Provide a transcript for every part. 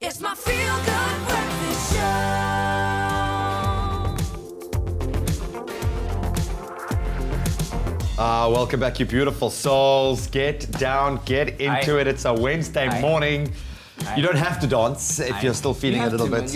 It's my feel-good breakfast show. Welcome back, you beautiful souls. Get down, get into it. It's a Wednesday morning. You don't have to dance if you're still feeling a little bit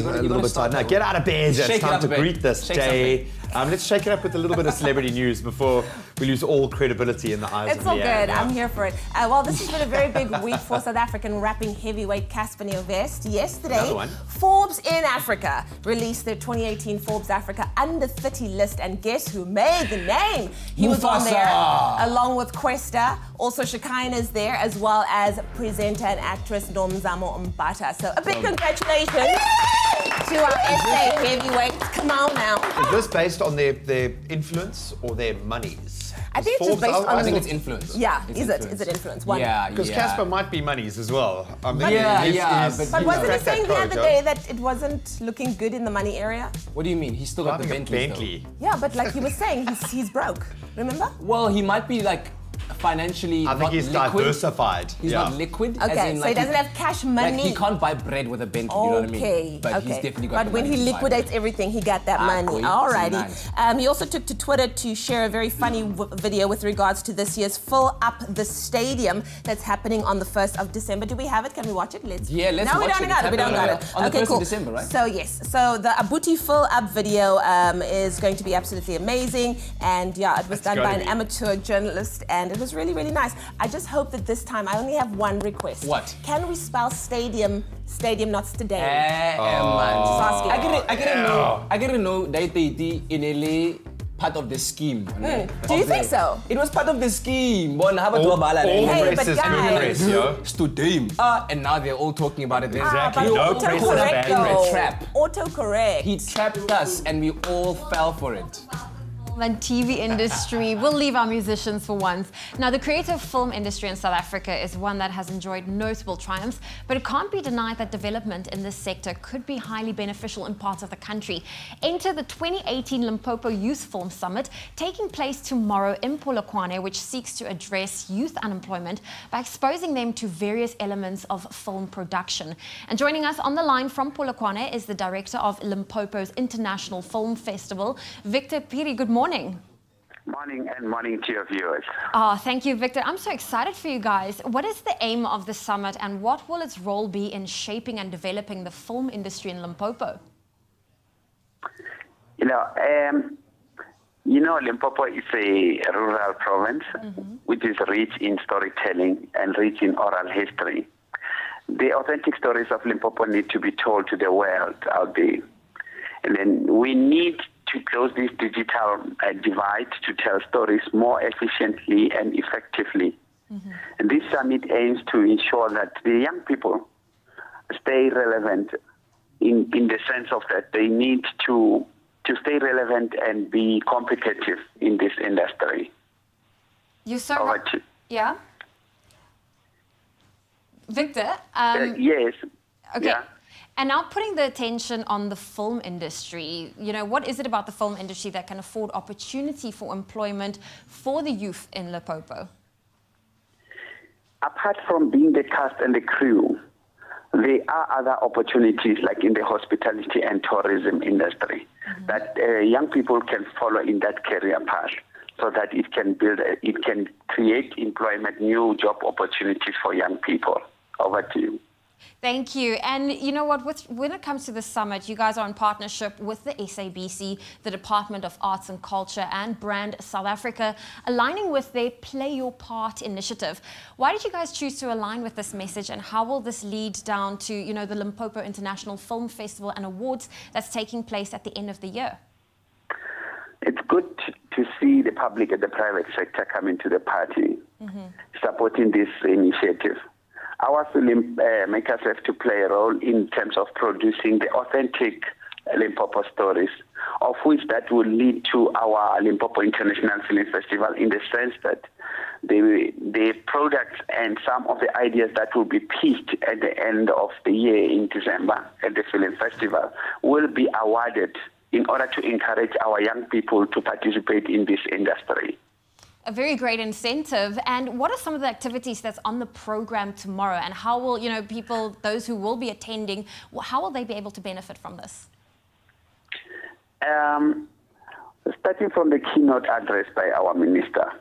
tired. No, get out of bed. It's time to greet this day. Let's shake it up with a little bit of celebrity news before we lose all credibility in the eyes of the It's all good. Yeah. I'm here for it. Well, this has been a very big week for South African rapping heavyweight Casper Nyovest. Yesterday, Forbes in Africa released their 2018 Forbes Africa Under 30 list, and guess who made the name? He was on there along with Kwesta. Also, Shekinah's there, as well as presenter and actress Nomzamo Mbata. So a big congratulations to our SA heavyweights. Come on now. Is this based on their influence or their monies? I think it's just based on... I think it's influence. Yeah, is it influence? Yeah, because Casper might be monies as well. But wasn't he saying the other day that it wasn't looking good in the money area? What do you mean? He's still got the Bentley. Yeah, but like he was saying, he's broke. Remember? Well, he might be like financially I think he's diversified. He's not liquid. Okay, as in, so he doesn't have cash money. Like he can't buy bread with a Bentley, you know what I mean? But he's definitely got But when he liquidates everything, he got that money. Alrighty. Nice. He also took to Twitter to share a very funny video with regards to this year's Fill Up the Stadium that's happening on the 1st of December. Do we have it? Can we watch it? Let's watch it. No, we don't got it. We don't got it. On the 1st of December, right? So yes. So the Abuti Fill Up video is going to be absolutely amazing. And yeah, it was done by an amateur journalist, and it was really, really nice. I just hope that this time I only have one request. What? Can we spell stadium, not stadium? I gotta know that they in part of the scheme. Do you think so? It was part of the scheme. Hey, but guys, and now they're all talking about it. Exactly. Autocorrect. He trapped us and we all fell for it. And TV industry. We'll leave our musicians for once. Now, the creative film industry in South Africa is one that has enjoyed notable triumphs, but it can't be denied that development in this sector could be highly beneficial in parts of the country. Enter the 2018 Limpopo Youth Film Summit, taking place tomorrow in Polokwane, which seeks to address youth unemployment by exposing them to various elements of film production. And joining us on the line from Polokwane is the director of Limpopo's International Film Festival, Victor Piri. Good morning. Morning and morning to your viewers. Thank you, Victor. I'm so excited for you guys. What is the aim of the summit and what will its role be in shaping and developing the film industry in Limpopo? Limpopo is a rural province which is rich in storytelling and rich in oral history. The authentic stories of Limpopo need to be told to the world out there. And then we need to close this digital divide to tell stories more efficiently and effectively. And this summit aims to ensure that the young people stay relevant in the sense of that they need to stay relevant and be competitive in this industry. Yeah? Victor? Yes. Okay. Yeah. And now putting the attention on the film industry, what is it about the film industry that can afford opportunity for employment for the youth in Limpopo? Apart from being the cast and the crew, there are other opportunities like in the hospitality and tourism industry that young people can follow in that career path so that it can create employment, new job opportunities for young people. Over to you. Thank you. And you know what, when it comes to the summit, you guys are in partnership with the SABC, the Department of Arts and Culture and Brand South Africa, aligning with their Play Your Part initiative. Why did you guys choose to align with this message, and how will this lead down to, the Limpopo International Film Festival and Awards that's taking place at the end of the year? It's good to see the public and the private sector coming to the party, supporting this initiative. Our film makers have to play a role in terms of producing the authentic Limpopo stories, of which that will lead to our Limpopo International Film Festival in the sense that the products and some of the ideas that will be pitched at the end of the year in December at the film festival will be awarded in order to encourage our young people to participate in this industry. A very great incentive. And what are some of the activities that's on the program tomorrow? And how will, people, those who will be attending, how will they be able to benefit from this? Starting from the keynote address by our minister,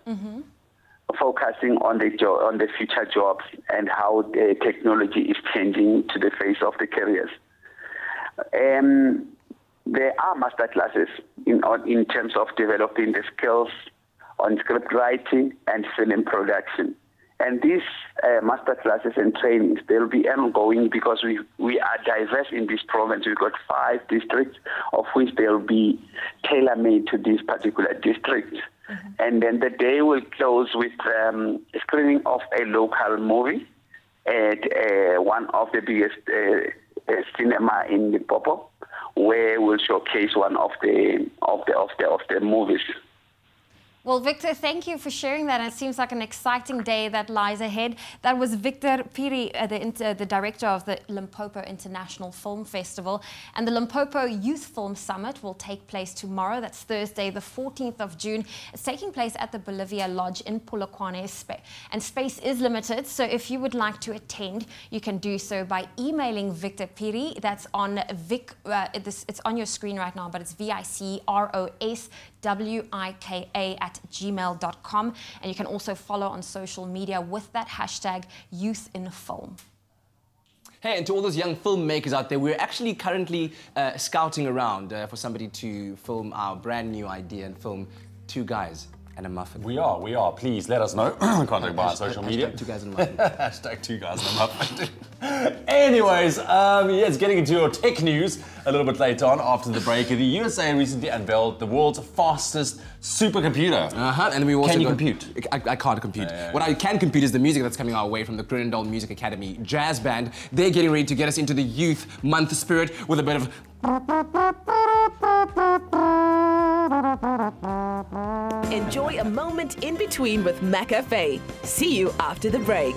focusing on the future jobs and how the technology is changing to the face of the careers. There are master classes in terms of developing the skills on script writing and film production. And these master classes and trainings, they'll be ongoing because we are diverse in this province. We've got 5 districts, of which they'll be tailor-made to these particular districts. And then the day will close with a screening of a local movie at one of the biggest cinema in Limpopo, where we'll showcase one of the movies. Well, Victor, thank you for sharing that. It seems like an exciting day that lies ahead. That was Victor Phiri, the director of the Limpopo International Film Festival. And the Limpopo Youth Film Summit will take place tomorrow. That's Thursday, the 14th of June. It's taking place at the Bolivia Lodge in Polokwane. And space is limited, so if you would like to attend, you can do so by emailing Victor Phiri. That's on it's on your screen right now, but it's vicroswika@gmail.com, and you can also follow on social media with that hashtag YouthInFilm. Hey, and to all those young filmmakers out there, we're actually currently scouting around for somebody to film our brand new idea and film Two Guys and a Muffin. We are. Please let us know. Contact by our social media. Two Guys and a Muffin. Hashtag 2 guys and a muffin. Anyways, yes, getting into your tech news a little bit later on after the break. The USA recently unveiled the world's fastest supercomputer. And we also can you compute? I can't compute. What I can compute is the music that's coming our way from the Kronendal Music Academy jazz band. They're getting ready to get us into the Youth Month spirit with a bit of... Enjoy a moment in between with McAfee. See you after the break.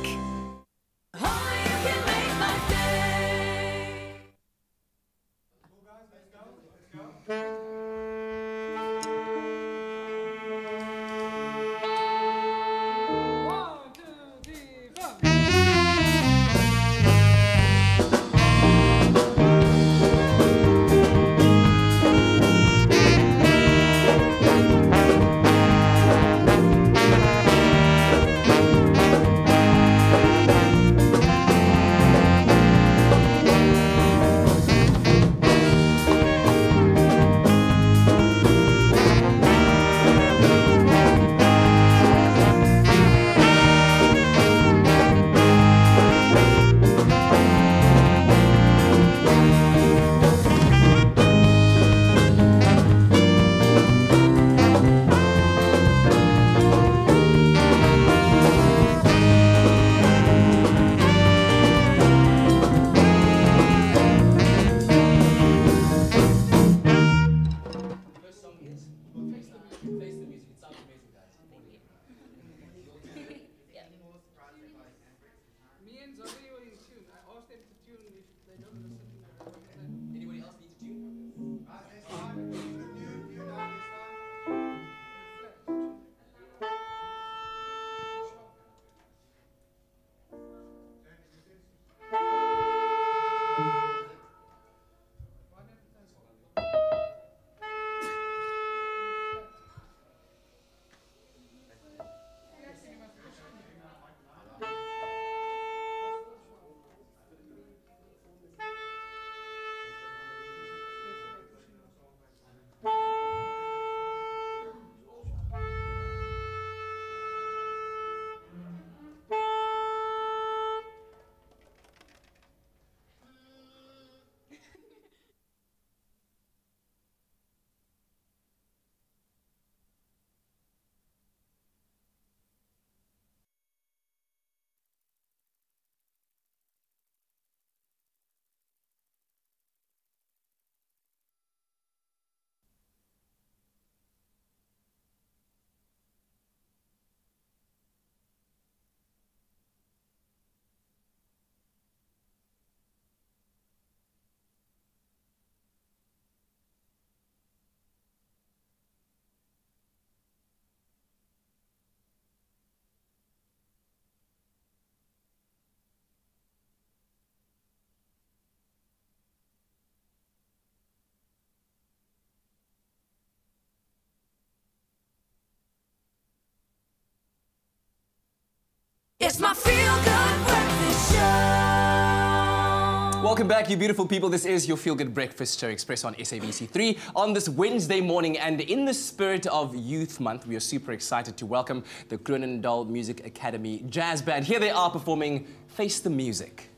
Welcome back, you beautiful people. This is your Feel Good Breakfast show, Expresso on SABC3 on this Wednesday morning. And in the spirit of Youth Month, we are super excited to welcome the Kronendal Music Academy Jazz Band. Here they are performing Face the Music.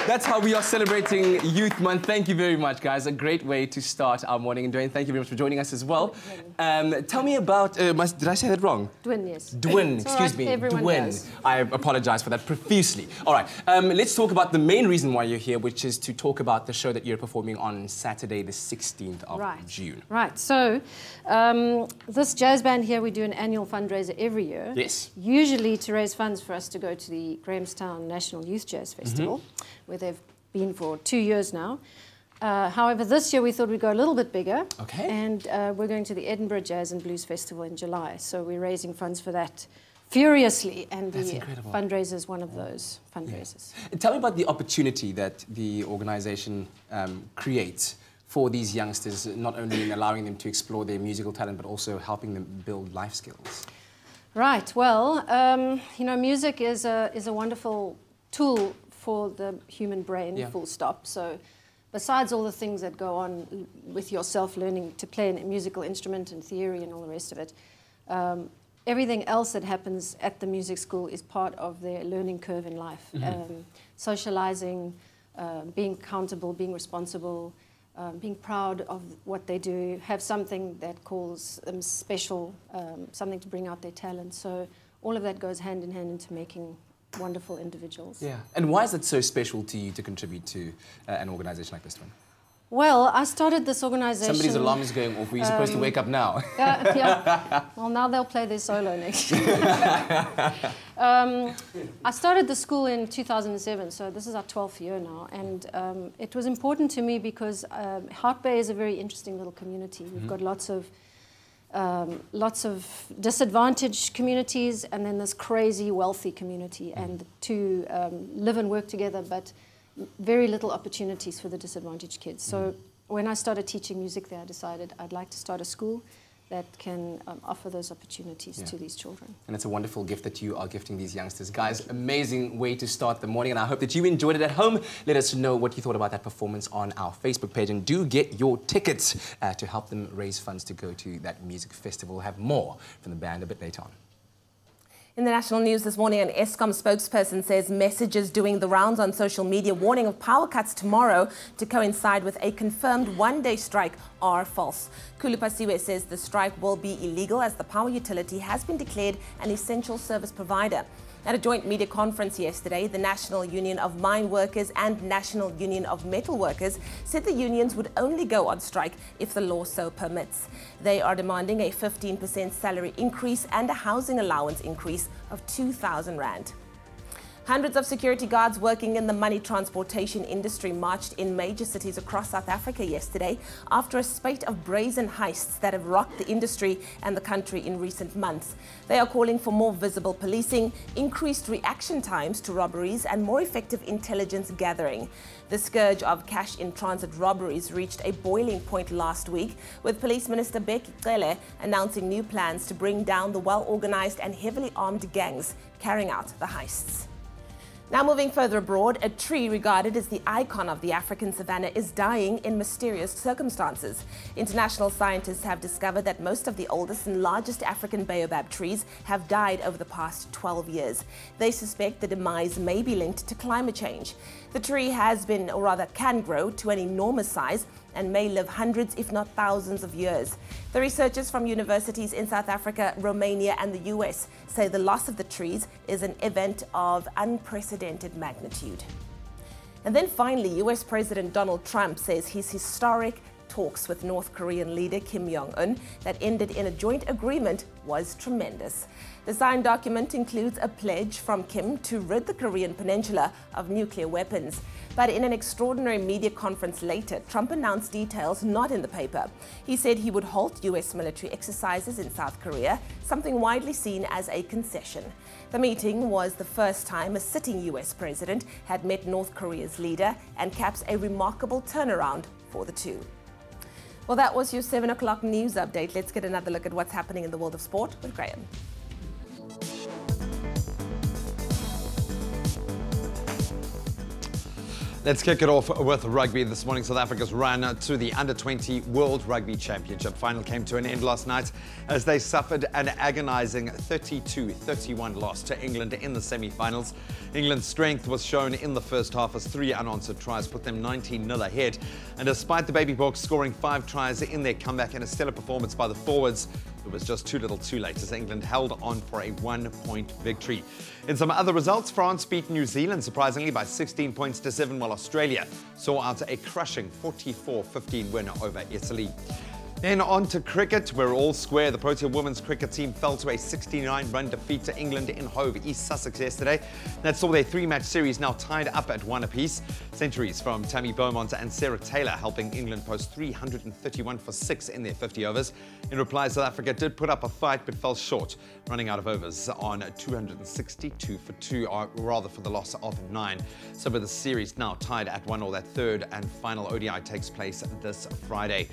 That's how we are celebrating Youth Month. Thank you very much, guys. A great way to start our morning. And Dwayne, thank you very much for joining us as well. Tell me about, did I say that wrong? Dwin, yes. Dwin, excuse me. Dwin. Does. I apologize for that profusely. All right, let's talk about the main reason why you're here, which is to talk about the show that you're performing on Saturday, the 16th of June. Right, so this jazz band here, we do an annual fundraiser every year. Yes. Usually to raise funds for us to go to the Grahamstown National Youth Jazz Festival, where they've been for 2 years now. However, this year we thought we'd go a little bit bigger. Okay. And we're going to the Edinburgh Jazz and Blues Festival in July. So we're raising funds for that furiously, and the fundraiser is one of those fundraisers. Yeah. Tell me about the opportunity that the organisation creates for these youngsters, not only in allowing them to explore their musical talent, but also helping them build life skills. Right, well, you know, music is a wonderful tool for the human brain, full stop. So besides all the things that go on with yourself learning to play a musical instrument and theory and all the rest of it, everything else that happens at the music school is part of their learning curve in life. Socializing, being accountable, being responsible, being proud of what they do, have something that calls them special, something to bring out their talent. So all of that goes hand in hand into making wonderful individuals. Yeah. And why is it so special to you to contribute to an organisation like this one? Well, I started this organization... Somebody's alarm is going off. Were you supposed to wake up now? Yeah. Well, now they'll play their solo next year. I started the school in 2007, so this is our 12th year now. And it was important to me because Hout Bay is a very interesting little community. We've got lots of disadvantaged communities and then this crazy wealthy community. And the two live and work together, but very little opportunities for the disadvantaged kids. So when I started teaching music there, I decided I'd like to start a school that can offer those opportunities to these children. And it's a wonderful gift that you are gifting these youngsters. Guys, amazing way to start the morning, and I hope that you enjoyed it at home. Let us know what you thought about that performance on our Facebook page, and do get your tickets to help them raise funds to go to that music festival. We'll have more from the band a bit later on. In the national news this morning, an Eskom spokesperson says messages doing the rounds on social media warning of power cuts tomorrow to coincide with a confirmed one-day strike are false. Kulupasiwe says the strike will be illegal as the power utility has been declared an essential service provider. At a joint media conference yesterday, the National Union of Mine Workers and National Union of Metal Workers said the unions would only go on strike if the law so permits. They are demanding a 15% salary increase and a housing allowance increase of 2,000 rand. Hundreds of security guards working in the money transportation industry marched in major cities across South Africa yesterday after a spate of brazen heists that have rocked the industry and the country in recent months. They are calling for more visible policing, increased reaction times to robberies, and more effective intelligence gathering. The scourge of cash-in-transit robberies reached a boiling point last week, with Police Minister Becky Cele announcing new plans to bring down the well-organized and heavily armed gangs carrying out the heists. Now moving further abroad, a tree regarded as the icon of the African savanna is dying in mysterious circumstances. International scientists have discovered that most of the oldest and largest African baobab trees have died over the past 12 years. They suspect the demise may be linked to climate change. The tree has been, or rather can grow to an enormous size and may live hundreds if not thousands of years. The researchers from universities in South Africa, Romania and the US say the loss of the trees is an event of unprecedented magnitude. And then finally, US President Donald Trump says his historic talks with North Korean leader Kim Jong-un that ended in a joint agreement was tremendous. The signed document includes a pledge from Kim to rid the Korean peninsula of nuclear weapons. But in an extraordinary media conference later, Trump announced details not in the paper. He said he would halt US military exercises in South Korea, something widely seen as a concession. The meeting was the first time a sitting US president had met North Korea's leader and caps a remarkable turnaround for the two. Well, that was your 7 o'clock news update. Let's get another look at what's happening in the world of sport with Graham. Let's kick it off with rugby this morning. South Africa's run to the Under-20 World Rugby Championship final came to an end last night as they suffered an agonizing 32-31 loss to England in the semi-finals. England's strength was shown in the first half as 3 unanswered tries put them 19-0 ahead. And despite the Baby Hawks scoring 5 tries in their comeback and a stellar performance by the forwards, it was just too little too late as England held on for a 1-point victory. In some other results, France beat New Zealand surprisingly by 16 points to 7, while Australia saw out a crushing 44-15 win over Italy. Then on to cricket, we're all square. The Protea women's cricket team fell to a 69-run defeat to England in Hove, East Sussex yesterday. That saw their 3-match series now tied up at 1 apiece. Centuries from Tammy Beaumont and Sarah Taylor helping England post 331 for 6 in their 50 overs. In reply, South Africa did put up a fight but fell short, running out of overs on 262 for 2, or rather for the loss of 9. So with the series now tied at 1-1, that third and final ODI takes place this Friday.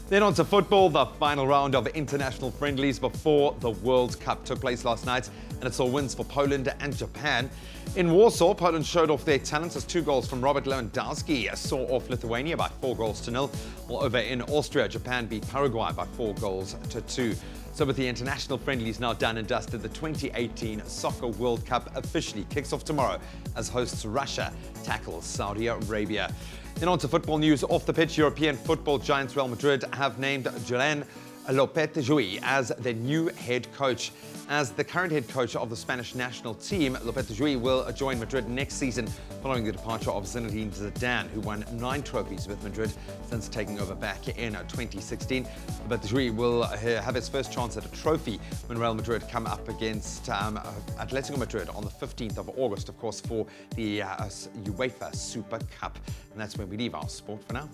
Then on to football. The final round of international friendlies before the World Cup took place last night, and it saw wins for Poland and Japan. In Warsaw, Poland showed off their talents as 2 goals from Robert Lewandowski saw off Lithuania by 4-0, while over in Austria, Japan beat Paraguay by 4-2. So with the international friendlies now done and dusted, the 2018 Soccer World Cup officially kicks off tomorrow as hosts Russia tackles Saudi Arabia. Then on to football news off the pitch. European football giants Real Madrid have named Julian Lopetegui as their new head coach. As the current head coach of the Spanish national team, Lopetegui will join Madrid next season following the departure of Zinedine Zidane, who won 9 trophies with Madrid since taking over back in 2016. Lopetegui will have his first chance at a trophy when Real Madrid come up against Atletico Madrid on the 15th of August, of course, for the UEFA Super Cup. And that's where we leave our sport for now.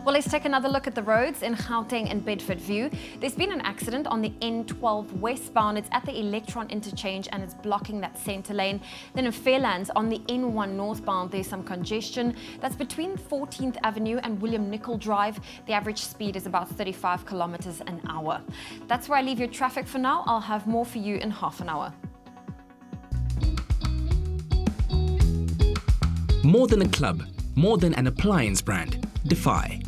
Well, let's take another look at the roads in Gauteng and Bedfordview. There's been an accident on the N12 westbound. It's at the Electron interchange and it's blocking that centre lane. Then in Fairlands on the N1 northbound, there's some congestion. That's between 14th Avenue and William Nicol Drive. The average speed is about 35 kilometers an hour. That's where I leave your traffic for now. I'll have more for you in half an hour. More than a club, more than an appliance brand. Defy.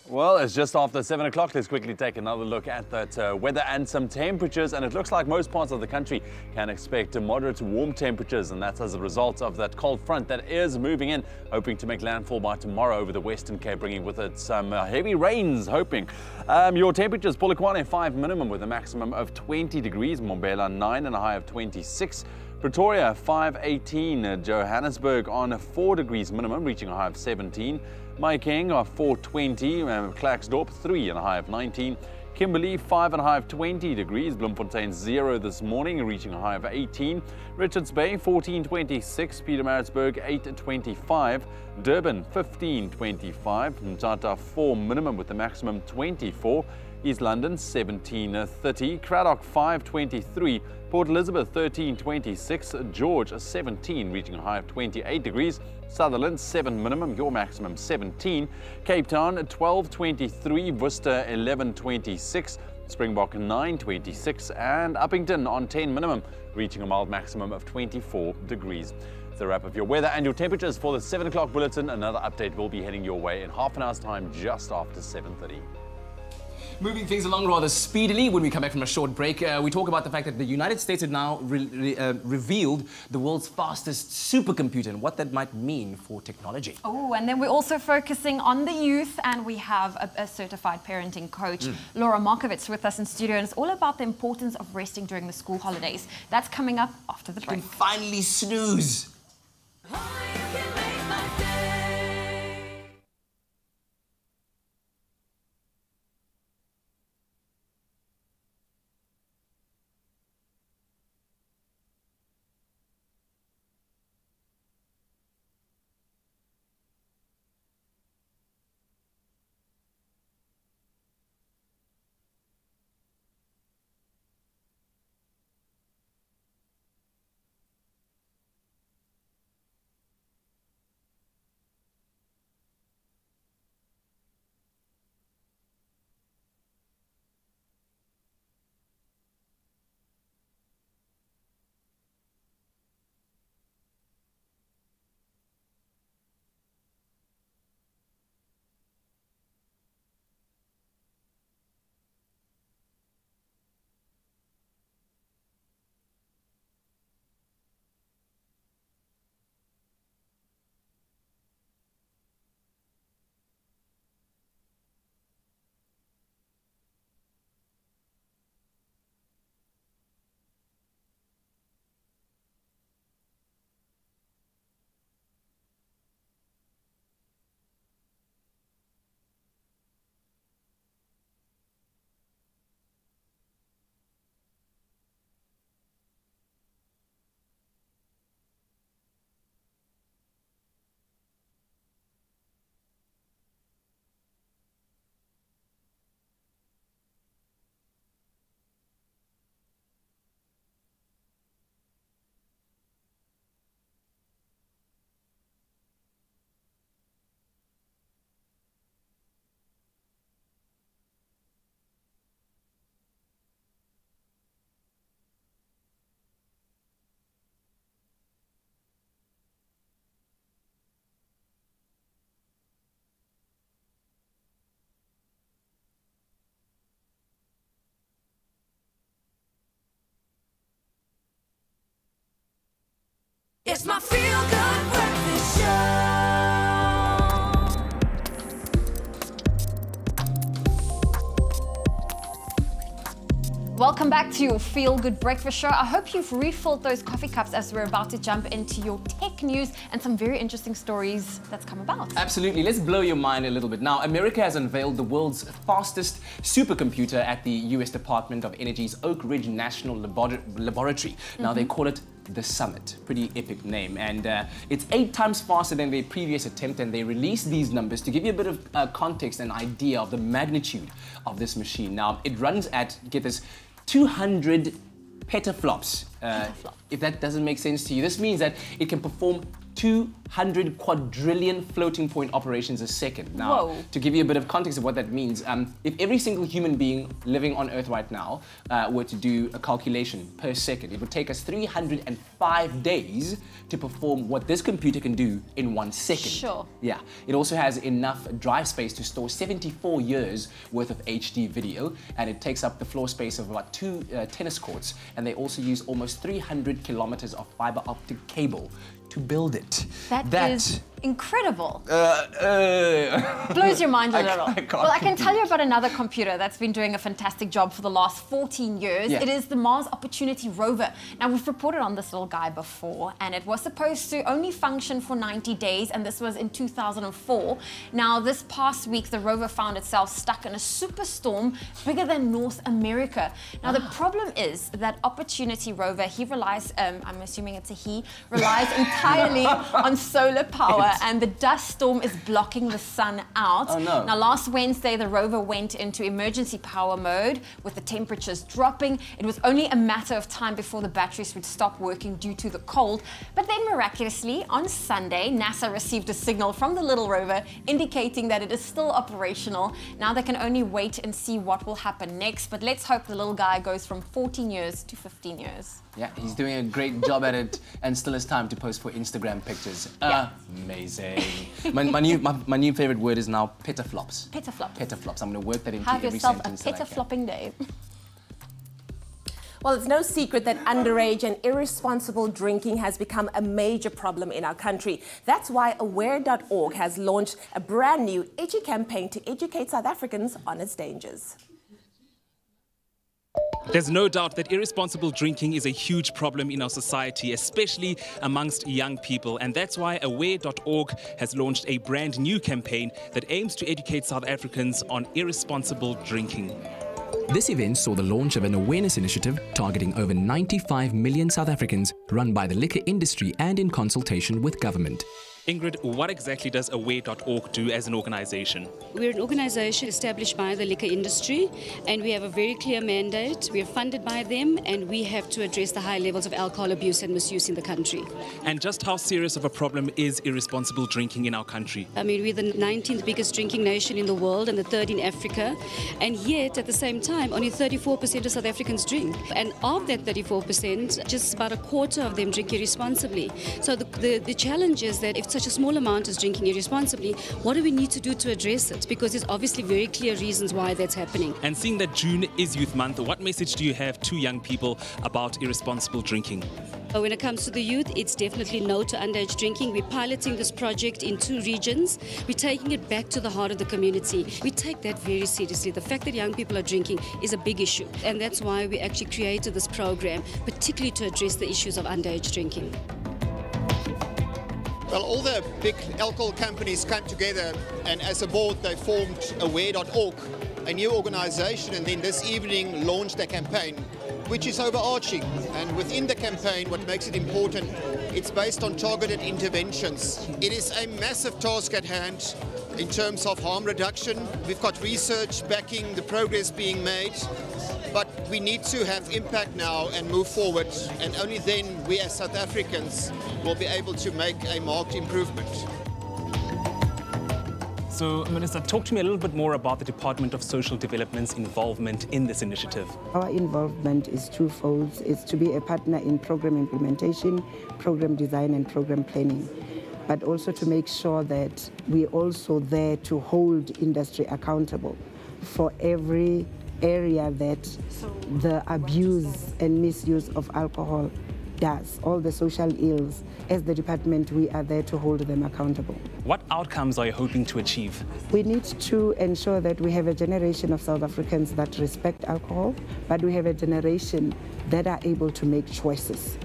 Well, it's just after 7 o'clock. Let's quickly take another look at that weather and some temperatures. And it looks like most parts of the country can expect moderate to warm temperatures. And that's as a result of that cold front that is moving in, hoping to make landfall by tomorrow over the Western Cape, bringing with it some heavy rains, hoping. Your temperatures, Polokwane 5 minimum with a maximum of 20 degrees. Mbombela 9 and a high of 26. Pretoria 518, Johannesburg on 4 degrees minimum, reaching a high of 17. Mahikeng 420, Klerksdorp 3 and a high of 19. Kimberley 5 and a high of 20 degrees. Bloemfontein 0 this morning, reaching a high of 18. Richards Bay 1426, Pietermaritzburg 825, Durban 1525, Mthatha 4 minimum with a maximum 24. East London 1730, Cradock 523, Port Elizabeth 1326, George 17 reaching a high of 28 degrees, Sutherland 7 minimum, your maximum 17, Cape Town 1223, Worcester 1126, Springbok 926, and Uppington on 10 minimum, reaching a mild maximum of 24 degrees. That's the wrap of your weather and your temperatures for the 7 o'clock bulletin. Another update will be heading your way in half an hour's time, just after 7:30. Moving things along rather speedily, when we come back from a short break, we talk about the fact that the United States have now revealed the world's fastest supercomputer and what that might mean for technology. Oh, and then we're also focusing on the youth, and we have a certified parenting coach, Laura Markovitz, with us in studio, and it's all about the importance of resting during the school holidays. That's coming up after the break. You can finally snooze. It's my feel-good breakfast show. Welcome back to your Feel Good Breakfast Show. I hope you've refilled those coffee cups as we're about to jump into your tech news and some very interesting stories that's come about. Absolutely. Let's blow your mind a little bit. Now, America has unveiled the world's fastest supercomputer at the US Department of Energy's Oak Ridge National Laboratory. Now, they call it the Summit. Pretty epic name. And it's 8 times faster than their previous attempt, and they released these numbers to give you a bit of context and idea of the magnitude of this machine. Now, it runs at, get this, 200 petaflops. If that doesn't make sense to you, this means that it can perform 200 quadrillion floating point operations a second. Now, to give you a bit of context of what that means, if every single human being living on Earth right now were to do a calculation per second, it would take us 305 days to perform what this computer can do in 1 second. Sure. Yeah. It also has enough drive space to store 74 years worth of HD video, and it takes up the floor space of about 2 tennis courts, and they also use almost 300 kilometers of fiber optic cable to build it. That is incredible. Blows your mind a little. Well, I can tell you about another computer that's been doing a fantastic job for the last 14 years. Yeah. It is the Mars Opportunity rover. Now, we've reported on this little guy before, and it was supposed to only function for 90 days, and this was in 2004. Now, this past week, the rover found itself stuck in a superstorm bigger than North America. Now, the problem is that Opportunity rover, he relies, I'm assuming it's a he, relies entirely on solar power, and the dust storm is blocking the sun out. Oh, no. Now, last Wednesday, the rover went into emergency power mode with the temperatures dropping. It was only a matter of time before the batteries would stop working due to the cold. But then miraculously, on Sunday, NASA received a signal from the little rover indicating that it is still operational. Now they can only wait and see what will happen next. But let's hope the little guy goes from 14 years to 15 years. Yeah, he's doing a great job at it, and still has time to post for Instagram pictures. Yeah. Amazing. My new favorite word is now petaflops. Petaflop. Petaflops. I'm going to work that into Have every yourself sentence a that I can. petaflopping day. Well, it's no secret that underage and irresponsible drinking has become a major problem in our country. That's why Aware.org has launched a brand new campaign to educate South Africans on its dangers. There's no doubt that irresponsible drinking is a huge problem in our society, especially amongst young people. And that's why Aware.org has launched a brand new campaign that aims to educate South Africans on irresponsible drinking. This event saw the launch of an awareness initiative targeting over 95 million South Africans, run by the liquor industry and in consultation with government. Ingrid, what exactly does Aware.org do as an organization? We're an organization established by the liquor industry, and we have a very clear mandate. We are funded by them, and we have to address the high levels of alcohol abuse and misuse in the country. And just how serious of a problem is irresponsible drinking in our country? I mean, we're the 19th biggest drinking nation in the world and the 3rd in Africa, and yet at the same time, only 34% of South Africans drink. And of that 34%, just about a quarter of them drink irresponsibly. So the challenge is that if such a small amount is drinking irresponsibly, what do we need to do to address it? Because there's obviously very clear reasons why that's happening. And seeing that June is Youth Month, what message do you have to young people about irresponsible drinking? When it comes to the youth, it's definitely no to underage drinking. We're piloting this project in 2 regions. We're taking it back to the heart of the community. We take that very seriously. The fact that young people are drinking is a big issue. And that's why we actually created this program, particularly to address the issues of underage drinking. Well, all the big alcohol companies came together, and as a board they formed Aware.org, a new organization, and then this evening launched a campaign which is overarching. And within the campaign, what makes it important, it's based on targeted interventions. It is a massive task at hand in terms of harm reduction. We've got research backing the progress being made, but we need to have impact now and move forward, and only then we as South Africans will be able to make a marked improvement. So, Minister, talk to me a little bit more about the Department of Social Development's involvement in this initiative. Our involvement is twofold. It's to be a partner in program implementation, program design and program planning, but also to make sure that we're also there to hold industry accountable for every area that the abuse and misuse of alcohol does, all the social ills. As the department, we are there to hold them accountable. What outcomes are you hoping to achieve? We need to ensure that we have a generation of South Africans that respect alcohol, but we have a generation that are able to make choices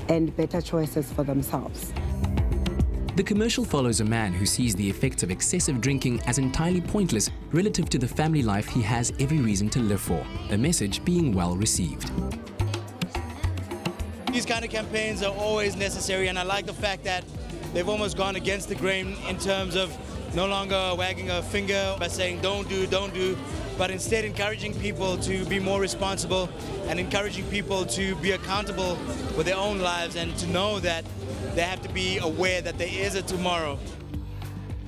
and better choices for themselves. The commercial follows a man who sees the effects of excessive drinking as entirely pointless relative to the family life he has every reason to live for, a message being well received. These kind of campaigns are always necessary, and I like the fact that they've almost gone against the grain in terms of no longer wagging a finger by saying don't do, but instead encouraging people to be more responsible and encouraging people to be accountable with their own lives and to know that they have to be aware that there is a tomorrow.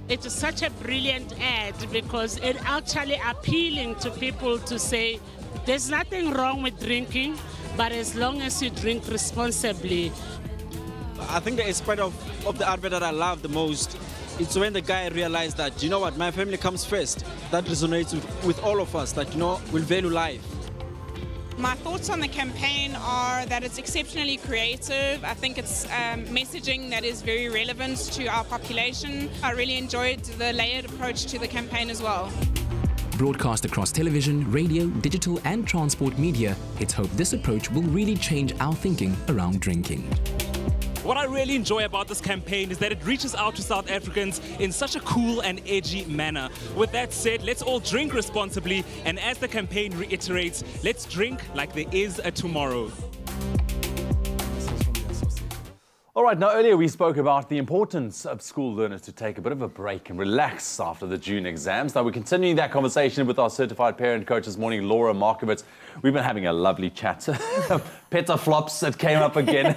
It is such a brilliant ad because it actually appealing to people to say there's nothing wrong with drinking, but as long as you drink responsibly. I think the aspect of the advert that I love the most, it's when the guy realized that, you know what, my family comes first. That resonates with all of us, that, you know, we'll value life. My thoughts on the campaign are that it's exceptionally creative. I think it's messaging that is very relevant to our population. I really enjoyed the layered approach to the campaign as well. Broadcast across television, radio, digital and transport media, it's hoped this approach will really change our thinking around drinking. What I really enjoy about this campaign is that it reaches out to South Africans in such a cool and edgy manner. With that said, let's all drink responsibly, and as the campaign reiterates, let's drink like there is a tomorrow. All right, now earlier we spoke about the importance of school learners to take a bit of a break and relax after the June exams. Now we're continuing that conversation with our certified parent coach this morning, Laura Markovitz. We've been having a lovely chat. Petaflops, it came up again.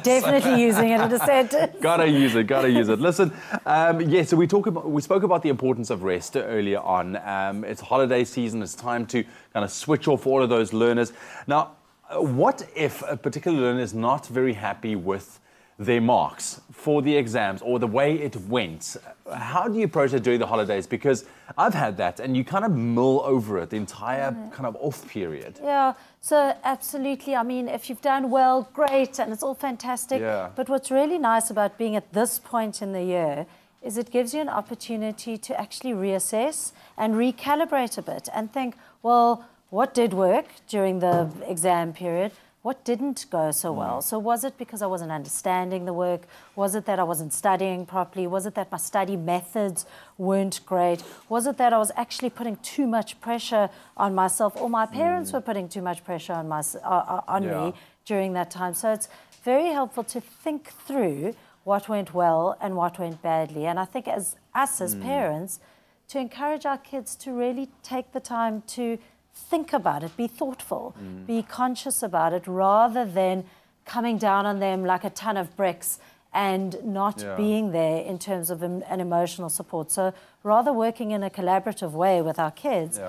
Definitely using it in a sentence. Gotta use it, gotta use it. Listen, yeah, so we spoke about the importance of rest earlier on. It's holiday season, it's time to kind of switch off all of those learners. Now, what if a particular learner is not very happy with their marks for the exams or the way it went? How do you approach it during the holidays? Because I've had that, and you kind of mull over it the entire kind of off period. Yeah, so absolutely. I mean, if you've done well, great, and it's all fantastic. Yeah. But what's really nice about being at this point in the year is it gives you an opportunity to actually reassess and recalibrate a bit and think, well, what did work during the exam period? What didn't go so well? So was it because I wasn't understanding the work? Was it that I wasn't studying properly? Was it that my study methods weren't great? Was it that I was actually putting too much pressure on myself, or my parents were putting too much pressure on me during that time? So it's very helpful to think through what went well and what went badly. And I think as parents, to encourage our kids to really take the time to think about it, be thoughtful, be conscious about it, rather than coming down on them like a ton of bricks and not being there in terms of an emotional support. So rather working in a collaborative way with our kids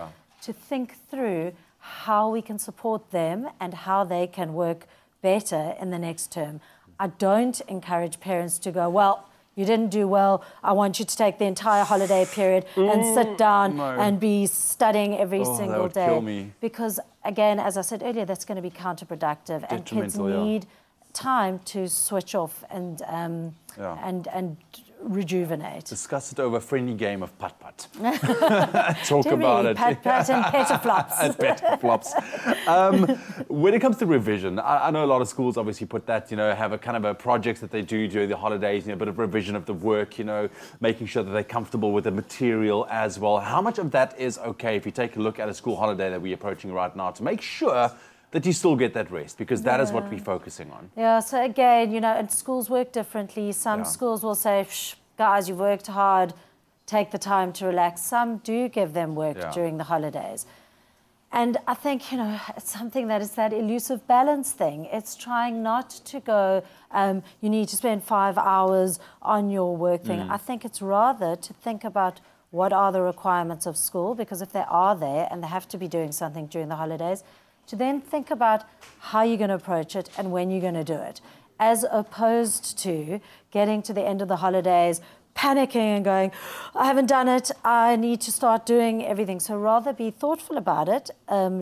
to think through how we can support them and how they can work better in the next term. I don't encourage parents to go, well, you didn't do well, I want you to take the entire holiday period and sit down and be studying every single day. Kill me. Because, again, as I said earlier, that's going to be counterproductive. And kids need time to switch off and rejuvenate. Discuss it over a friendly game of putt-putt. Talk about it. Putt-putt and petaflops. And petaflops. When it comes to revision, I know a lot of schools obviously put that, you know, have a kind of a project that they do during the holidays, you know, a bit of revision of the work, you know, making sure that they're comfortable with the material as well. How much of that is okay if you take a look at a school holiday that we're approaching right now to make sure that you still get that rest, because that is what we're focusing on. Yeah, so again, you know, and schools work differently. Some schools will say, shh, guys, you've worked hard, take the time to relax. Some do give them work during the holidays. And I think, you know, it's something that is that elusive balance thing. It's trying not to go, you need to spend 5 hours on your work thing. I think it's rather to think about what are the requirements of school, because if they are there and they have to be doing something during the holidays, to then think about how you're going to approach it and when you're going to do it, as opposed to getting to the end of the holidays, panicking and going, I haven't done it, I need to start doing everything. So rather be thoughtful about it,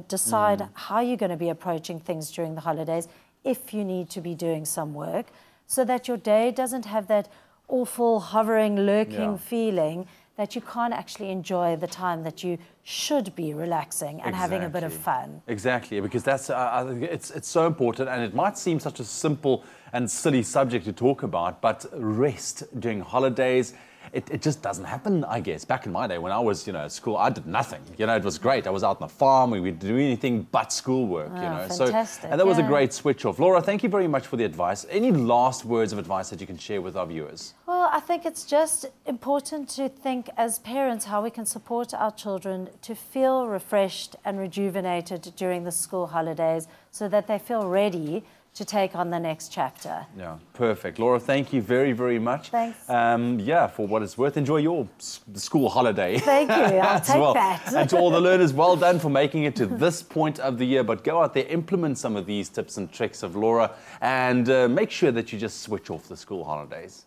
decide how you're going to be approaching things during the holidays if you need to be doing some work, so that your day doesn't have that awful, hovering, lurking feeling that you can't actually enjoy the time that you should be relaxing and having a bit of fun. Exactly, because that's it's so important, and it might seem such a simple and silly subject to talk about, but rest during holidays, it just doesn't happen, I guess. Back in my day, when I was, at school, I did nothing. It was great. I was out on the farm. We would do anything but schoolwork, Fantastic. And that was a great switch off. Laura, thank you very much for the advice. Any last words of advice that you can share with our viewers? Well, I think it's just important to think as parents how we can support our children to feel refreshed and rejuvenated during the school holidays so that they feel ready to take on the next chapter. Yeah, perfect. Laura, thank you very, very much. Thanks. For what it's worth, enjoy your school holiday. Thank you, I'll take that. And to all the learners, well done for making it to this point of the year. But go out there, implement some of these tips and tricks of Laura, and make sure that you just switch off the school holidays.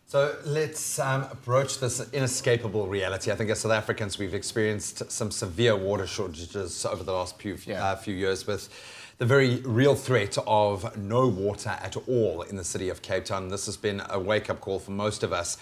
So let's approach this inescapable reality. I think as South Africans, we've experienced some severe water shortages over the last few years, with the very real threat of no water at all in the city of Cape Town. This has been a wake-up call for most of us.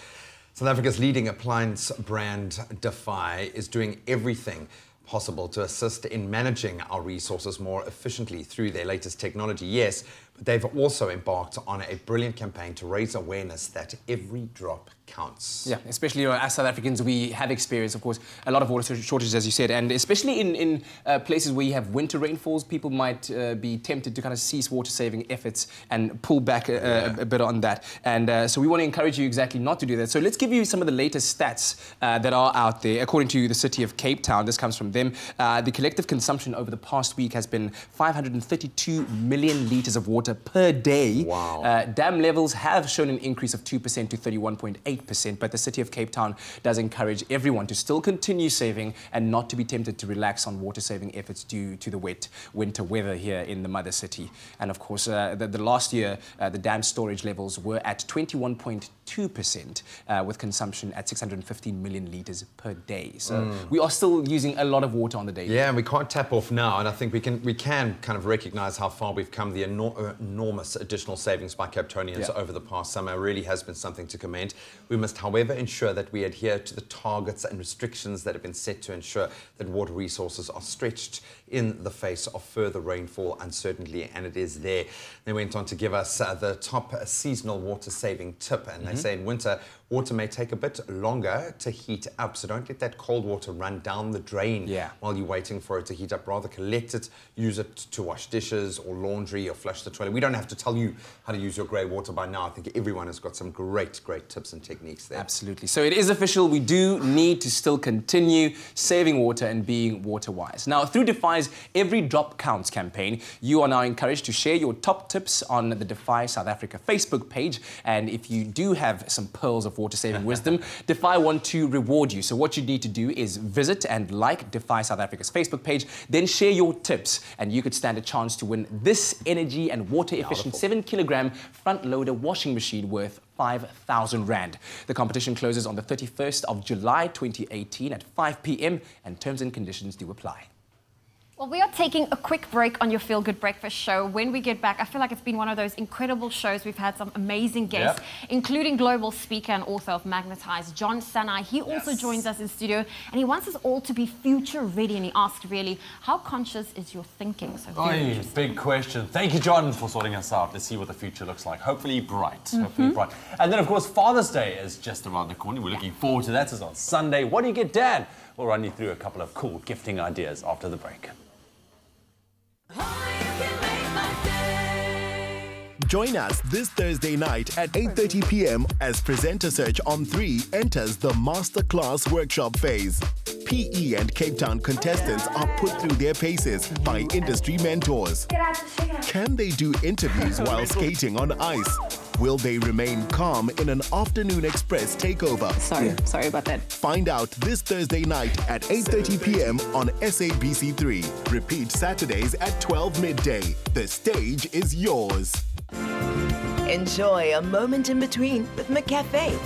South Africa's leading appliance brand, Defy, is doing everything possible to assist in managing our resources more efficiently through their latest technology. Yes, but they've also embarked on a brilliant campaign to raise awareness that every drop counts. Yeah, especially as South Africans, we have experienced, of course, a lot of water shortages, as you said, and especially in places where you have winter rainfalls, people might be tempted to kind of cease water-saving efforts and pull back a bit on that. And so we want to encourage you exactly not to do that. So let's give you some of the latest stats that are out there. According to the city of Cape Town, this comes from them, the collective consumption over the past week has been 532 million litres of water per day. Wow. Dam levels have shown an increase of 2% to 31.8%, but the city of Cape Town does encourage everyone to still continue saving and not to be tempted to relax on water-saving efforts due to the wet winter weather here in the mother city. And of course, the last year, the dam storage levels were at 21.2%, with consumption at 615 million litres per day. So we are still using a lot of water on the daily. Yeah, and we can't tap off now, and I think we can kind of recognise how far we've come. The enormous additional savings by Capetonians over the past summer really has been something to commend. We must, however, ensure that we adhere to the targets and restrictions that have been set to ensure that water resources are stretched in the face of further rainfall uncertainty, and it is there. They went on to give us the top seasonal water-saving tip, and they say in winter, water may take a bit longer to heat up, so don't let that cold water run down the drain while you're waiting for it to heat up. Rather collect it, use it to wash dishes or laundry or flush the toilet. We don't have to tell you how to use your grey water by now. I think everyone has got some great tips and techniques there. Absolutely. So it is official. We do need to still continue saving water and being water-wise. Now, through Defy's Every Drop Counts campaign, you are now encouraged to share your top tips on the Defy South Africa Facebook page. And if you do have some pearls of water-saving wisdom, Defy want to reward you. So what you need to do is visit and like Defy South Africa's Facebook page, then share your tips, and you could stand a chance to win this energy and water-efficient 7-kilogram front-loader washing machine worth 5,000 Rand. The competition closes on the 31st of July 2018 at 5 p.m. and terms and conditions do apply. Well, we are taking a quick break on your Feel Good Breakfast show. When we get back, I feel like it's been one of those incredible shows. We've had some amazing guests, including global speaker and author of Magentiize, John Sanei. He also joins us in studio, and he wants us all to be future ready. And he asked, really, how conscious is your thinking? So big question. Thank you, John, for sorting us out. Let's see what the future looks like. Hopefully bright. Hopefully bright. And then, of course, Father's Day is just around the corner. We're looking forward to that. It's on Sunday. What do you get, Dad? We'll run you through a couple of cool gifting ideas after the break. Join us this Thursday night at 8:30 p.m. as Presenter Search on 3 enters the Masterclass Workshop phase. PE and Cape Town contestants are put through their paces by industry mentors. Can they do interviews while skating on ice? Will they remain calm in an afternoon express takeover? Sorry about that. Find out this Thursday night at 8:30 p.m. on SABC3. Repeat Saturdays at 12 midday. The stage is yours. Enjoy a moment in between with McCafe.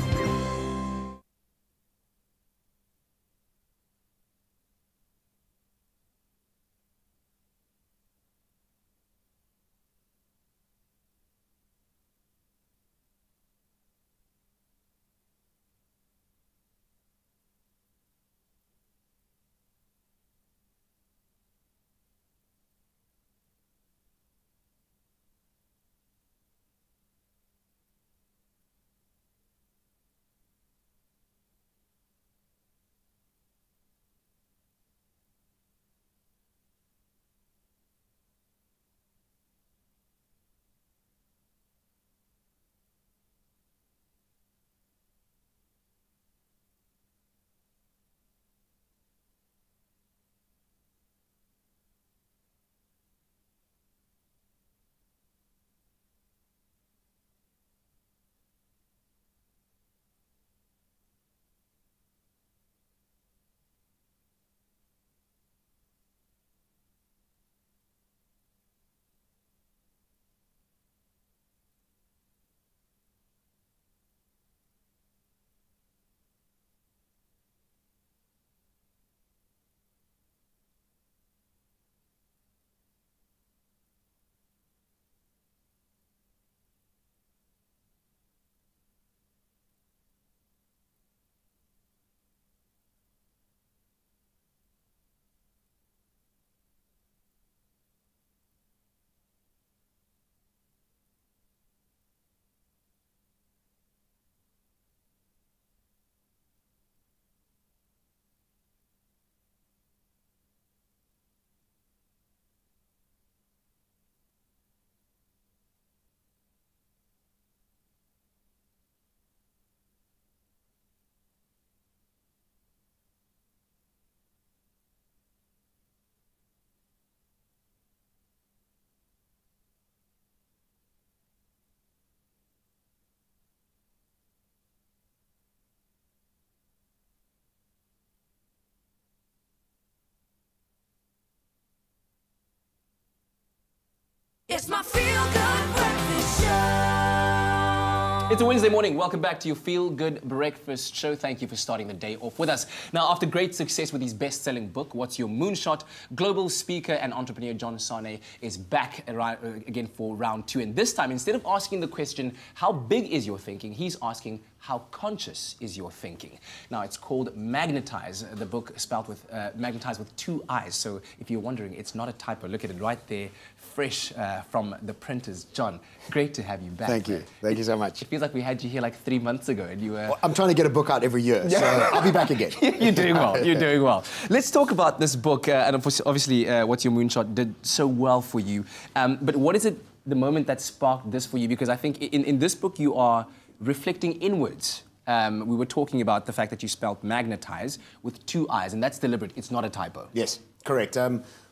It's my feel-good breakfast show. It's a Wednesday morning. Welcome back to your Feel Good Breakfast Show. Thank you for starting the day off with us. Now, after great success with his best-selling book, What's Your Moonshot, global speaker and entrepreneur John Sanei is back again for round 2. And this time, instead of asking the question, how big is your thinking, he's asking, how conscious is your thinking? Now, it's called Magentiize, the book spelled with Magentiize with 2 I's. So if you're wondering, it's not a typo. Look at it right there, fresh from the printers. John, great to have you back. Thank you. Thank you so much. It feels like we had you here like 3 months ago and you were... Well, I'm trying to get a book out every year, so I'll be back again. You're doing well. You're doing well. Let's talk about this book. And obviously, What's Your Moonshot did so well for you. But what is it, the moment that sparked this for you? Because I think in this book, you are reflecting inwards. We were talking about the fact that you spelled Magentiize with 2 I's, and that's deliberate. It's not a typo. Yes, correct.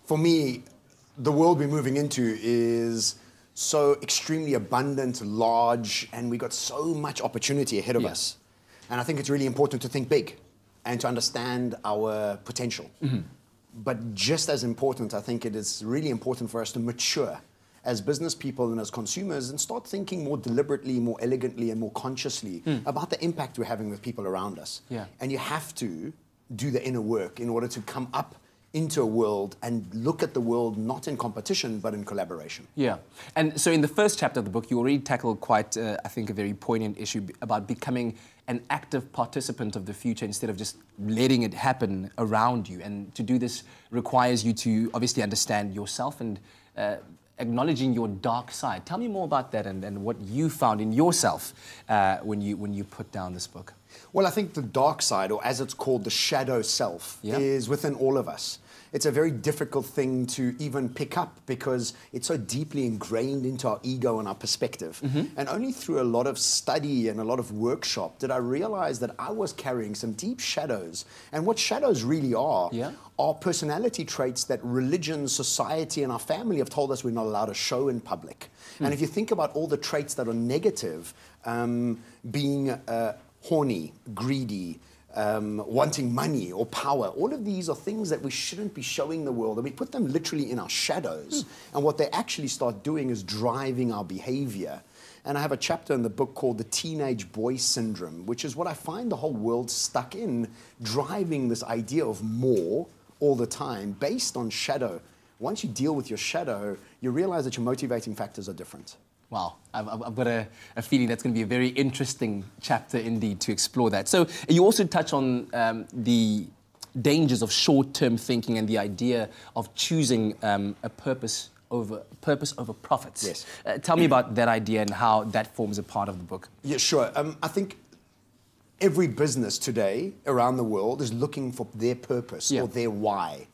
For me, the world we're moving into is so extremely abundant, large, and we got so much opportunity ahead of us. And I think it's really important to think big and to understand our potential. But just as important, I think it is really important for us to mature as business people and as consumers and start thinking more deliberately, more elegantly, and more consciously about the impact we're having with people around us. And you have to do the inner work in order to come up into a world and look at the world not in competition, but in collaboration. Yeah. And so in the first chapter of the book, you already tackled quite, I think, a very poignant issue about becoming an active participant of the future instead of just letting it happen around you. And to do this requires you to obviously understand yourself and acknowledging your dark side. Tell me more about that and what you found in yourself when you put down this book. Well, I think the dark side, or as it's called, the shadow self, is within all of us. It's a very difficult thing to even pick up because it's so deeply ingrained into our ego and our perspective. And only through a lot of study and a lot of workshop did I realize that I was carrying some deep shadows. And what shadows really are personality traits that religion, society, and our family have told us we're not allowed to show in public. And if you think about all the traits that are negative, being horny, greedy, wanting money or power. All of these are things that we shouldn't be showing the world, and we put them literally in our shadows. And what they actually start doing is driving our behavior. And I have a chapter in the book called The Teenage Boy Syndrome, which is what I find the whole world stuck in, driving this idea of more all the time based on shadow. Once you deal with your shadow, you realize that your motivating factors are different. Wow, I've got a feeling that's going to be a very interesting chapter indeed to explore that. So you also touch on the dangers of short-term thinking and the idea of choosing a purpose over profits. Yes. Tell me about that idea and how that forms a part of the book. Yeah, sure. I think every business today around the world is looking for their purpose or their why.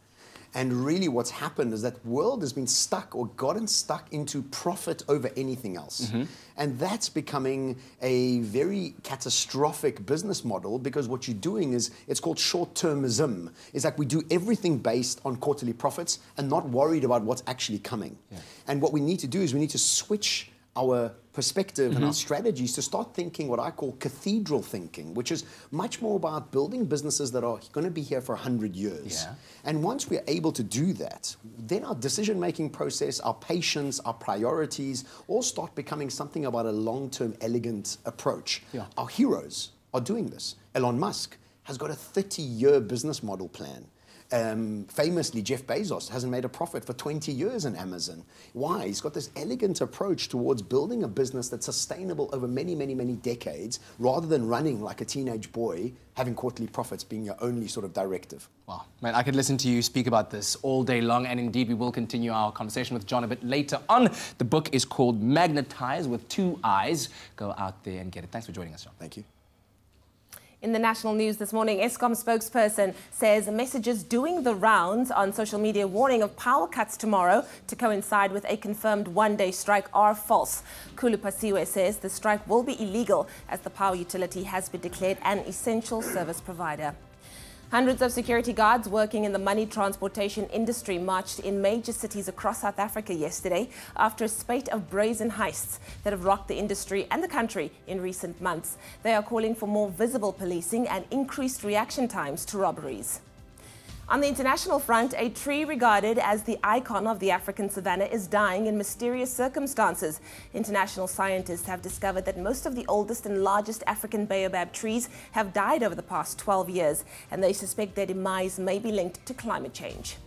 And really what's happened is that world has been stuck or gotten stuck into profit over anything else. And that's becoming a very catastrophic business model because what you're doing is, it's called short-termism. It's like we do everything based on quarterly profits and not worried about what's actually coming. And what we need to do is we need to switch our perspective and our strategies to start thinking what I call cathedral thinking, which is much more about building businesses that are going to be here for 100 years. And once we're able to do that, then our decision-making process, our patience, our priorities all start becoming something about a long-term, elegant approach. Our heroes are doing this. Elon Musk has got a 30-year business model plan. Famously, Jeff Bezos hasn't made a profit for 20 years in Amazon. Why? He's got this elegant approach towards building a business that's sustainable over many, many, many decades, rather than running like a teenage boy, having quarterly profits being your only sort of directive. Wow, man, I could listen to you speak about this all day long, and indeed we will continue our conversation with John a bit later on. The book is called Magentiize with 2 I's. Go out there and get it. Thanks for joining us, John. Thank you. In the national news this morning, Eskom spokesperson says messages doing the rounds on social media warning of power cuts tomorrow to coincide with a confirmed one-day strike are false. Kulupasiwe says the strike will be illegal as the power utility has been declared an essential service provider. Hundreds of security guards working in the money transportation industry marched in major cities across South Africa yesterday after a spate of brazen heists that have rocked the industry and the country in recent months. They are calling for more visible policing and increased reaction times to robberies. On the international front, a tree regarded as the icon of the African savanna is dying in mysterious circumstances. International scientists have discovered that most of the oldest and largest African baobab trees have died over the past 12 years, and they suspect their demise may be linked to climate change.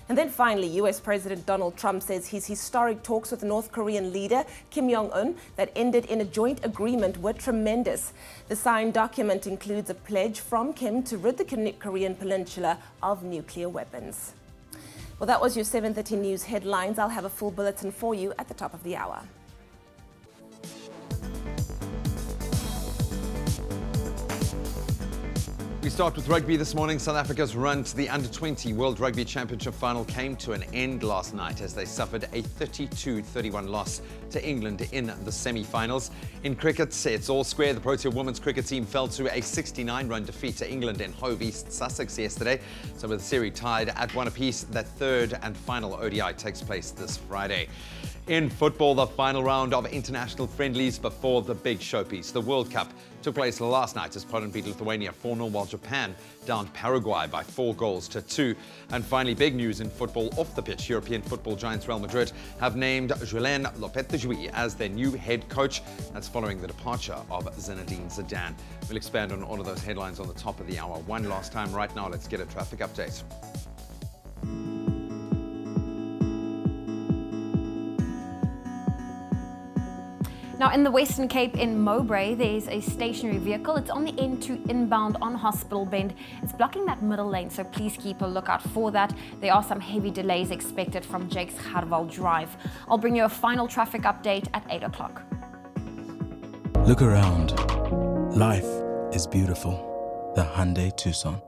And then finally, US President Donald Trump says his historic talks with North Korean leader Kim Jong-un that ended in a joint agreement were tremendous. The signed document includes a pledge from Kim to rid the Korean peninsula of nuclear weapons. Well, that was your 7:30 news headlines. I'll have a full bulletin for you at the top of the hour. We start with rugby this morning. South Africa's run to the Under-20 World Rugby Championship final came to an end last night as they suffered a 32-31 loss to England in the semi-finals. In cricket, it's all square. The Protea women's cricket team fell to a 69-run defeat to England in Hove, East Sussex yesterday. So with the series tied at 1 apiece, that third and final ODI takes place this Friday. In football, the final round of international friendlies before the big showpiece. The World Cup took place last night as Poland beat Lithuania 4-0, while Japan downed Paraguay by 4-2. And finally, big news in football off the pitch. European football giants Real Madrid have named Julen Lopetegui as their new head coach. That's following the departure of Zinedine Zidane. We'll expand on all of those headlines on the top of the hour. One last time right now, let's get a traffic update. Now, in the Western Cape in Mowbray, there's a stationary vehicle. It's on the N2 inbound on Hospital Bend. It's blocking that middle lane, so please keep a lookout for that. There are some heavy delays expected from Jake's Harwal Drive. I'll bring you a final traffic update at 8 o'clock. Look around. Life is beautiful. The Hyundai Tucson.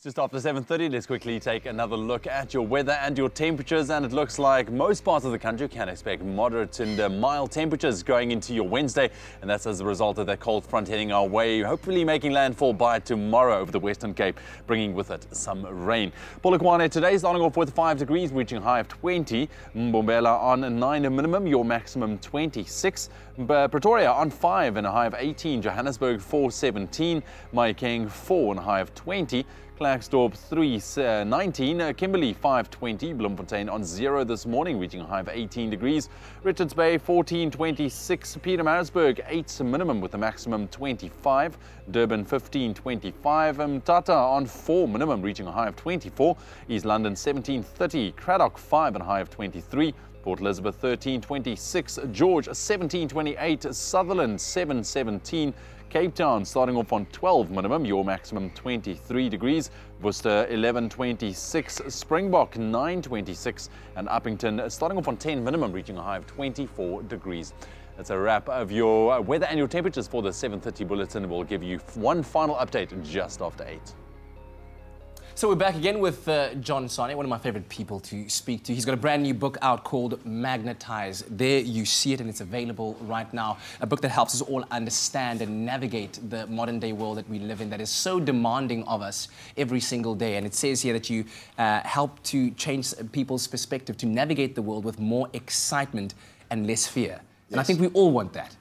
Just after 7:30, let's quickly take another look at your weather and your temperatures, and it looks like most parts of the country can expect moderate and mild temperatures going into your Wednesday, and that's as a result of that cold front heading our way, hopefully making landfall by tomorrow over the Western Cape, bringing with it some rain. Polokwane today starting off with 5 degrees, reaching a high of 20. Mbombela on 9 minimum, your maximum 26. Pretoria on 5 and a high of 18. Johannesburg 4:17. Mahikeng 4 and a high of 20. Klerksdorp 3:19, Kimberley 5:20, Bloemfontein on 0 this morning, reaching a high of 18 degrees. Richards Bay 14:26, Pietermaritzburg 8 minimum with a maximum 25. Durban 15:25, Mthatha on 4 minimum, reaching a high of 24. East London 17:30, Cradock 5 and a high of 23. Port Elizabeth 13:26, George 17:28, Sutherland 7:17. Cape Town starting off on 12 minimum, your maximum 23 degrees. Worcester 11:26, Springbok 9:26, and Uppington starting off on 10 minimum, reaching a high of 24 degrees. That's a wrap of your weather and your temperatures for the 7:30 bulletin. We'll give you one final update just after 8. So we're back again with John Sanei, one of my favorite people to speak to. He's got a brand new book out called Magentiize. There you see it, and it's available right now. A book that helps us all understand and navigate the modern day world that we live in that is so demanding of us every single day. And it says here that you help to change people's perspective to navigate the world with more excitement and less fear. And I think we all want that.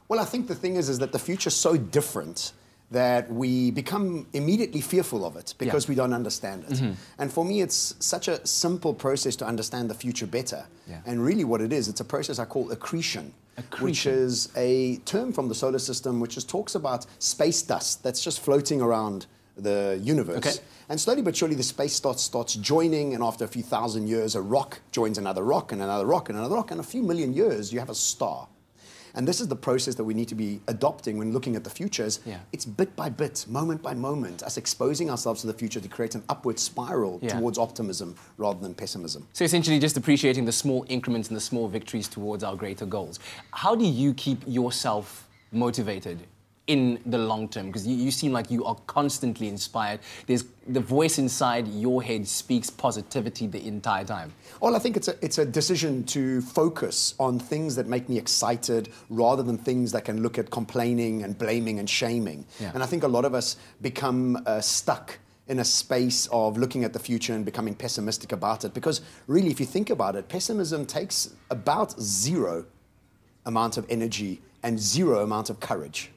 Well, I think the thing is that the future's so different that we become immediately fearful of it because we don't understand it. And for me, it's such a simple process to understand the future better. And really what it is, it's a process I call accretion, which is a term from the solar system which just talks about space dust that's just floating around the universe. And slowly but surely the space starts joining, and after a few thousand years, a rock joins another rock and another rock and another rock, and a few million years, you have a star. And this is the process that we need to be adopting when looking at the futures. It's bit by bit, moment by moment, us exposing ourselves to the future to create an upward spiral towards optimism rather than pessimism. So essentially just appreciating the small increments and the small victories towards our greater goals. How do you keep yourself motivated in the long term? Because you seem like you are constantly inspired. There's the voice inside your head speaks positivity the entire time. Well, I think it's a decision to focus on things that make me excited rather than things that can look at complaining and blaming and shaming. And I think a lot of us become stuck in a space of looking at the future and becoming pessimistic about it. Because really, if you think about it, pessimism takes about 0 amount of energy and 0 amount of courage.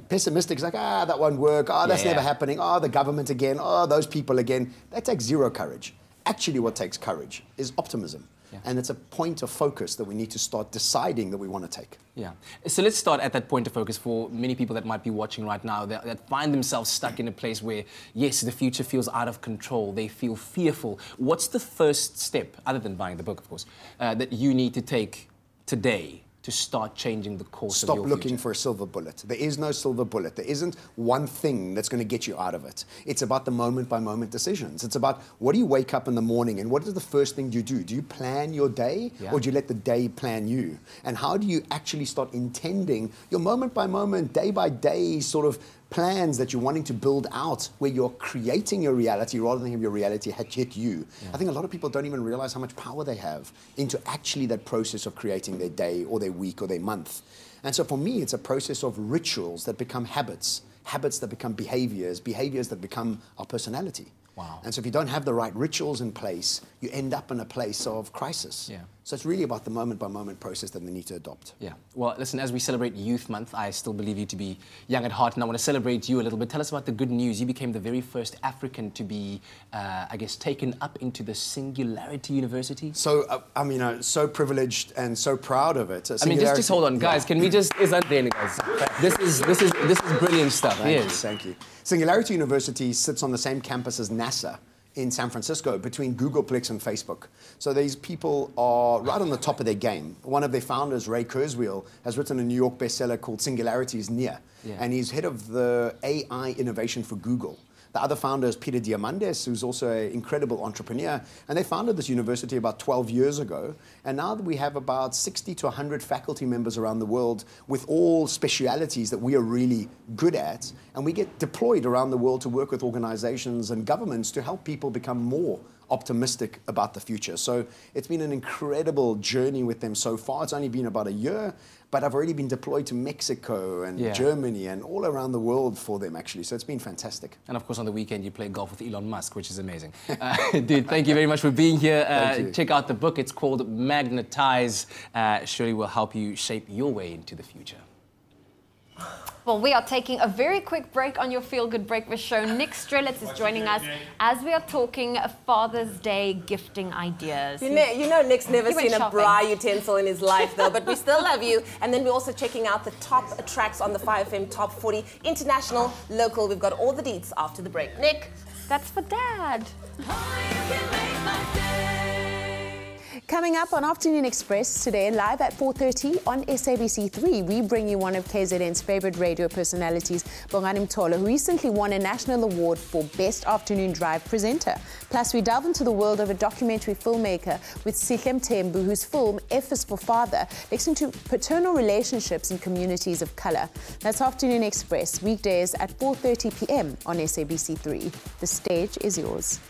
Pessimistic is like, that won't work. That's never happening. The government again. Those people again. That takes zero courage. Actually, what takes courage is optimism. And it's a point of focus that we need to start deciding that we want to take. Yeah. So let's start at that point of focus for many people that might be watching right now that find themselves stuck in a place where, yes, the future feels out of control. They feel fearful. What's the first step, other than buying the book, of course, that you need to take today to start changing the course of your future? Stop looking for a silver bullet. There is no silver bullet. There isn't one thing that's going to get you out of it. It's about the moment-by-moment decisions. It's about what do you wake up in the morning and what is the first thing you do? Do you plan your day or do you let the day plan you? And how do you actually start intending your moment-by-moment, day-by-day sort of plans that you're wanting to build out where you're creating your reality rather than have your reality hit you. I think a lot of people don't even realize how much power they have into actually that process of creating their day or their week or their month. And so for me, it's a process of rituals that become habits, habits that become behaviors, behaviors that become our personality. Wow. And so if you don't have the right rituals in place, you end up in a place of crisis. Yeah. So it's really about the moment-by-moment process that we need to adopt. Yeah. Well, listen, as we celebrate Youth Month, I still believe you to be young at heart, and I want to celebrate you a little bit. Tell us about the good news. You became the very first African to be, I guess, taken up into the Singularity University. So, I mean, so privileged and so proud of it. I mean, just hold on, guys. Can we just... Is that there, guys? This is brilliant stuff. Thank you. Singularity University sits on the same campus as NASA in San Francisco, between Googleplex and Facebook. So these people are right on the top of their game. One of their founders, Ray Kurzweil, has written a New York bestseller called Singularity is Near, and he's head of the AI innovation for Google. The other founder is Peter Diamandis, who's also an incredible entrepreneur, and they founded this university about 12 years ago, and now we have about 60 to 100 faculty members around the world with all specialities that we are really good at, and we get deployed around the world to work with organizations and governments to help people become more optimistic about the future. So it's been an incredible journey with them so far. It's only been about a year, but I've already been deployed to Mexico and Germany and all around the world for them, actually. So it's been fantastic. And of course, on the weekend, you play golf with Elon Musk, which is amazing. Dude, thank you very much for being here. Check out the book. It's called Magentiize. Surely will help you shape your way into the future. Well, we are taking a very quick break on your Feel Good Breakfast show. Nick Strelitz is joining us as we are talking Father's Day gifting ideas. You know Nick's never seen a bra utensil in his life, though, but we still love you. And then we're also checking out the top tracks on the 5FM Top 40, international, local. We've got all the deets after the break. Nick? That's for Dad. Coming up on Afternoon Express today, live at 4:30 on SABC3, we bring you one of KZN's favorite radio personalities, Bongani Mtolo, who recently won a national award for Best Afternoon Drive Presenter. Plus, we delve into the world of a documentary filmmaker with Sihle Mthembu, whose film F is for Father looks into paternal relationships in communities of color. That's Afternoon Express, weekdays at 4:30 p.m. on SABC3. The stage is yours.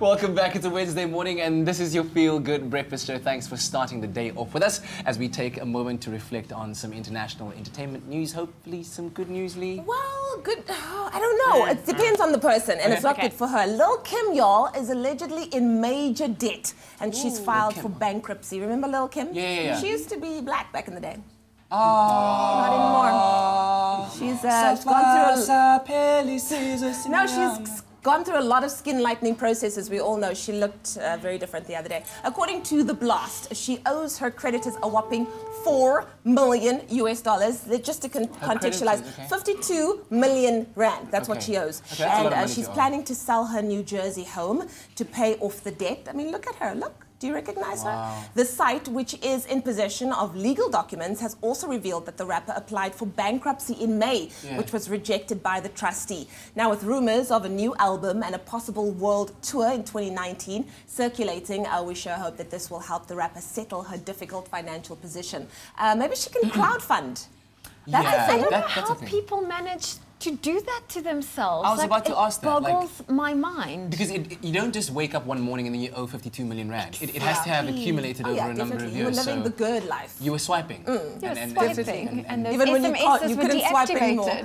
Welcome back. It's a Wednesday morning and this is your Feel Good Breakfast Show. Thanks for starting the day off with us as we take a moment to reflect on some international entertainment news. Hopefully some good news, Lee. Well, good. I don't know. It depends on the person and it's not good for her. Lil Kim, y'all, is allegedly in major debt and she's filed for bankruptcy. Remember Lil Kim? Yeah. She used to be black back in the day. Not anymore. She's gone through a lot of skin lightening processes. We all know she looked very different the other day. According to The Blast, she owes her creditors a whopping $4 million US. Just to contextualize, 52 million rand. That's what she owes. And she's planning to sell her New Jersey home to pay off the debt. I mean, look at her. Look. Do you recognize her? The site, which is in possession of legal documents, has also revealed that the rapper applied for bankruptcy in May, which was rejected by the trustee. Now, with rumors of a new album and a possible world tour in 2019 circulating, we sure hope that this will help the rapper settle her difficult financial position. Maybe she can crowdfund. I don't know how people manage to do that to themselves. I was about to ask that. It boggles my mind. Because you don't just wake up one morning and then you owe 52 million rand. It has to have accumulated over a number of years. You were living the good life. You were swiping. You were swiping. And even when you SMSs were couldn't swipe anymore.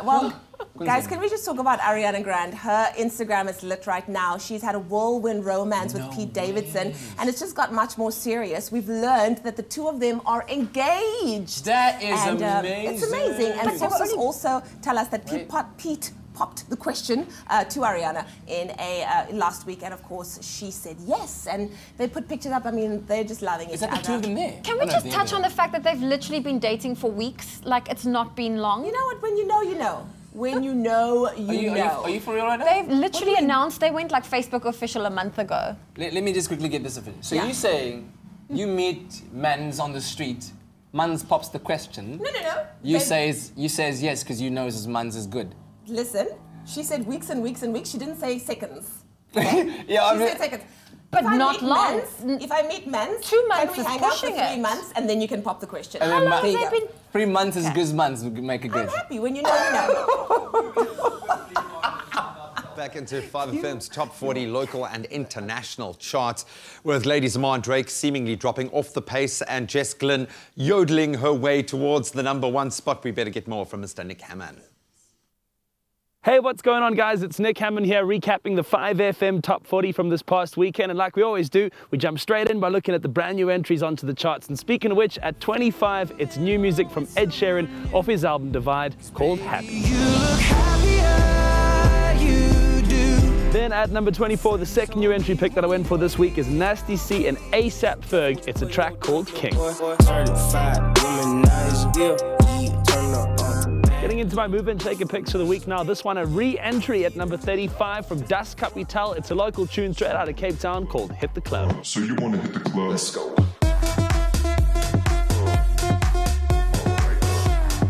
Well, guys, can we just talk about Ariana Grande? Her Instagram is lit right now. She's had a whirlwind romance with Pete Davidson, and it's just got much more serious. We've learned that the two of them are engaged. That is amazing. It's amazing. And sources also tell us that Pete popped the question to Ariana in last week, and of course she said yes. And they put pictures up. I mean, they're just loving each other. Is that the two of them there? Can we just touch on the fact that they've literally been dating for weeks? Like, it's not been long. You know what? When you know, you know. When you know, you know. Are you for real right now? They've literally announced they went like Facebook official a month ago. Let me just quickly get this official. So you're saying you meet mans on the street, mans pops the question. No. You says yes because you know his mans is good. Listen, she said weeks and weeks and weeks. She didn't say seconds. She said seconds. But not long. If I meet men, 2 months can we is hang out for pushing 3 it. months and then you can pop the question. And How then long have they been? 3 months is good months. Make it good. I'm happy when you know, you know. Back into 5FM's top 40 local and international charts, with Lady Zaman Drake seemingly dropping off the pace and Jess Glynn yodeling her way towards the #1 spot. We better get more from Mr. Nick Hammond. Hey, what's going on, guys? It's Nick Hammond here, recapping the 5FM top 40 from this past weekend. And like we always do, we jump straight in by looking at the brand new entries onto the charts. And speaking of which, at 25, it's new music from Ed Sheeran off his album Divide, called Happy. You look happier, you do. Then at number 24, the second new entry pick that I went for this week is Nasty C and ASAP Ferg. It's a track called King. Getting into my move and shaker picks for the week now. This one a re-entry at number 35 from Dust Capital. It's a local tune straight out of Cape Town called Hit the Club. So you want to hit the club? Let's go.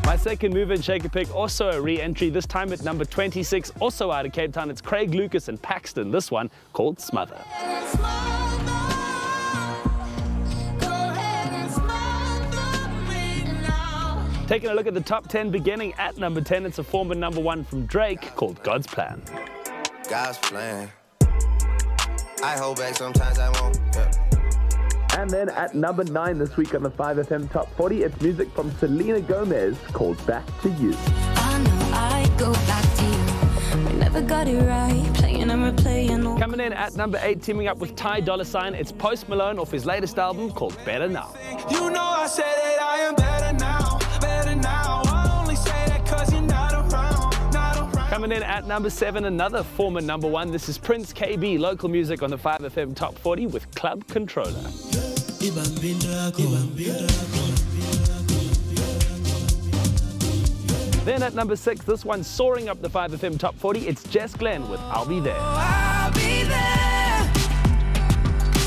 My second move and shaker pick, also a re-entry, this time at number 26, also out of Cape Town. It's Craig Lucas and Paxton. This one called Smother. Taking a look at the top 10, beginning at number 10, it's a former #1 from Drake called God's Plan. God's plan. I hold back sometimes I won't. And then at number 9 this week on the 5FM top 40, it's music from Selena Gomez called Back to You. I know I go back to you. We never got it right, playing and replaying. Coming in at number 8, teaming up with Ty Dolla $ign, it's Post Malone off his latest album called Better Now. You know I said that I am better now, better now. I only say that cause you're not around, not around. Coming in at number 7, another former #1. This is Prince KB, local music on the 5FM top 40 with Club Controller. Then at number 6, this one soaring up the 5FM top 40, it's Jess Glynn with I'll Be There. I'll be there.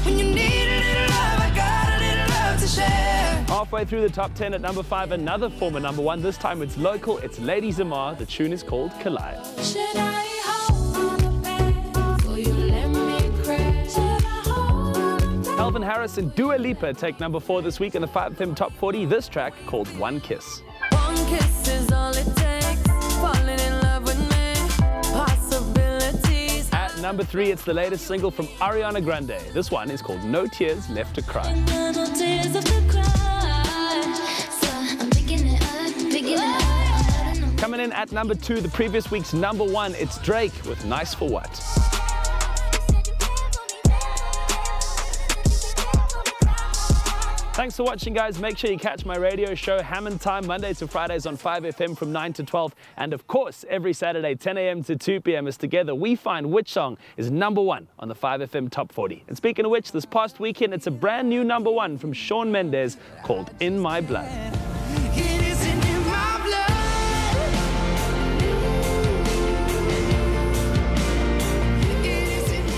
When you need a little love, I got a little love to share. Halfway through the top 10 at number 5, another former #1. This time it's local, it's Lady Zaman. The tune is called Collide. Should I hold on the bed? Will you let me crash? Should I hold on the bed? Calvin Harris and Dua Lipa take number 4 this week in the 5FM top 40. This track called One Kiss. One kiss is all it takes. Falling in love with me. Possibilities. At number 3, it's the latest single from Ariana Grande. This one is called No Tears Left to Cry. Coming in at number 2, the previous week's number 1, it's Drake with Nice for What. Thanks for watching, guys. Make sure you catch my radio show Hammond Time Mondays to Fridays on 5FM from 9 to 12. And of course, every Saturday, 10 a.m. to 2 p.m. as together we find which song is number 1 on the 5FM Top 40. And speaking of which, this past weekend, it's a brand new number 1 from Shaun Mendes called In My Blood.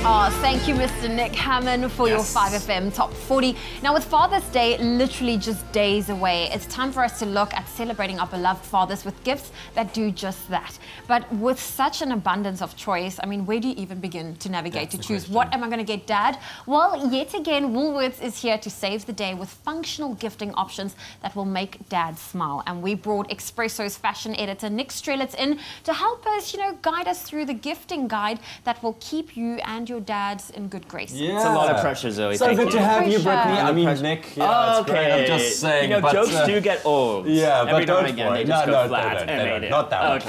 Oh, thank you, Mr. Nick Hammond, for your 5FM Top 40. Now, with Father's Day literally just days away, it's time for us to look at celebrating our beloved fathers with gifts that do just that. But with such an abundance of choice, I mean, where do you even begin to navigate, to choose what am I going to get Dad? Well, yet again, Woolworths is here to save the day with functional gifting options that will make Dad smile. And we brought Expresso's fashion editor, Nick Strelitz, in to help us, guide us through the gifting guide that will keep you and your dads in good grace. Yeah. It's a lot of pressure, Zoe. So good to have you, Brittany. I mean, Nick. Yeah, okay. I'm just saying. Jokes do get old. Yeah, every but now and again they just go flat. Not that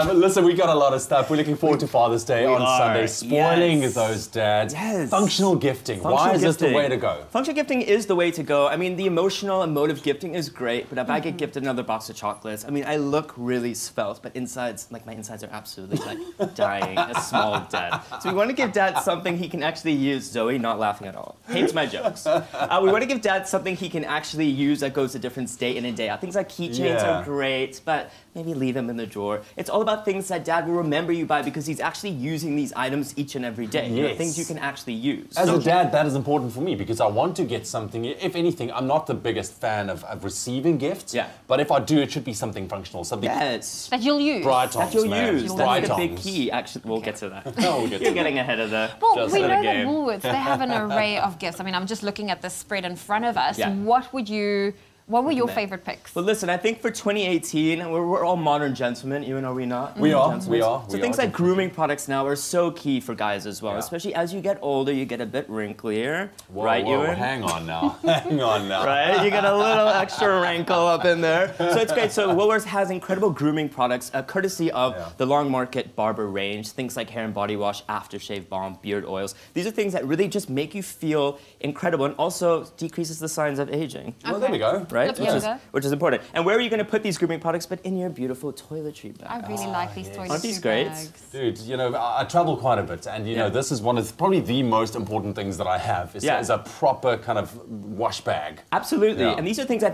one. Listen, we got a lot of stuff. We're looking forward to Father's Day on Sunday. Spoiling those dads. Yes. Functional gifting. Why is this the way to go? Functional gifting is the way to go. I mean, the emotional, emotive gifting is great, but if I get gifted another box of chocolates, I mean, I look really svelte, but insides, my insides are absolutely dying, a small dad. So we want to give Dad something he can actually use. Zoe, not laughing at all. Hates my jokes. We want to give Dad something he can actually use that goes a different day in and day out. Things like keychains are great, but maybe leave them in the drawer. It's all about things that Dad will remember you by because he's actually using these items each and every day. Yes. Things you can actually use. As a dad, that is important for me because I want to get something. If anything, I'm not the biggest fan of receiving gifts. Yeah. But if I do, it should be something functional, something that you'll use. That you'll use. That's the big Bright-ons. key. Actually, we'll get to that. We'll get to You're getting ahead of the Well, we know that game. Woolworths, they have an array of gifts. I mean, I'm just looking at the spread in front of us. Yeah. What were your favorite picks? Well, listen, I think for 2018, we're all modern gentlemen, even are we not? We are. So things like grooming products now are so key for guys as well, especially as you get older, you get a bit wrinklier, right, Ewan? Hang on now. Hang on now. Right? You get a little extra wrinkle up in there. So it's great. So Woolworths has incredible grooming products, courtesy of the Long Market Barber range, things like hair and body wash, aftershave balm, beard oils. These are things that really just make you feel incredible and also decreases the signs of aging. Well, there we go. Right? Which is important. And where are you going to put these grooming products but in your beautiful toiletry bag? I really like these toiletry Aren't these great? bags. Dude, I travel quite a bit, and this is one of probably the most important things that I have is a proper kind of wash bag. Absolutely. And these are things I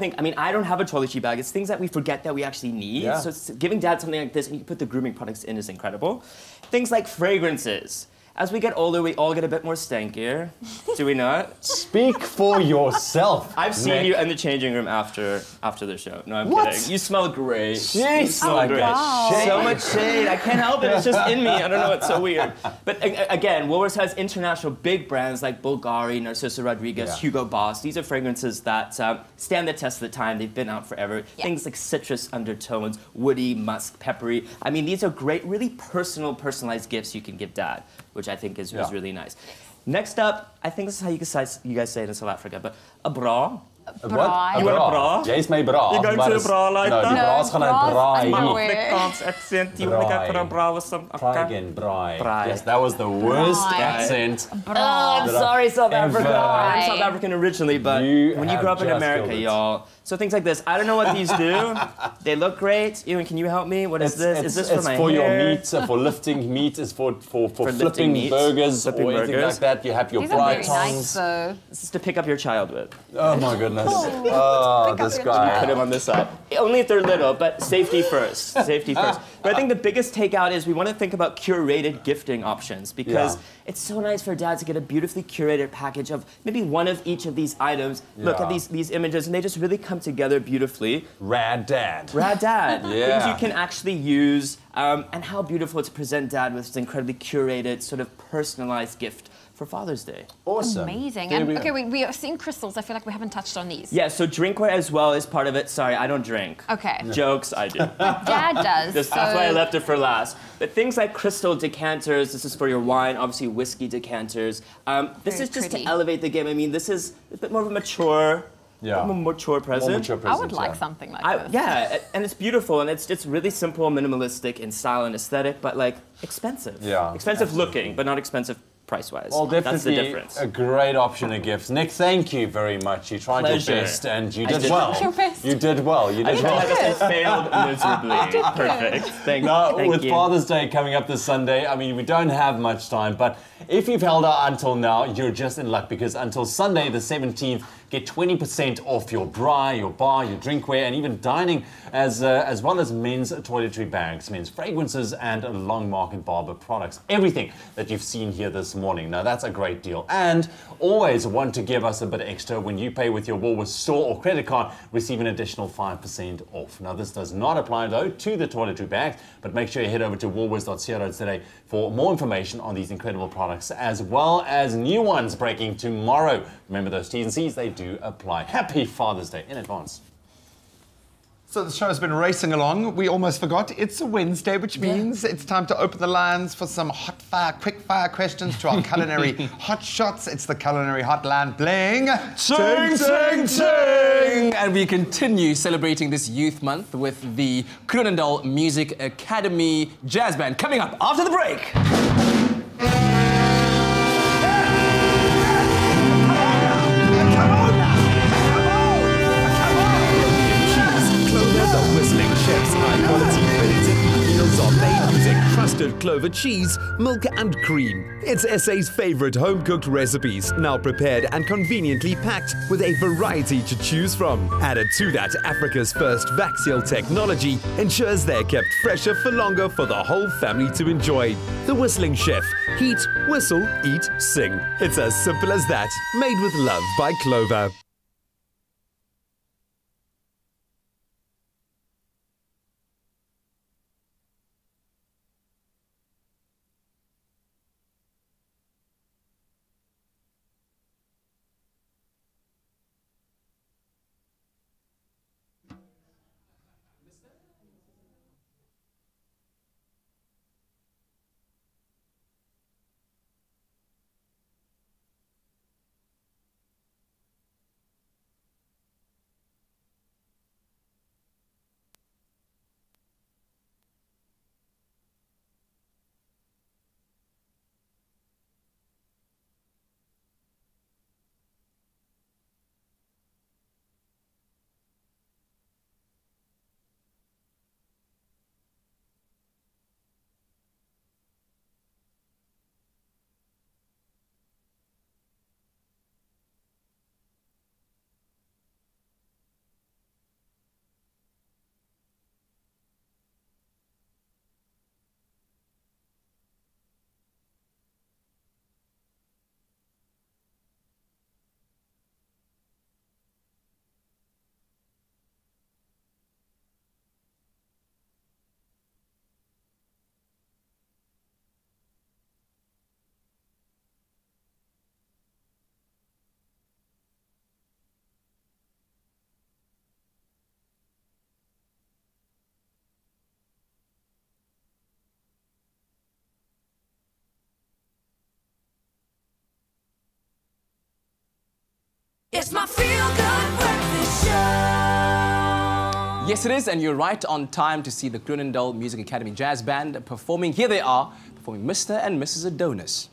don't have a toiletry bag. It's things that we forget that we actually need. Yeah. So giving Dad something like this and you put the grooming products in is incredible. Things like fragrances. As we get older, we all get a bit more stankier, do we not? Speak for yourself. I've seen Nick. you in the changing room after the show. No, I'm What? kidding. You smell great. Jeez. You smell great. Wow. So much shade. I can't help it. It's just in me. I don't know. It's so weird. But again, Woolworths has international big brands like Bulgari, Narciso Rodriguez, Hugo Boss. These are fragrances that stand the test of the time. They've been out forever. Things like citrus undertones, woody, musk, peppery. I mean, these are great, really personalized gifts you can give Dad, which I think is really nice. Next up, I think this is how you guys say it in South Africa, but a bra. Braai. You want a bra? Jy is my bra. You're going to a bra like that? No, die bra's gaan 'n braai. Afrikaans accent. You want to go for a bra with some... Try again, braai. Braai. Yes, that was the worst Braai. accent. Oh, I'm sorry, South Africa. Ever. I'm South African originally, but when you have grew up in just America, killed it. y'all. So things like this. I don't know what these do. They look great. Ewan, can you help me? What is this? Is this for my for hair? your meat, for lifting meat, is for lifting flipping meat, burgers flipping or anything burgers. like that. You have your These are braai very nice, tongs. though. This is to pick up your child with. Oh my goodness. Oh, this guy. Put him on this side. Only if they're little, but safety first. Safety first. But I think the biggest takeout is we want to think about curated gifting options because it's so nice for Dad to get a beautifully curated package of maybe one of each of these items. Look at these images and they just really come together beautifully. Rad Dad. Rad Dad. Yeah. Things you can actually use and how beautiful to present Dad with this incredibly curated, sort of personalized gift for Father's Day. Awesome. Amazing. And okay, we are seeing crystals. I feel like we haven't touched on these. Yeah, so drinkware as well is part of it. Sorry, I don't drink. Okay. Jokes, I do. Dad does. That's why I left it for last. But things like crystal decanters, this is for your wine, obviously whiskey decanters. This is just to elevate the game. I mean, this is a bit more of a mature, mature present. More mature present. I would like something like this. Yeah, and it's beautiful, and it's really simple, minimalistic in style and aesthetic, but like expensive. Yeah. Expensive looking, but not expensive price-wise. Well, definitely that's the difference. A great option of gifts. Nick, thank you very much. You tried your best, and you did well. You did well. You did well. I failed miserably. Perfect. Thank you. With Father's Day coming up this Sunday, I mean, we don't have much time, but if you've held out until now, you're just in luck, because until Sunday, the 17th, get 20% off your bra, your bar, your drinkware, and even dining, as well as men's toiletry bags, men's fragrances, and Longmark & Barber products. Everything that you've seen here this morning. Now, that's a great deal. And always want to give us a bit extra when you pay with your Woolworths store or credit card, receive an additional 5% off. Now, this does not apply, though, to the toiletry bags, but make sure you head over to woolworths.co.za for more information on these incredible products, as well as new ones breaking tomorrow. Remember those T's and C's, they do apply. Happy Father's Day in advance. So the show's been racing along. We almost forgot it's a Wednesday, which means it's time to open the lines for some hot fire, quick fire questions to our culinary hot shots. It's the Culinary Hotline. Bling! Ting, ting, ting! And we continue celebrating this Youth Month with the Kronendal Music Academy Jazz Band coming up after the break. High-quality ready-to-eat meals are made using trusted Clover cheese, milk and cream. It's SA's favorite home-cooked recipes, now prepared and conveniently packed with a variety to choose from. Added to that, Africa's first vac-seal technology ensures they're kept fresher for longer for the whole family to enjoy. The Whistling Chef. Heat, whistle, eat, sing. It's as simple as that. Made with love by Clover. It's my feel-good breakfast show. Yes, it is, and you're right on time to see the Kronendal Music Academy Jazz Band performing. Here they are, performing Mr. and Mrs. Adonis.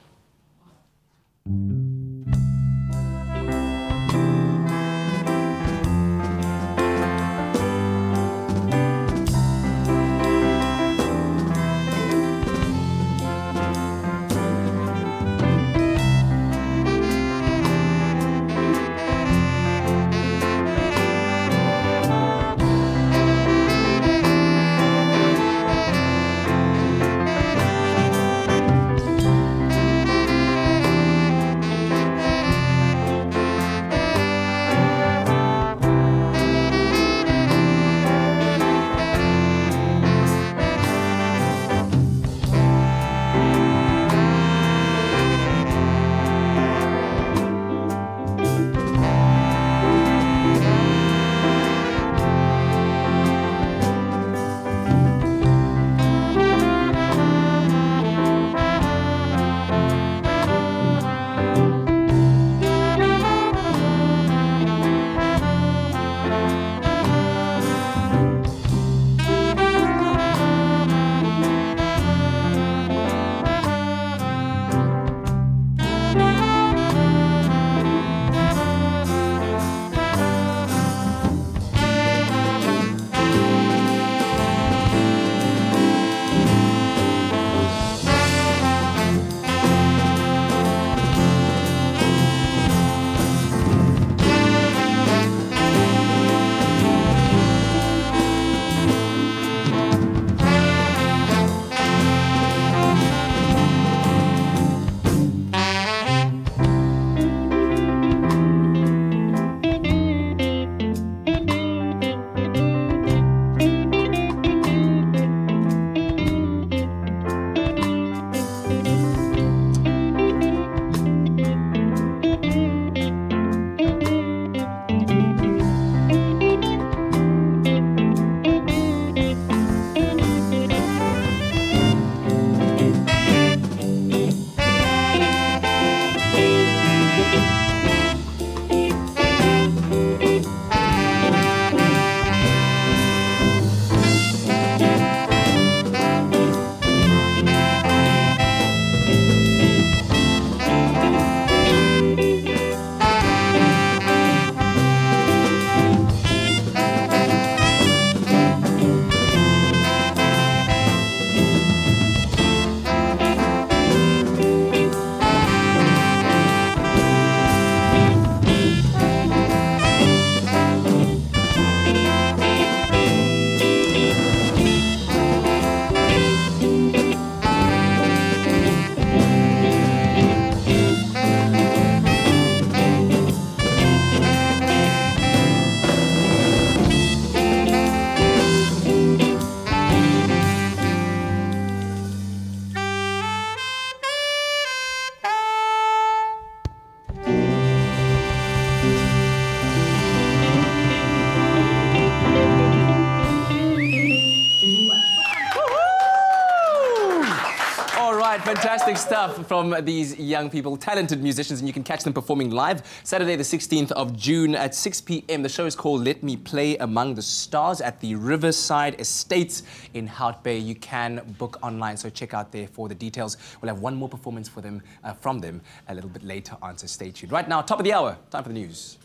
right, fantastic stuff from these young people, talented musicians, and you can catch them performing live Saturday the 16th of June at 6 p.m. The show is called Let Me Play Among the Stars at the Riverside Estates in Hout Bay. You can book online, so check out there for the details. We'll have one more performance for them, from them a little bit later on, so stay tuned. Right now, top of the hour, time for the news.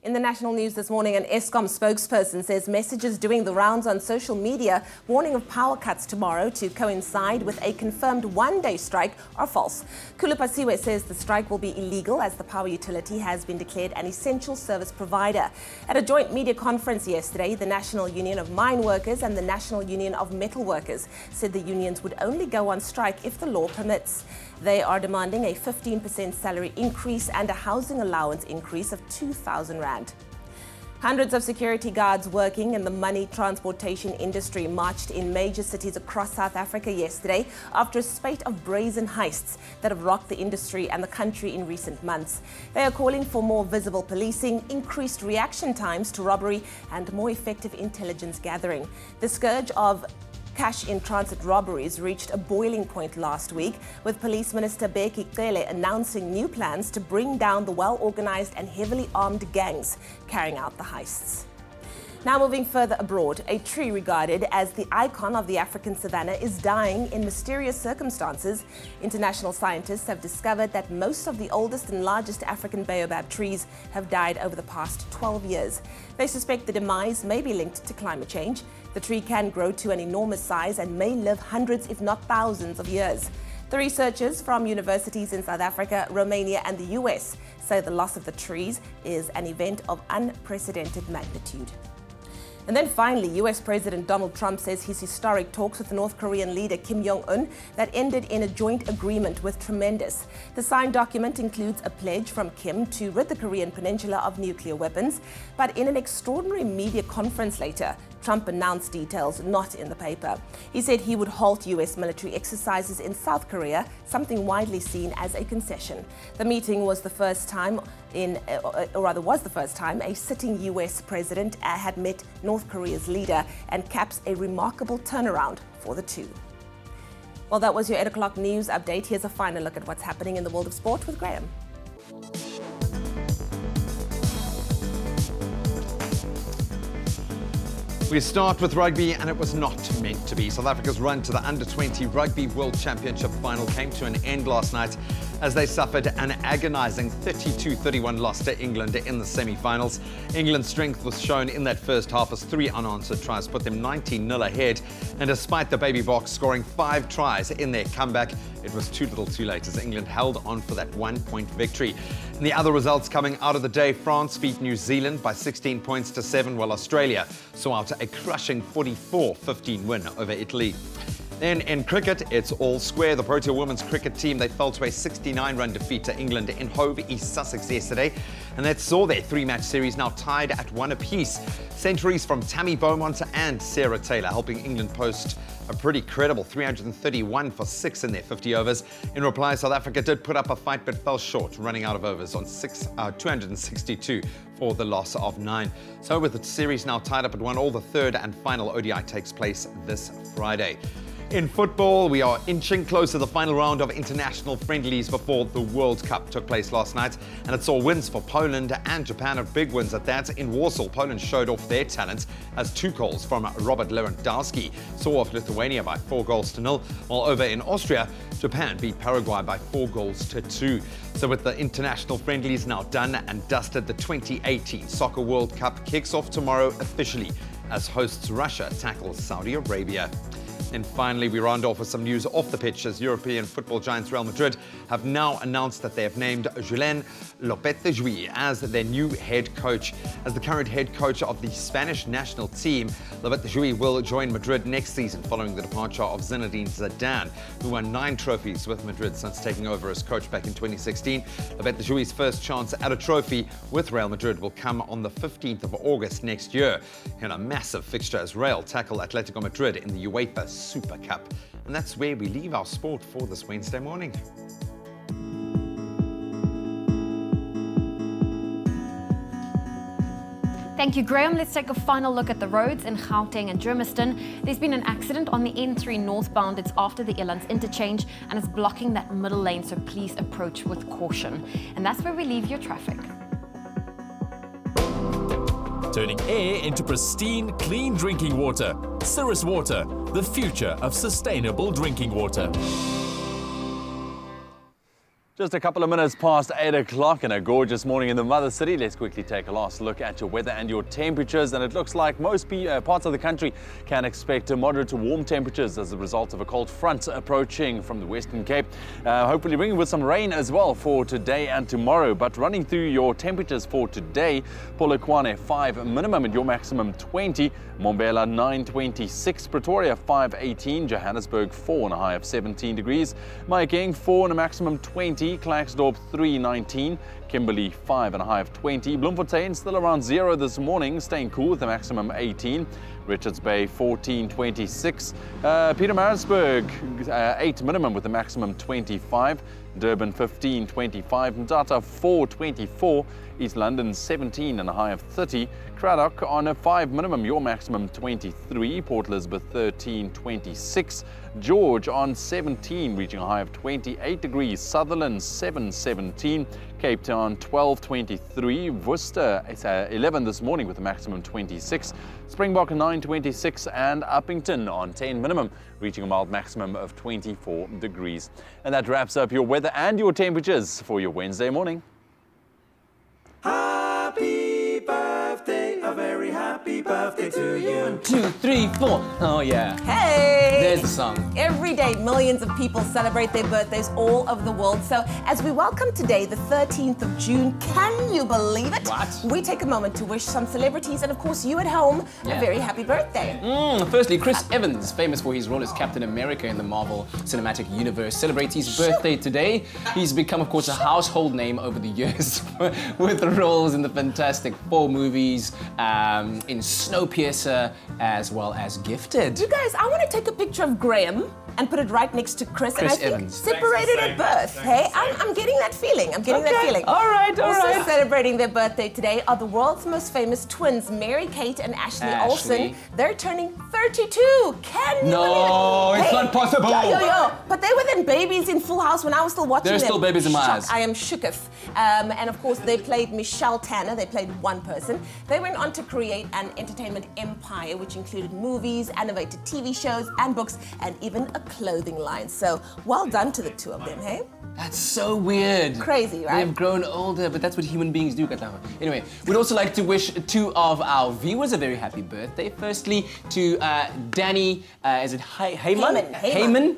In the national news this morning, an Eskom spokesperson says messages doing the rounds on social media warning of power cuts tomorrow to coincide with a confirmed one-day strike are false. Kulupasiwe says the strike will be illegal as the power utility has been declared an essential service provider. At a joint media conference yesterday, the National Union of Mine Workers and the National Union of Metal Workers said the unions would only go on strike if the law permits. They are demanding a 15% salary increase and a housing allowance increase of 2,000 rand. Hundreds of security guards working in the money transportation industry marched in major cities across South Africa yesterday after a spate of brazen heists that have rocked the industry and the country in recent months. They are calling for more visible policing, increased reaction times to robbery, and more effective intelligence gathering. The scourge of cash-in-transit robberies reached a boiling point last week, with Police Minister Bheki Cele announcing new plans to bring down the well-organized and heavily armed gangs carrying out the heists. Now moving further abroad, a tree regarded as the icon of the African savanna is dying in mysterious circumstances. International scientists have discovered that most of the oldest and largest African baobab trees have died over the past 12 years. They suspect the demise may be linked to climate change. The tree can grow to an enormous size and may live hundreds, if not thousands, of years. The researchers from universities in South Africa, Romania, and the US say the loss of the trees is an event of unprecedented magnitude. And then finally, US President Donald Trump says his historic talks with North Korean leader Kim Jong-un that ended in a joint agreement with tremendous. The signed document includes a pledge from Kim to rid the Korean peninsula of nuclear weapons. But in an extraordinary media conference later, Trump announced details not in the paper. He said he would halt US military exercises in South Korea, something widely seen as a concession. The meeting was the first time a sitting US president had met North Korea's leader, and caps a remarkable turnaround for the two. Well, that was your 8 o'clock news update. Here's a final look at what's happening in the world of sport with Graham. We start with rugby, and it was not meant to be. South Africa's run to the Under-20 Rugby World Championship final came to an end last night as they suffered an agonizing 32-31 loss to England in the semi-finals. England's strength was shown in that first half as 3 unanswered tries put them 19-0 ahead. And despite the Baby Box scoring 5 tries in their comeback, it was too little too late as England held on for that 1-point victory. And the other results coming out of the day: France beat New Zealand by 16 points to 7, while Australia saw out a crushing 44-15 win over Italy. Then in cricket, it's all square. The Protea women's cricket team, they fell to a 69-run defeat to England in Hove, East Sussex yesterday. And that saw their 3-match series now tied at 1 apiece. Centuries from Tammy Beaumont and Sarah Taylor helping England post a pretty credible 331 for 6 in their 50 overs. In reply, South Africa did put up a fight but fell short, running out of overs on 262 for the loss of 9. So with the series now tied up at 1, all the third and final ODI takes place this Friday. In football, we are inching closer to the final round of international friendlies before the World Cup took place last night, and it saw wins for Poland and Japan, and big wins at that. In Warsaw, Poland showed off their talent as 2 goals from Robert Lewandowski saw off Lithuania by 4-0, while over in Austria, Japan beat Paraguay by 4-2. So with the international friendlies now done and dusted, the 2018 Soccer World Cup kicks off tomorrow officially as hosts Russia tackles Saudi Arabia. And finally, we round off with some news off the pitch as European football giants Real Madrid have now announced that they have named Julen Lopetegui as their new head coach. As the current head coach of the Spanish national team, Lopetegui will join Madrid next season following the departure of Zinedine Zidane, who won 9 trophies with Madrid since taking over as coach back in 2016. Lopetegui's first chance at a trophy with Real Madrid will come on the 15th of August next year in a massive fixture as Real tackle Atletico Madrid in the UEFA Super Cup. And that's where we leave our sport for this Wednesday morning. Thank you, Graham. Let's take a final look at the roads in Gauteng and Germiston. There's been an accident on the N3 northbound. It's after the Elands interchange and it's blocking that middle lane, so please approach with caution. And that's where we leave your traffic. Turning air into pristine, clean drinking water. Cirrus Water, the future of sustainable drinking water. Just a couple of minutes past 8 o'clock and a gorgeous morning in the Mother City. Let's quickly take a last look at your weather and your temperatures. And it looks like most parts of the country can expect moderate to warm temperatures as a result of a cold front approaching from the Western Cape. Hopefully bringing with some rain as well for today and tomorrow. But running through your temperatures for today, Polokwane 5 minimum and your maximum 20. Mbombela 9.26, Pretoria 5.18, Johannesburg 4 and a high of 17 degrees, Mahikeng 4 and a maximum 20, Klerksdorp 3.19, Kimberley 5 and a high of 20, Bloemfontein still around 0 this morning, staying cool with a maximum 18, Richards Bay 14.26, Pietermaritzburg 8 minimum with a maximum 25, Durban 15.25, Mthatha 4.24, East London 17 and a high of 30, Cradock on a 5 minimum, your maximum 23, Port Elizabeth 13.26, George on 17 reaching a high of 28 degrees, Sutherland 7.17, Cape Town 12.23, Worcester it's 11 this morning with a maximum 26, Springbok 9.26 and Uppington on 10 minimum reaching a mild maximum of 24 degrees. And that wraps up your weather and your temperatures for your Wednesday morning. Happy birthday, a very happy birthday to you. 1, 2, 3, 4. Oh yeah. Hey! There's the song. Every day, millions of people celebrate their birthdays all over the world. So as we welcome today, the 13th of June, can you believe it? What? We take a moment to wish some celebrities and of course you at home a very happy birthday. Firstly, Chris Evans, famous for his role as Captain America in the Marvel Cinematic Universe, celebrates his birthday today. He's become, of course, a household name over the years with roles in the Fantastic Four movies, in Snowpiercer, as well as Gifted. You guys, I want to take a picture of Graham and put it right next to Chris and I think Evans. separated at birth. Hey, I'm getting that feeling. I'm getting that feeling. All right, all also right. celebrating their birthday today are the world's most famous twins, Mary-Kate and Ashley Olsen. They're turning 32. Can you believe it? No, it's not possible. Yo. But they were then babies in Full House when I was still watching them. They're still babies in my eyes. I am shooketh. And of course, they played Michelle Tanner. They played one person. They went on to create an entertainment empire, which included movies, animated TV shows, and books, and even a clothing line. So well done to the two of them, hey? That's so weird. Crazy, right? They've grown older, but that's what human beings do, Katlawa. Anyway, we'd also like to wish two of our viewers a very happy birthday. Firstly, to Danny, is it Heyman?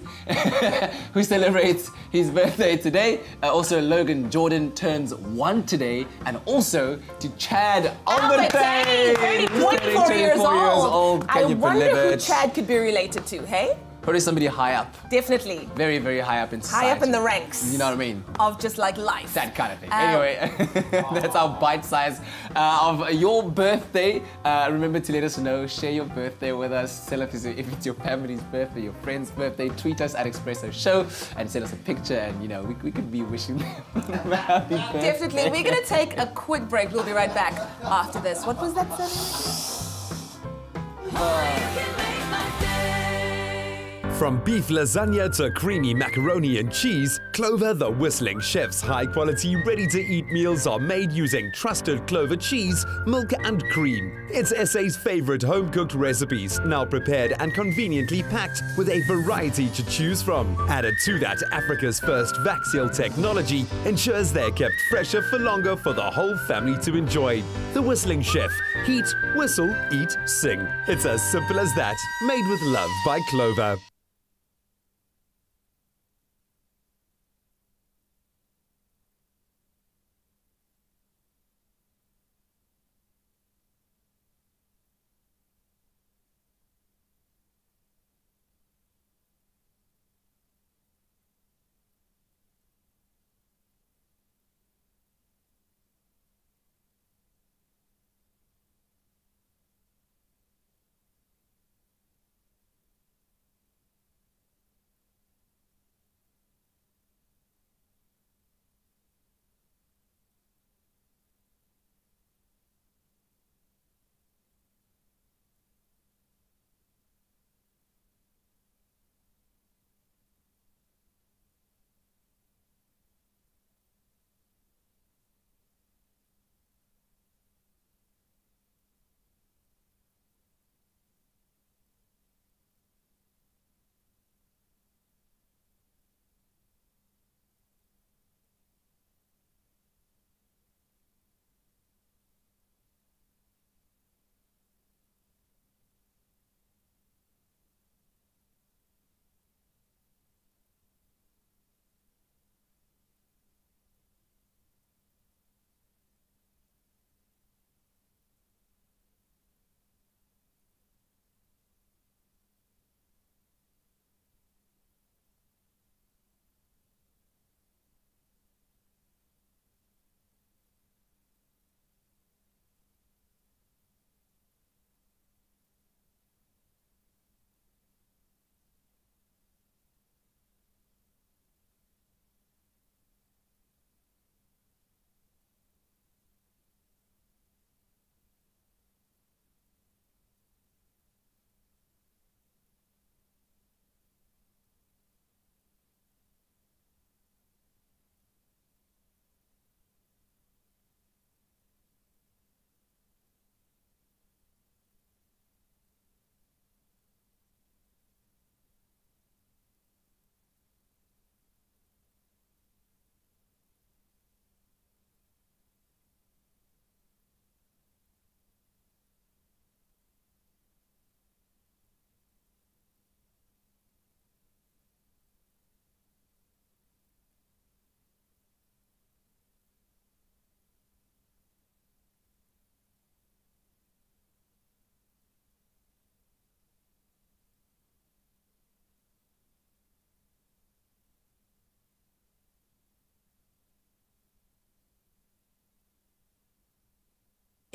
Who celebrates his birthday today. Also, Logan Jordan turns 1 today. And also to Chad Albertay, 24 years old. I wonder who it? Chad could be related to, hey? Probably somebody high up. Definitely. Very, very high up in society. High up in the ranks. You know what I mean? Of just like life. That kind of thing. Anyway, that's our bite size of your birthday. Remember to let us know, share your birthday with us. Tell us if it's your family's birthday, your friend's birthday. Tweet us at Expresso Show and send us a picture and, you know, we could be wishing them a happy birthday. Definitely. We're going to take a quick break. We'll be right back after this. What was that, From beef lasagna to creamy macaroni and cheese, Clover the Whistling Chef's high-quality, ready-to-eat meals are made using trusted Clover cheese, milk and cream. It's SA's favorite home-cooked recipes, now prepared and conveniently packed with a variety to choose from. Added to that, Africa's first vac-seal technology ensures they're kept fresher for longer for the whole family to enjoy. The Whistling Chef. Heat, whistle, eat, sing. It's as simple as that. Made with love by Clover.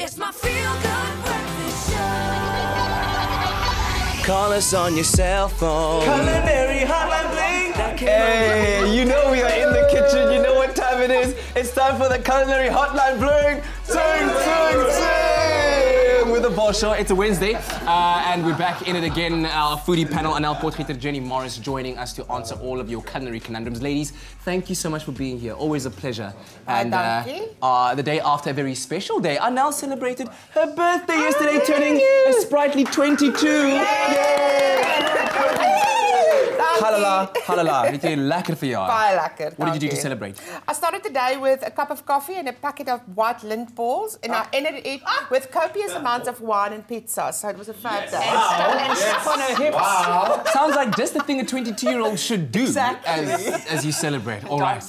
It's my feel-good breakfast show. Call us on your cell phone. Culinary Hotline bling. Hey, you know we are in the kitchen. You know what time it is. It's time for the Culinary Hotline bling. Sing, sing, sing. With the boss show. It's a Wednesday, and we're back in it again. Our foodie panel, Anel, Potgieter, Jenny Morris, joining us to answer all of your culinary conundrums. Ladies, thank you so much for being here. Always a pleasure. And the day after a very special day, Anel celebrated her birthday yesterday, turning a sprightly 22. Yay! Halala, halala. Het jy lekker verjaar? Baie lekker. What did you do to celebrate? I started the day with a cup of coffee and a packet of white lint balls, and I ended it with copious amounts of wine and pizza. So it was a fab day. And stuff on her hips. Wow. Sounds like just the thing a 22-year-old should do as you celebrate. All right.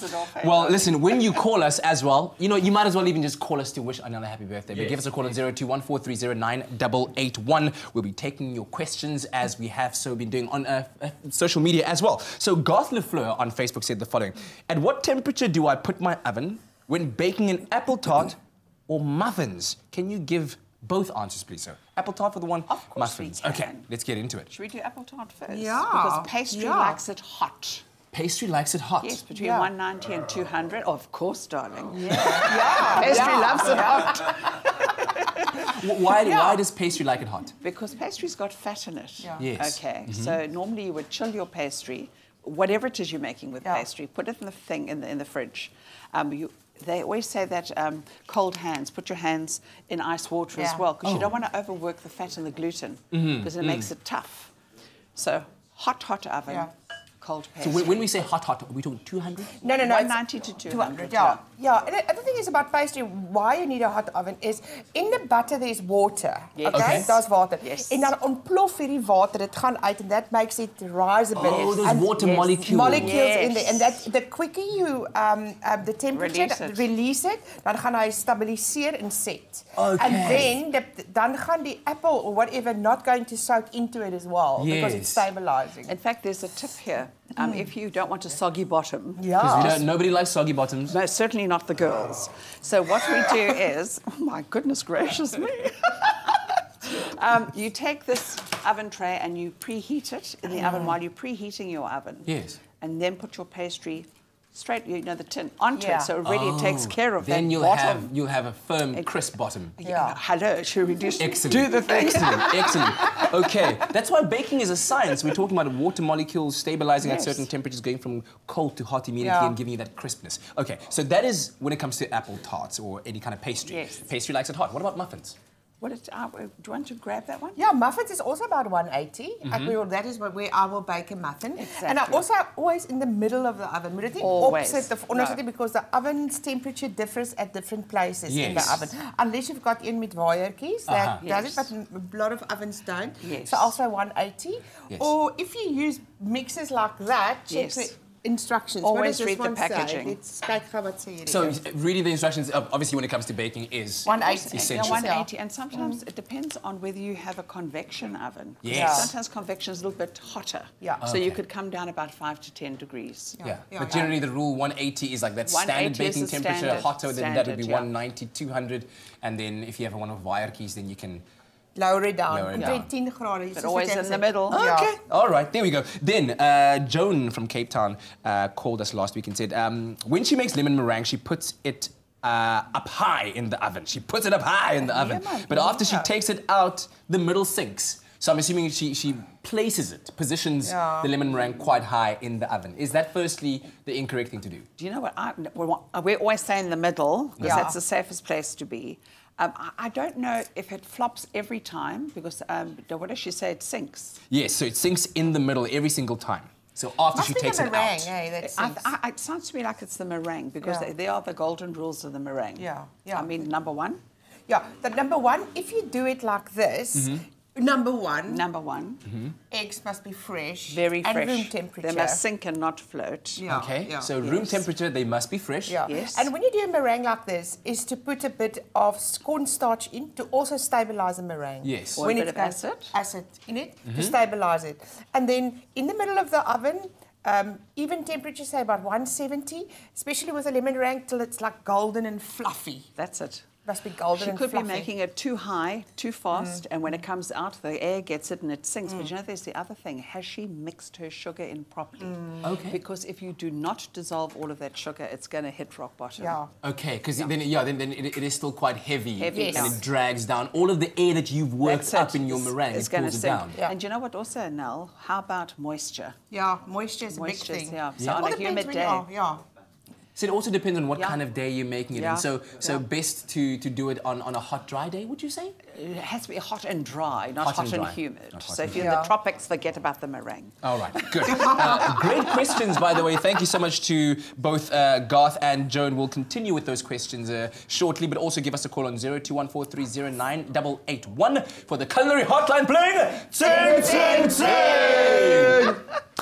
Well, listen, when you call us as well, you know, you might as well even just call us to wish Anel a happy birthday. But give us a call on 0214309881. We'll be taking your questions as we have so been doing on social media as well. So Garth Lefleur on Facebook said the following: at what temperature do I put my oven when baking an apple tart or muffins? Can you give both answers, please, sir? Apple tart for the one, of course muffins. Okay, let's get into it. Should we do apple tart first? Yeah. Because pastry likes it hot. Pastry likes it hot? Yes, between 190 and 200. Of course, darling. Yeah. Pastry loves it hot. Why does pastry like it hot? Because pastry's got fat in it. Yeah. Yes. Okay, so normally you would chill your pastry, whatever it is you're making with pastry, put it in the thing in the fridge. They always say that cold hands, put your hands in ice water as well, because you don't want to overwork the fat and the gluten, because it makes it tough. So hot oven. Yeah. Cold pastry. So when we say hot, are we talking 200? No. 190 to 200. Yeah. And the other thing is about pastry, why you need a hot oven is, in the butter there's water. Yes. Okay? There's water. Yes. En dan ontplof hierdie water, dit gaan uit, and that makes it rise a bit. Oh, those water molecules. Molecules in there. And that, the quicker you, the temperature, release it, dan gaan hy stabiliseer and set. Okay. And then, dan gaan die apple or whatever not going to soak into it as well, because it's stabilizing. In fact, there's a tip here. If you don't want a soggy bottom. Because nobody likes soggy bottoms. No, certainly not the girls. So what we do is, oh my goodness gracious me. You take this oven tray and you preheat it in the oven while you're preheating your oven. Yes. And then put your pastry straight, the tin, onto it. So already it takes care of then that bottom. You'll have a firm, crisp bottom. Yeah. Hello, should we just do the thing? Excellent. Okay. That's why baking is a science. We're talking about water molecules stabilizing at certain temperatures, going from cold to hot immediately and giving you that crispness. Okay, so that is when it comes to apple tarts or any kind of pastry. Yes. Pastry likes it hot. What about muffins? Do you want to grab that one? Yeah, muffins is also about 180. That is where I will bake a muffin. Exactly. And I also always in the middle of the oven. Moet dit nie opsit of ondersit because the oven's temperature differs at different places in the oven. Unless you've got in met waaiertjies, that does it, but a lot of ovens don't. Yes. So also 180. Yes. Or if you use mixers like that, check the instructions. Always read the packaging. So really the instructions, obviously when it comes to baking, is 180. essential. 180, and sometimes it depends on whether you have a convection oven. Yes. Sometimes convection is a little bit hotter. Yeah. So you could come down about 5 to 10 degrees. Yeah. But generally the rule 180 is like that standard baking temperature. Hotter than that would be 190, 200, and then if you have one of waaiertjies, then you can lower it down. 10 grade. But always in the middle. Okay. All right, there we go. Then Joan from Cape Town called us last week and said when she makes lemon meringue, she puts it up high in the oven. She puts it up high in the oven. But after she takes it out, the middle sinks. So I'm assuming she places it, positions the lemon meringue quite high in the oven. Is that firstly the incorrect thing to do? Do you know what? We always say in the middle, because that's the safest place to be. I don't know if it flops every time, because what does she say? It sinks. Yes, so it sinks in the middle every single time. So after she takes it out. It sounds to me like it's the meringue, because they are the golden rules of the meringue. Yeah. I mean, number one. Yeah, the number one, if you do it like this, Number one, eggs must be fresh. Very fresh. And room temperature. They must sink and not float. Yeah. Okay, so room temperature, they must be fresh. Yeah. Yes. And when you do a meringue like this, is to put a bit of cornstarch in to also stabilize the meringue. Yes. Or a bit of acid. Acid in it to stabilize it. And then in the middle of the oven, even temperature, say about 170, especially with a lemon meringue, till it's like golden and fluffy. That's it. Must be golden She and could fluffy. be making it too high, too fast, and when it comes out, the air gets it and it sinks. But you know, there's the other thing. Has she mixed her sugar in properly? Okay. Because if you do not dissolve all of that sugar, it's going to hit rock bottom. Yeah. Okay, because then it is still quite heavy, Heavy, and yes. it drags down all of the air that you've worked up in your meringue. It's It going to pulls it sink. down. Yeah. And you know what also, Anel? How about moisture? Yeah, moisture is a big thing. Yeah. So All on a depends humid when day. yeah. So it also depends on what kind of day you're making it in. So Yeah. best to do it on a hot, dry day, would you say? It has to be hot and dry, not hot and dry. humid. Not hot So and if you're dry. in the tropics, forget about the meringue. All right, good. Great questions, by the way. Thank you so much to both Garth and Joan. We'll continue with those questions shortly, but also give us a call on 0214309881 for the Culinary Hotline playing Ting Ting Ting!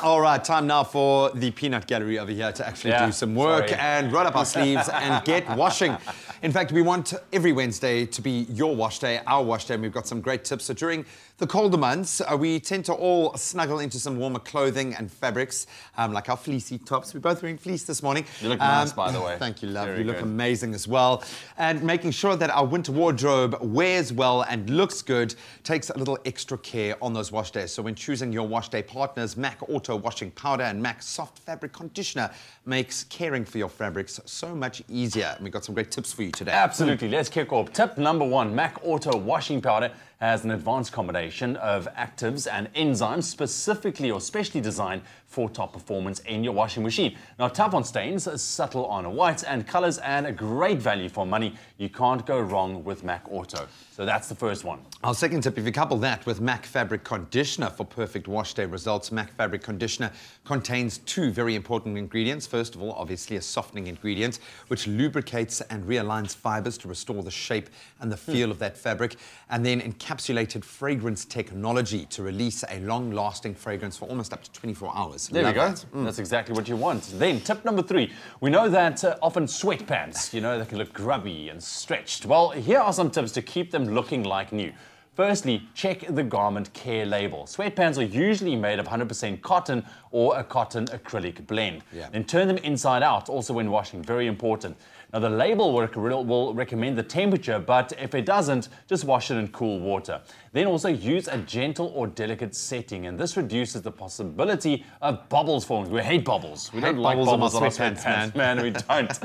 All right, time now for the peanut gallery over here to actually do some work and roll up our sleeves and get washing. In fact, we want every Wednesday to be your wash day, our wash day, and we've got some great tips. So during the colder months, we tend to all snuggle into some warmer clothing and fabrics, like our fleecy tops. We're both wearing fleece this morning. You look nice, by the way. Thank you, love. Very You look good. amazing as well. And making sure that our winter wardrobe wears well and looks good takes a little extra care on those wash days. So when choosing your wash day partners, MAC Auto Washing Powder and MAC Soft Fabric Conditioner makes caring for your fabrics so much easier. And we've got some great tips for you today. Absolutely. Let's kick off. Tip number 1, MAC Auto Washing Powder has an advanced combination of actives and enzymes specifically or specially designed for top performance in your washing machine. Now, tough on stains, subtle on whites and colors, and a great value for money. You can't go wrong with MAC Auto. So that's the first one. Our second tip, if you couple that with MAC Fabric Conditioner for perfect wash day results, MAC Fabric Conditioner contains 2 very important ingredients. First of all, obviously a softening ingredient, which lubricates and realigns fibers to restore the shape and the feel of that fabric. And then encapsulated fragrance technology to release a long-lasting fragrance for almost up to 24 hours. There we Love go. that. That's exactly what you want. Then, tip number 3. We know that often sweatpants, they can look grubby and stretched. Well, here are some tips to keep them looking like new. Firstly, check the garment care label. Sweatpants are usually made of 100% cotton or a cotton acrylic blend. Then turn them inside out, also when washing, very important. Now, the label will recommend the temperature, but if it doesn't, just wash it in cool water. Then also use a gentle or delicate setting, and this reduces the possibility of bubbles forming. We hate bubbles. We don't like bubbles on our sweatpants, man. We don't.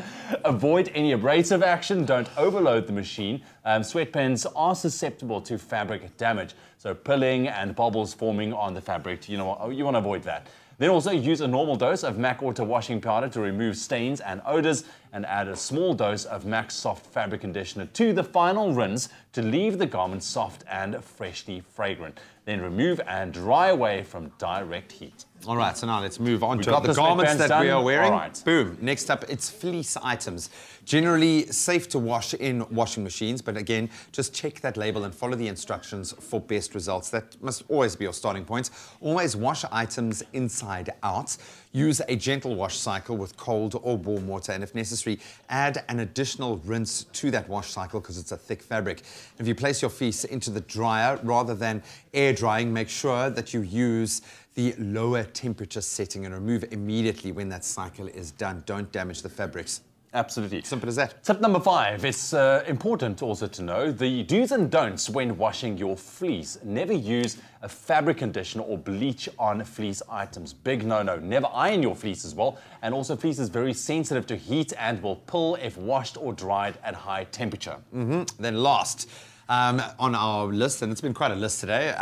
Avoid any abrasive action. Don't overload the machine. Sweatpants are susceptible to fabric damage, so pilling and bubbles forming on the fabric, you want to avoid that. Then also use a normal dose of MAC Auto Washing Powder to remove stains and odors, and add a small dose of MAC Soft Fabric Conditioner to the final rinse to leave the garment soft and freshly fragrant. Then remove and dry away from direct heat. All right, so now let's move on to got the the garments sweatpants that done. we are wearing. All right. Boom. Next up, it's fleece items. Generally safe to wash in washing machines, but again, just check that label and follow the instructions for best results. That must always be your starting point. Always wash items inside out. Use a gentle wash cycle with cold or warm water, and if necessary, add an additional rinse to that wash cycle because it's a thick fabric. If you place your fleece into the dryer rather than air drying, make sure that you use the lower temperature setting and remove immediately when that cycle is done. Don't damage the fabrics. Absolutely. Simple as that. Tip number 5. It's important also to know the do's and don'ts when washing your fleece. Never use a fabric conditioner or bleach on fleece items. Big no-no. Never iron your fleece as well. And also, fleece is very sensitive to heat and will pull if washed or dried at high temperature. Then last, on our list, and it's been quite a list today,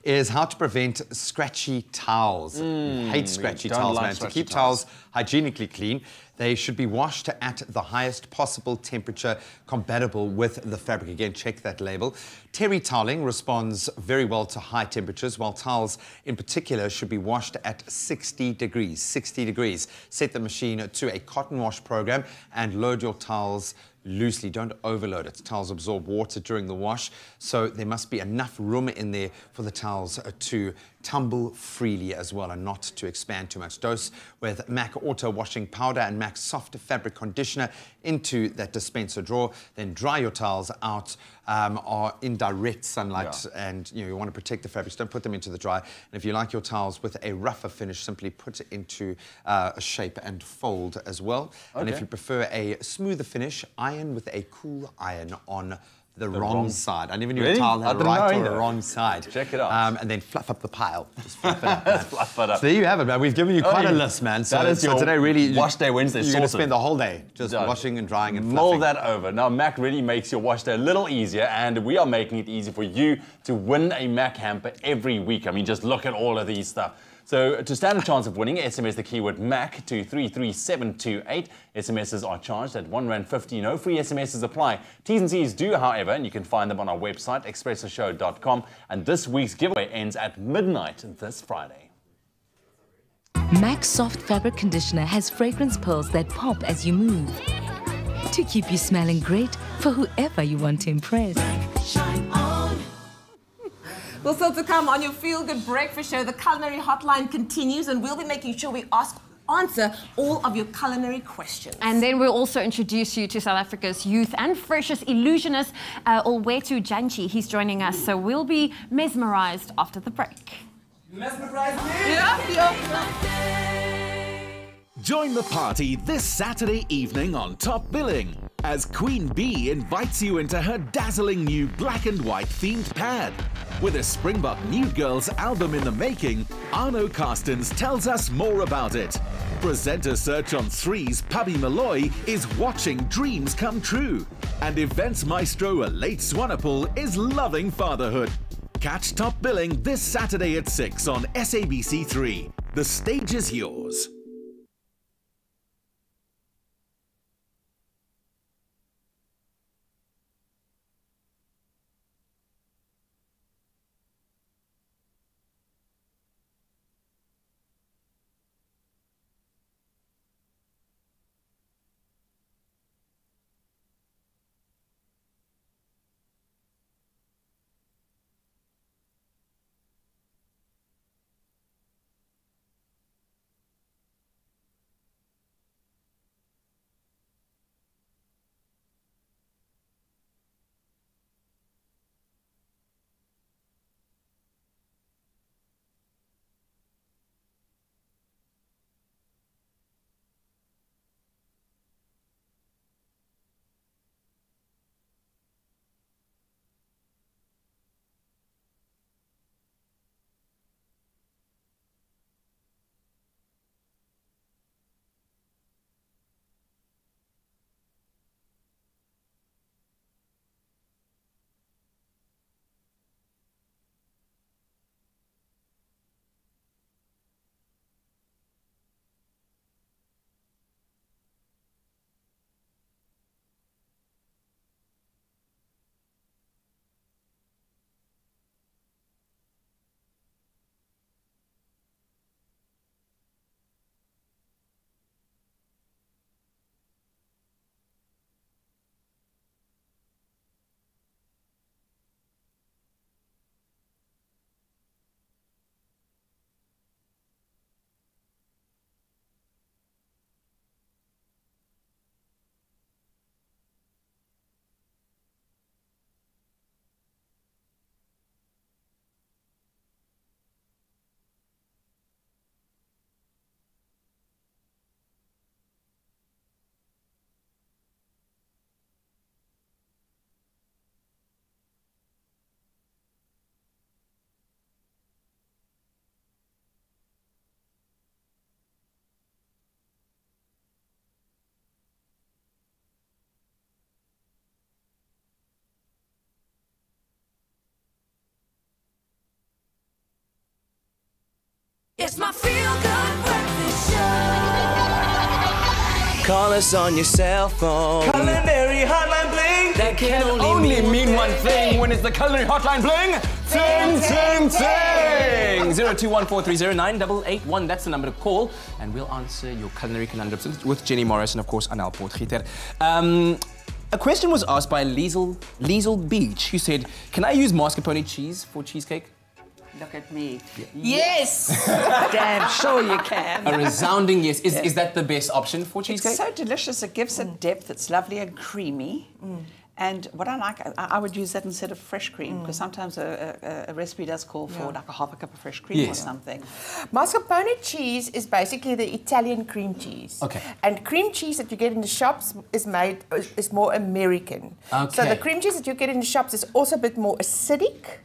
is how to prevent scratchy towels. Hate scratchy towels, man. To keep towels hygienically clean, they should be washed at the highest possible temperature compatible with the fabric. Again, check that label. Terry toweling responds very well to high temperatures, while towels in particular should be washed at 60 degrees. 60 degrees. Set the machine to a cotton wash program and load your towels loosely. Don't overload it. Towels absorb water during the wash, so there must be enough room in there for the towels to tumble freely as well and not to expand too much. Dose with MAC Auto Washing Powder and MAC Soft Fabric Conditioner into that dispenser drawer. Then dry your towels out are in direct sunlight, and you want to protect the fabrics. Don't put them into the dry. And if you like your towels with a rougher finish, simply put it into a shape and fold as well. And if you prefer a smoother finish, iron with a cool iron on the wrong side. I never knew a towel had a right or a wrong side. Check it out. And then fluff up the pile. Just fluff it up, man. Fluff it up. So there you have it, man. We've given you quite a list, man. So, that is your today really wash day Wednesday. You're going to spend the whole day just washing and drying and fluffing. Mull that over. Now, MAC really makes your wash day a little easier, and we are making it easy for you to win a MAC hamper every week. I mean, just look at all of these stuff. So to stand a chance of winning, SMS the keyword MAC to 33728. SMSs are charged at R1.50. No free SMSs apply. T's and C's do, however, and you can find them on our website, expressoshow.com. And this week's giveaway ends at midnight this Friday. MAC Soft Fabric Conditioner has fragrance pearls that pop as you move to keep you smelling great for whoever you want to impress. Shine on. Well, still to come on your Feel Good Breakfast Show, the Culinary Hotline continues, and we'll be making sure we answer all of your culinary questions. And then we'll also introduce you to South Africa's youth and freshest illusionist, Olwethu Dyantyi. He's joining us, so we'll be mesmerized after the break. Mesmerized me? Yeah. Join the party this Saturday evening on Top Billing as Queen Bee invites you into her dazzling new black and white themed pad. With a Springbok New Girls album in the making, Arno Carstens tells us more about it. Presenter search on 3's Pubby Malloy is watching dreams come true. And events maestro Alate Swanepoel is loving fatherhood. Catch Top Billing this Saturday at 6 on SABC3. The stage is yours. It's my feel-good breakfast show. Call us on your cell phone. Culinary Hotline Bling. That can only mean one thing when it's the Culinary Hotline Bling. Ting, ting, ting! 0214309881. That's the number to call, and we'll answer your culinary conundrums with Jenny Morris and, of course, Anel Potgieter. A question was asked by Liesel Beach, who said, "Can I use mascarpone cheese for cheesecake?" Look at me. Yes! Damn sure you can. A resounding yes. Is that the best option for cheesecake? It's so delicious. It gives it depth. It's lovely and creamy. And what I like, I would use that instead of fresh cream, because sometimes a recipe does call for like a half a cup of fresh cream or something. Mascarpone cheese is basically the Italian cream cheese. Okay. And cream cheese that you get in the shops is more American. Okay. So the cream cheese that you get in the shops is also a bit more acidic.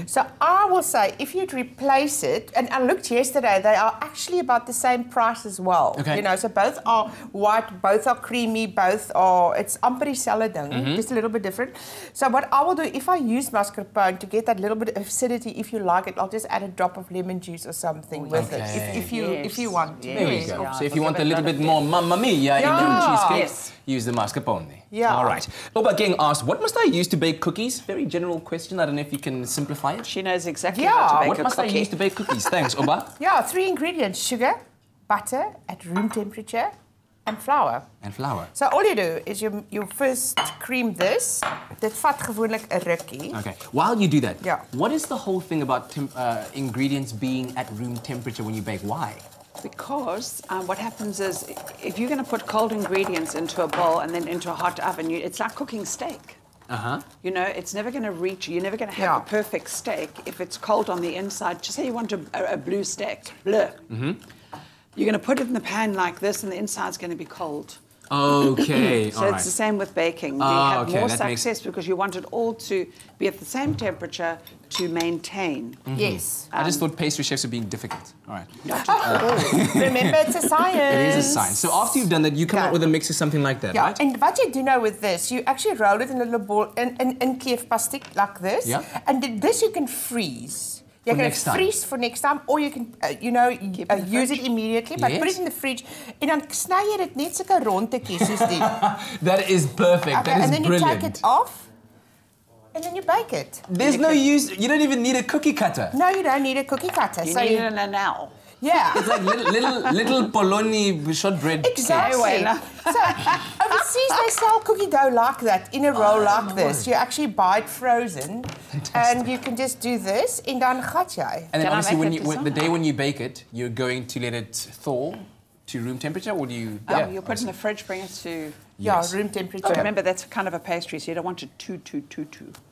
So I will say, if you'd replace it, and I looked yesterday, they are actually about the same price as well. Okay. You know, so both are white, both are creamy, both are, it's amper dieselfde ding, just a little bit different. So what I will do, if I use mascarpone to get that little bit of acidity, if you like it, I'll just add a drop of lemon juice or something with it, if you want to. There we go. So if you want a little bit more mamma mia in the cheesecake, use the mascarpone. Yeah. All right. Oba King asked, what must I use to bake cookies? Very general question. I don't know if you can simplify it. She knows exactly how to bake what must I use to bake cookies? Thanks, Oba. Yeah, 3 ingredients: sugar, butter at room temperature, and flour. And flour. So all you do is you first cream this. Dit vat gewoonlik 'n rukkie. Okay. While you do that, what is the whole thing about ingredients being at room temperature when you bake? Why? Because what happens is, if you're going to put cold ingredients into a bowl and then into a hot oven, it's like cooking steak. You know, it's never going to reach, you're never going to have a perfect steak if it's cold on the inside. Just say you want a blue steak. Bleu. You're going to put it in the pan like this, and the inside's going to be cold. Okay, so it's the same with baking. You have more success because you want it all to be at the same temperature to maintain. Yes. I just thought pastry chefs were being difficult. All right. Remember, it's a science. It is a science. So after you've done that, you come up with a mix of something like that, right? And what you do now with this, you actually roll it in a little ball in kleef plastic like this. Yeah. And this you can freeze. You For can next time. freeze for next time, or you can, use it immediately, but put it in the fridge. En dan sny jy dit net sulke rondetjies soos die. That is perfect. Okay, That is and then brilliant. you take it off, and then you bake it. There's no use, you don't even need a cookie cutter. No, you don't need a cookie cutter. You so need an Anel. Yeah. It's like little Poloni shortbread. Exactly. So overseas they sell cookie dough like that, in a roll like this. You actually buy it frozen, and you can just do this, and dan gat jy. And then obviously the day when you bake it, you're going to let it thaw to room temperature, or do you... You'll put it in the fridge, bring it to... room temperature. Oh, remember, that's kind of a pastry, so you don't want it too.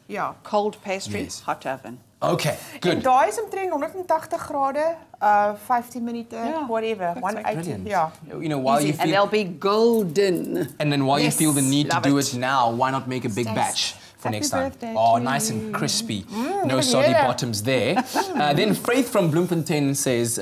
Yeah. Cold pastry, hot oven. Okay, good. En daai is omtrent 180 grade, 15 minute, whatever, 180. Yeah. You know, while you feel... And they'll be golden. And then while you feel the need to do it now, why not make a big batch for next time? Oh, nice and crispy. No soggy bottoms there. Then Faith from Bloemfontein says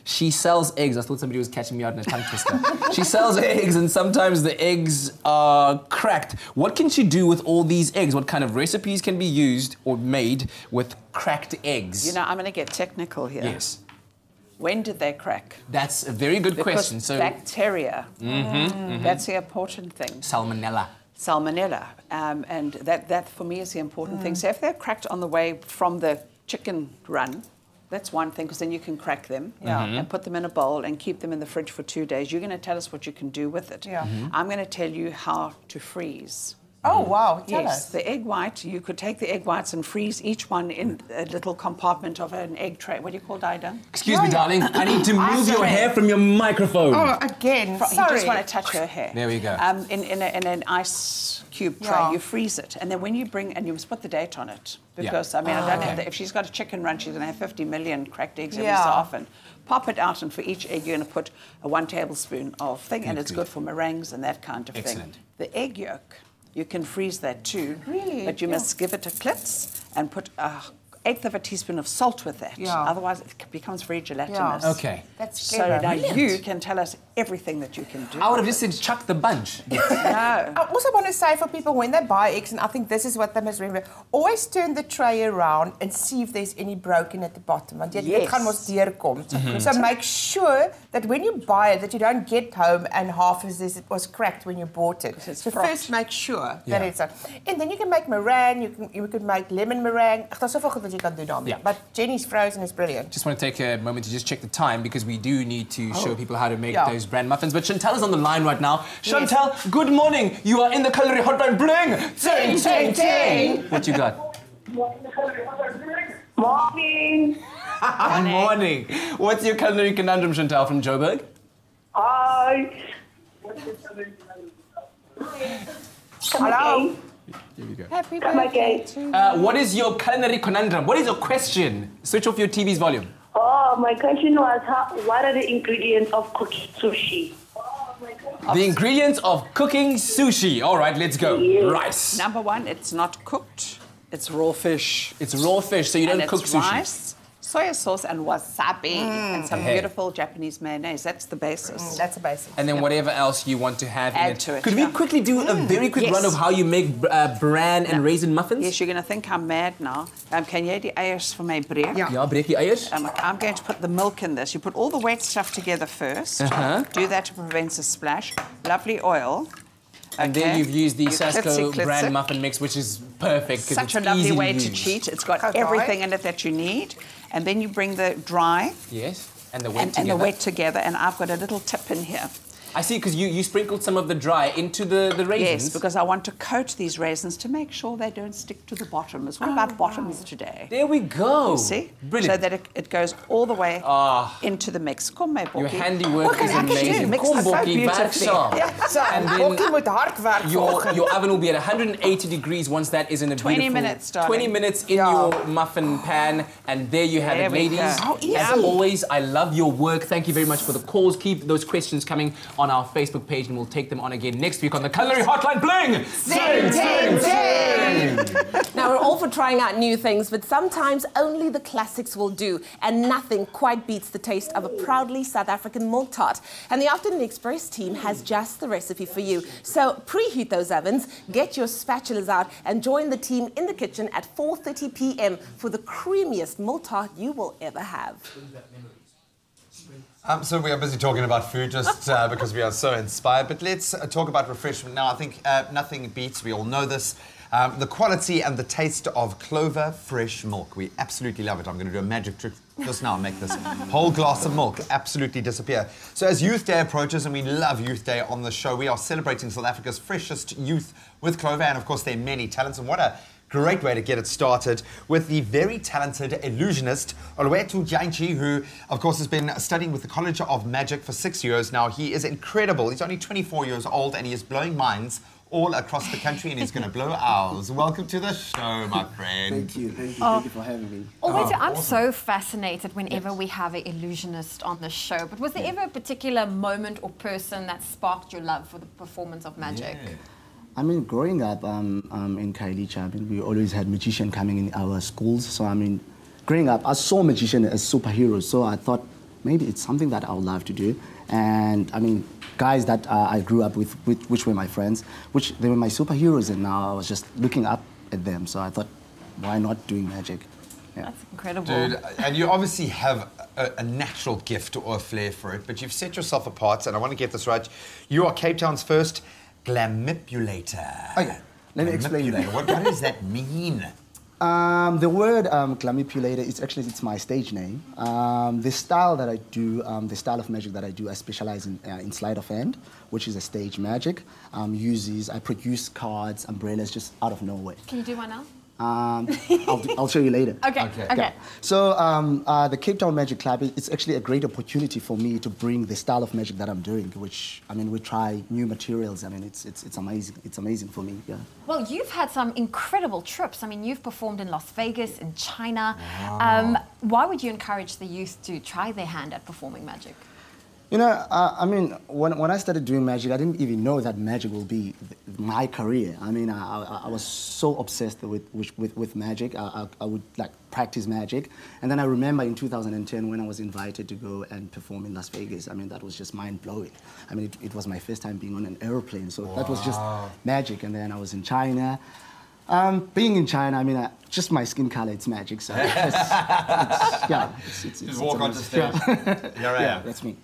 she sells eggs. I thought somebody was catching me out in a tongue twister. She sells eggs, and sometimes the eggs are cracked. What can she do with all these eggs? What kind of recipes can be used or made with cracked eggs? You know, I'm going to get technical here. Yes. When did they crack? That's a very good question. So bacteria. That's the important thing. Salmonella. And that for me is the important thing. So if they're cracked on the way from the chicken run, that's one thing, because then you can crack them and put them in a bowl and keep them in the fridge for 2 days. You're going to tell us what you can do with it. I'm going to tell you how to freeze. Oh, wow. Tell Yes, us. the egg white, you could take the egg whites and freeze each one in a little compartment of an egg tray. What do you call Diane? Excuse me, darling. I need to move your hair from your microphone. Oh, again. You just want to touch her hair. There we go. In an ice cube tray, you freeze it. And then when you bring, and you must put the date on it. Because, I mean, I don't know, if she's got a chicken run, she's going to have 50 million cracked eggs every so often. Pop it out, and for each egg, you're going to put 1 tablespoon of thing, and it's good for meringues and that kind of thing. The egg yolk, you can freeze that too. Really? But you must give it a klitz and put 1/8 of a teaspoon of salt with that. Otherwise, it becomes very gelatinous. Okay. That's so clever. now you can tell us everything that you can do. I would have just said chuck the bunch. No. I also want to say for people when they buy eggs, and I think this is what they must remember, always turn the tray around and see if there's any broken at the bottom. Want jy dit gaan mos deurkom. So make sure that when you buy it, that you don't get home and half of this was cracked when you bought it. So first make sure that it's and then you can make meringue, you can make lemon meringue. Daar's soveel goed wat jy kan doen daarmee. But Jenny's frozen is brilliant. Just want to take a moment to just check the time, because we do need to show people how to make those bran muffins. But Chantal is on the line right now. Chantal, good morning. You are in the Culinary Hotline. Bling! Ting, ting, ting! What you got? Morning. Good morning. What's your culinary conundrum, Chantal from Joburg? Hi. Hello. Here we go. Happy birthday to you. What is your culinary conundrum? What is your question? Switch off your TV's volume. Oh, my question was, what are the ingredients of cooking sushi? The ingredients of cooking sushi. All right, let's go. Yes. Rice. Number one, it's not cooked. It's raw fish. It's raw fish, so you don't cook sushi. Rice, soya sauce, and wasabi, and some beautiful Japanese mayonnaise. That's the basis. That's the basis. And then whatever else you want to have in Add it. to it. Could we quickly do a very quick run of how you make bran and raisin muffins? Yes, you're going to think I'm mad now. Can you die eiers for my break? Ja, breek die eiers. I'm going to put the milk in this. You put all the wet stuff together first. Do that to prevent a splash. Lovely oil. And then you've used the Sasko bran muffin mix, which is perfect. Such a lovely way to cheat. It's got everything in it that you need. And then you bring the dry. Yes, and the wet together. And the wet together. And I've got a little tip in here. I see, because you sprinkled some of the dry into the raisins. Yes, because I want to coat these raisins to make sure they don't stick to the bottom. It's all about bottoms today. There we go. You see? Brilliant. So that it goes all the way into the mix. Kom my Your bokkie. handiwork is amazing. Mix this so beautifully. And then your oven will be at 180 degrees once that is in a 20 minutes, darling. 20 minutes in your muffin pan. And there you have it, ladies. How easy. As always, I love your work. Thank you very much for the calls. Keep those questions coming on our Facebook page, and we'll take them on again next week on the Culinary Hotline. Bling! Sing, sing, sing! Now, we're all for trying out new things, but sometimes only the classics will do, and nothing quite beats the taste of a proudly South African milk tart. And the Afternoon Express team has just the recipe for you. So preheat those ovens, get your spatulas out, and join the team in the kitchen at 4:30 p.m. for the creamiest milk tart you will ever have. So we are busy talking about food just because we are so inspired, but let's talk about refreshment now. I think nothing beats, we all know this, the quality and the taste of Clover fresh milk. We absolutely love it. I'm going to do a magic trick just now and make this whole glass of milk absolutely disappear. So as Youth Day approaches, and we love Youth Day on the show, we are celebrating South Africa's freshest youth with Clover, and of course their many talents, and what a great way to get it started with the very talented illusionist Olwethu Dyantyi, who of course has been studying with the College of Magic for 6 years now. He is incredible. He's only 24 years old and he is blowing minds all across the country, and he's going to blow ours. Welcome to the show, my friend. Thank you for having me. Olwethu, I'm so fascinated whenever we have an illusionist on the show, but was there ever a particular moment or person that sparked your love for the performance of magic? I mean, growing up in Kailicha, I mean, we always had magicians coming in our schools. So, I mean, growing up, I saw magicians as superheroes. So I thought maybe it's something that I would love to do. And, I mean, guys that I grew up with, which were my friends, which they were my superheroes. And now I was just looking up at them. So I thought, why not doing magic? Yeah. That's incredible. Dude, and you obviously have a natural gift or a flair for it, but you've set yourself apart, and I want to get this right. You are Cape Town's first Glamipulator. Okay, let me explain that. What does that mean? The word Glamipulator, it's my stage name. The style that I do, the style of magic that I do, I specialize in sleight of hand, which is a stage magic. I produce cards, umbrellas just out of nowhere. Can you do one now? I'll show you later. Okay. So the Cape Town Magic Club, it's actually a great opportunity for me to bring the style of magic that I'm doing, which, I mean, we try new materials. I mean, it's amazing. It's amazing for me, yeah. Well, you've had some incredible trips. I mean, you've performed in Las Vegas, in China. Wow. Why would you encourage the youth to try their hand at performing magic? You know, I mean, when I started doing magic, I didn't even know that magic will be my career. I mean, I was so obsessed with magic. I would like practice magic. And then I remember in 2010 when I was invited to go and perform in Las Vegas. I mean, that was just mind-blowing. I mean, it was my first time being on an airplane, so that was just magic. And then I was in China. Being in China, I mean, just my skin color, it's magic. So just walk onto stage. Here I am. That's me.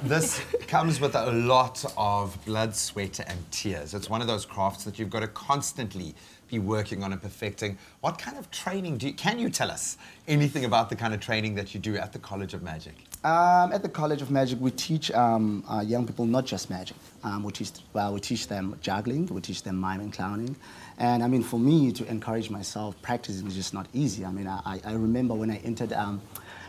This comes with a lot of blood, sweat, and tears. It's one of those crafts that you've got to constantly be working on and perfecting. What kind of training can you tell us anything about the kind of training that you do at the College of Magic? At the College of Magic, we teach young people not just magic. We teach them juggling, we teach them mime and clowning. And I mean, for me to encourage myself, practicing is just not easy. I mean, I remember when I entered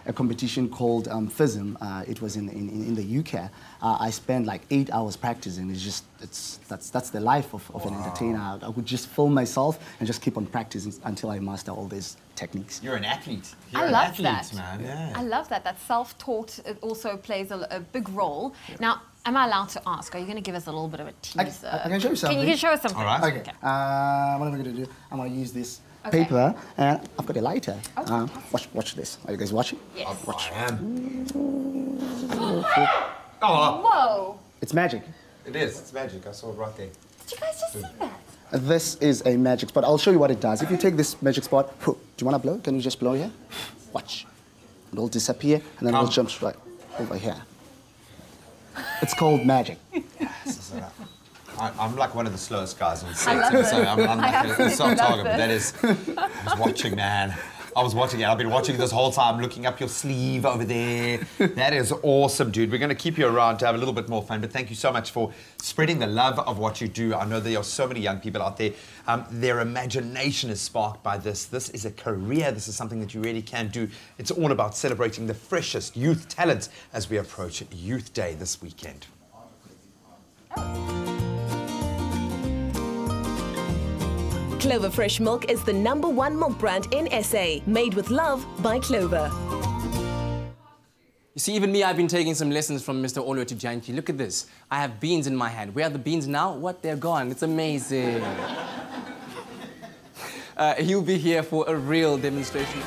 a competition called FISM. It was in the UK. I spent like 8 hours practicing. That's the life of an entertainer. I would just film myself and just keep on practicing until I master all these techniques. You're an athlete. I love that. Man. Yeah. I love that. That self-taught also plays a big role. Now, am I allowed to ask? Are you going to give us a little bit of a teaser? I can show you something. You can show us something. All right. Okay. What am I going to do? I'm going to use this paper, and I've got a lighter. Watch this. Are you guys watching? Yes. Watch. I am. Whoa. It's magic. It is. It's magic. I saw it right there. Did you guys just see that? This is a magic spot. I'll show you what it does. If you take this magic spot, do you want to blow? Can you just blow here? Watch. It'll disappear, and then it'll jump right over here. It's called magic. I'm like one of the slowest guys on set. I love it. So I'm like a soft target, but that this. is... I was watching, man. I was watching it. I've been watching this whole time, looking up your sleeve over there. That is awesome, dude. We're going to keep you around to have a little bit more fun, but thank you so much for spreading the love of what you do. I know there are so many young people out there. Their imagination is sparked by this. This is a career. This is something that you really can do. It's all about celebrating the freshest youth talents as we approach Youth Day this weekend. Clover Fresh Milk is the #1 milk brand in SA, made with love by Clover. You see, even me, I've been taking some lessons from Mr. Olwethu Dyantyi. Look at this. I have beans in my hand. Where are the beans now? What? They're gone. It's amazing. He'll be here for a real demonstration.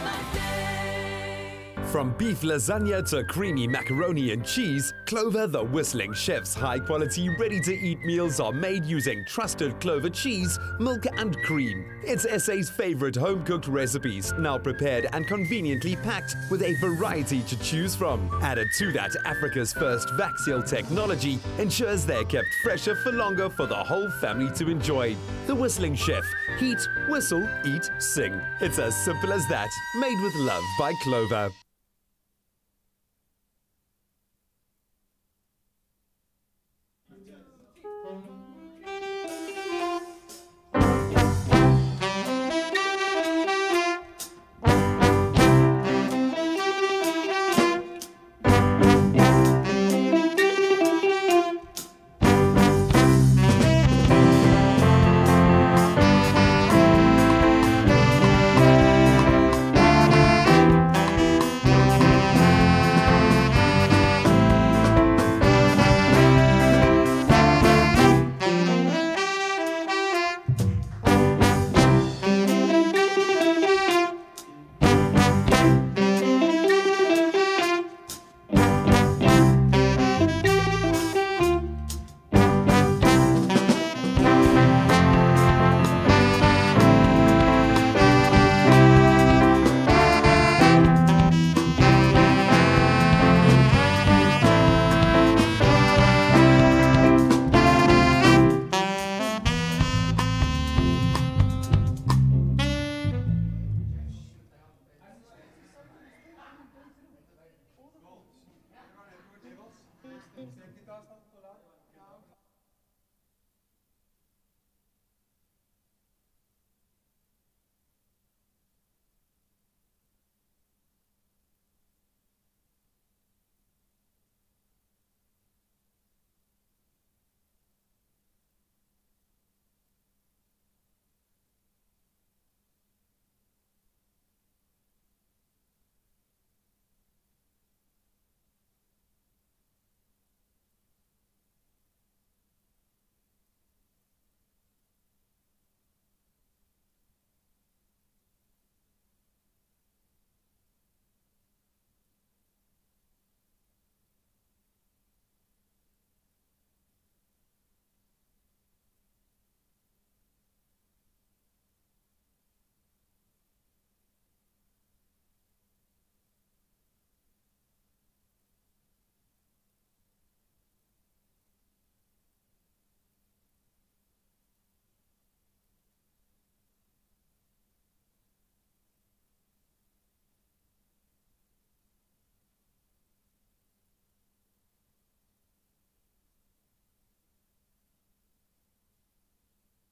From beef lasagna to creamy macaroni and cheese, Clover the Whistling Chef's high-quality, ready-to-eat meals are made using trusted Clover cheese, milk and cream. It's SA's favorite home-cooked recipes, now prepared and conveniently packed with a variety to choose from. Added to that, Africa's first vac-seal technology ensures they're kept fresher for longer for the whole family to enjoy. The Whistling Chef. Heat, whistle, eat, sing. It's as simple as that. Made with love by Clover.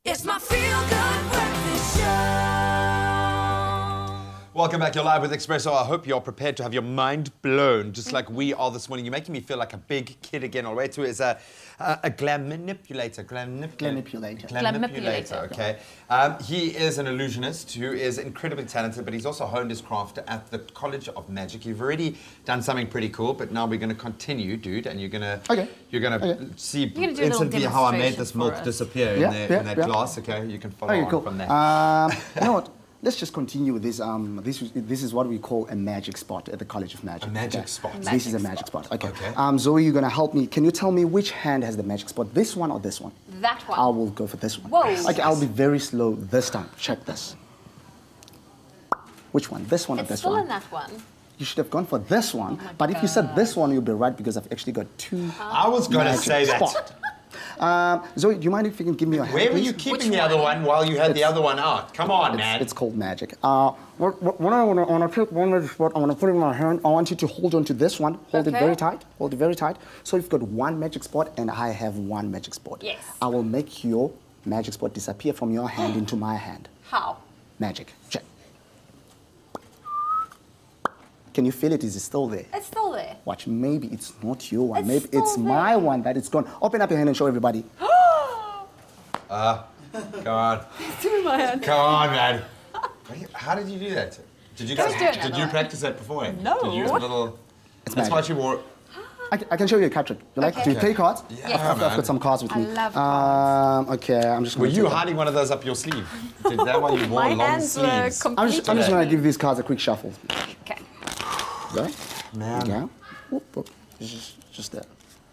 It's my feel-good breakfast show. Welcome back. You're live with Expresso. I hope you're prepared to have your mind blown, just like we are this morning. You're making me feel like a big kid again. Olwethu is a Glamipulator. Glamipulator. Okay. He is an illusionist who is incredibly talented, but he's also honed his craft at the College of Magic. You've already done something pretty cool, but now we're going to continue, dude, and you're going to see instantly how I made this milk disappear in that glass. Okay, you can follow on from there. You know what? Let's just continue with this. This is what we call a magic spot at the College of Magic. A magic spot. This is a magic spot. Okay. Zoe, you're gonna help me. Can you tell me which hand has the magic spot? This one or this one? That one. I will go for this one. Whoa. Okay, I'll be very slow this time. Check this. Which one? This one or this one? It's still in that one. You should have gone for this one. But if you said this one, you'll be right because I've actually got two. I was going to say that. Zoe, do you mind if you can give me a hand? Where were you keeping the other one while you had the other one out? Come on, man. It's called magic. When I want to take one magic spot, I want to put it in my hand. I want you to hold on to this one. Hold it very tight. Hold it very tight. So you've got one magic spot and I have one magic spot. Yes. I will make your magic spot disappear from your hand into my hand. How? Magic. Check. Can you feel it? Is it still there? It's still there. Watch, maybe it's not your one. Maybe it's my one that it's gone. Open up your hand and show everybody. Come on. It's in my hand. Come on, man. How did you do that? Did you practice that before? No. Did you use a little... That's why she wore... I can show you a card trick. You like to play cards? Yeah, I've got some cards with me. I love cards. Okay, I'm just going to... Were you hiding one of those up your sleeve? Did that why you wore long sleeves? I'm just going to give these cards a quick shuffle. Okay. There. Man. Yeah. Whoop. Just there.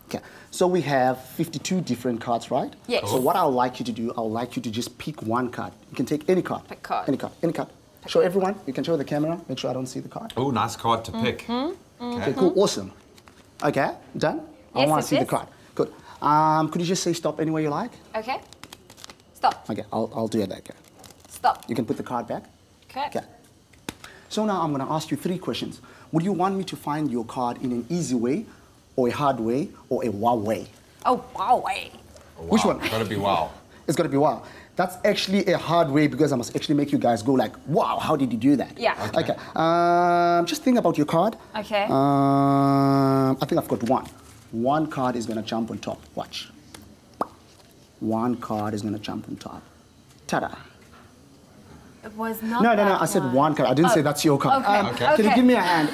Okay. So we have 52 different cards, right? Yes. So what I would like you to do, I would like you to just pick one card. You can take any card. Pick card. Any card. Show everyone. You can show the camera. Make sure I don't see the card. Oh, nice card to pick. Okay, cool. Awesome. Okay, done? I want to see the card. Good. Could you just say stop anywhere you like? Okay. Stop. Okay, I'll do it that way. Stop. You can put the card back. Okay. So now I'm going to ask you 3 questions. Would you want me to find your card in an easy way, or a hard way, or a wow way? Oh, wow way. Wow. Which one? It's got to be wow. It's got to be wow. That's actually a hard way because I must actually make you guys go like, wow, how did you do that? Yeah. Okay. Just think about your card. Okay. I think I've got one. One card is going to jump on top. Watch. One card is going to jump on top. Ta-da. It was not No, I said one card. I didn't say that's your card. Okay. Can you give me a hand?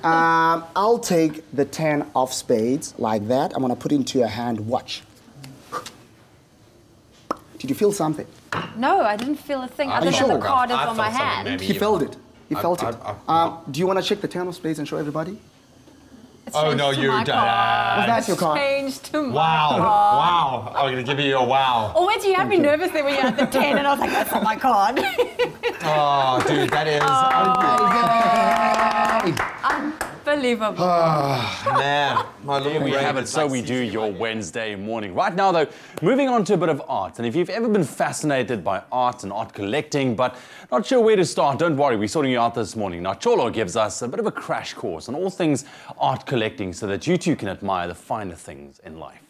I'll take the 10 of spades like that. I'm going to put it into your hand. Watch. Did you feel something? No, I didn't feel a thing other than the card is on my hand. He felt it. He felt it. Do you want to check the 10 of spades and show everybody? Oh, no, you don't. Was that your card? Changed to my card. Wow. I'm going to give you a wow. Oh, wait, you had me nervous there when you had the 10 and I was like, that's not my card. Oh, dude, that is amazing. Unbelievable. Man, my little Here we have it, so we do your Wednesday morning. Right now, though, moving on to a bit of art. And if you've ever been fascinated by art and art collecting, but not sure where to start, don't worry, we're sorting you out this morning. Now, Cholo gives us a bit of a crash course on all things art collecting so that you too can admire the finer things in life.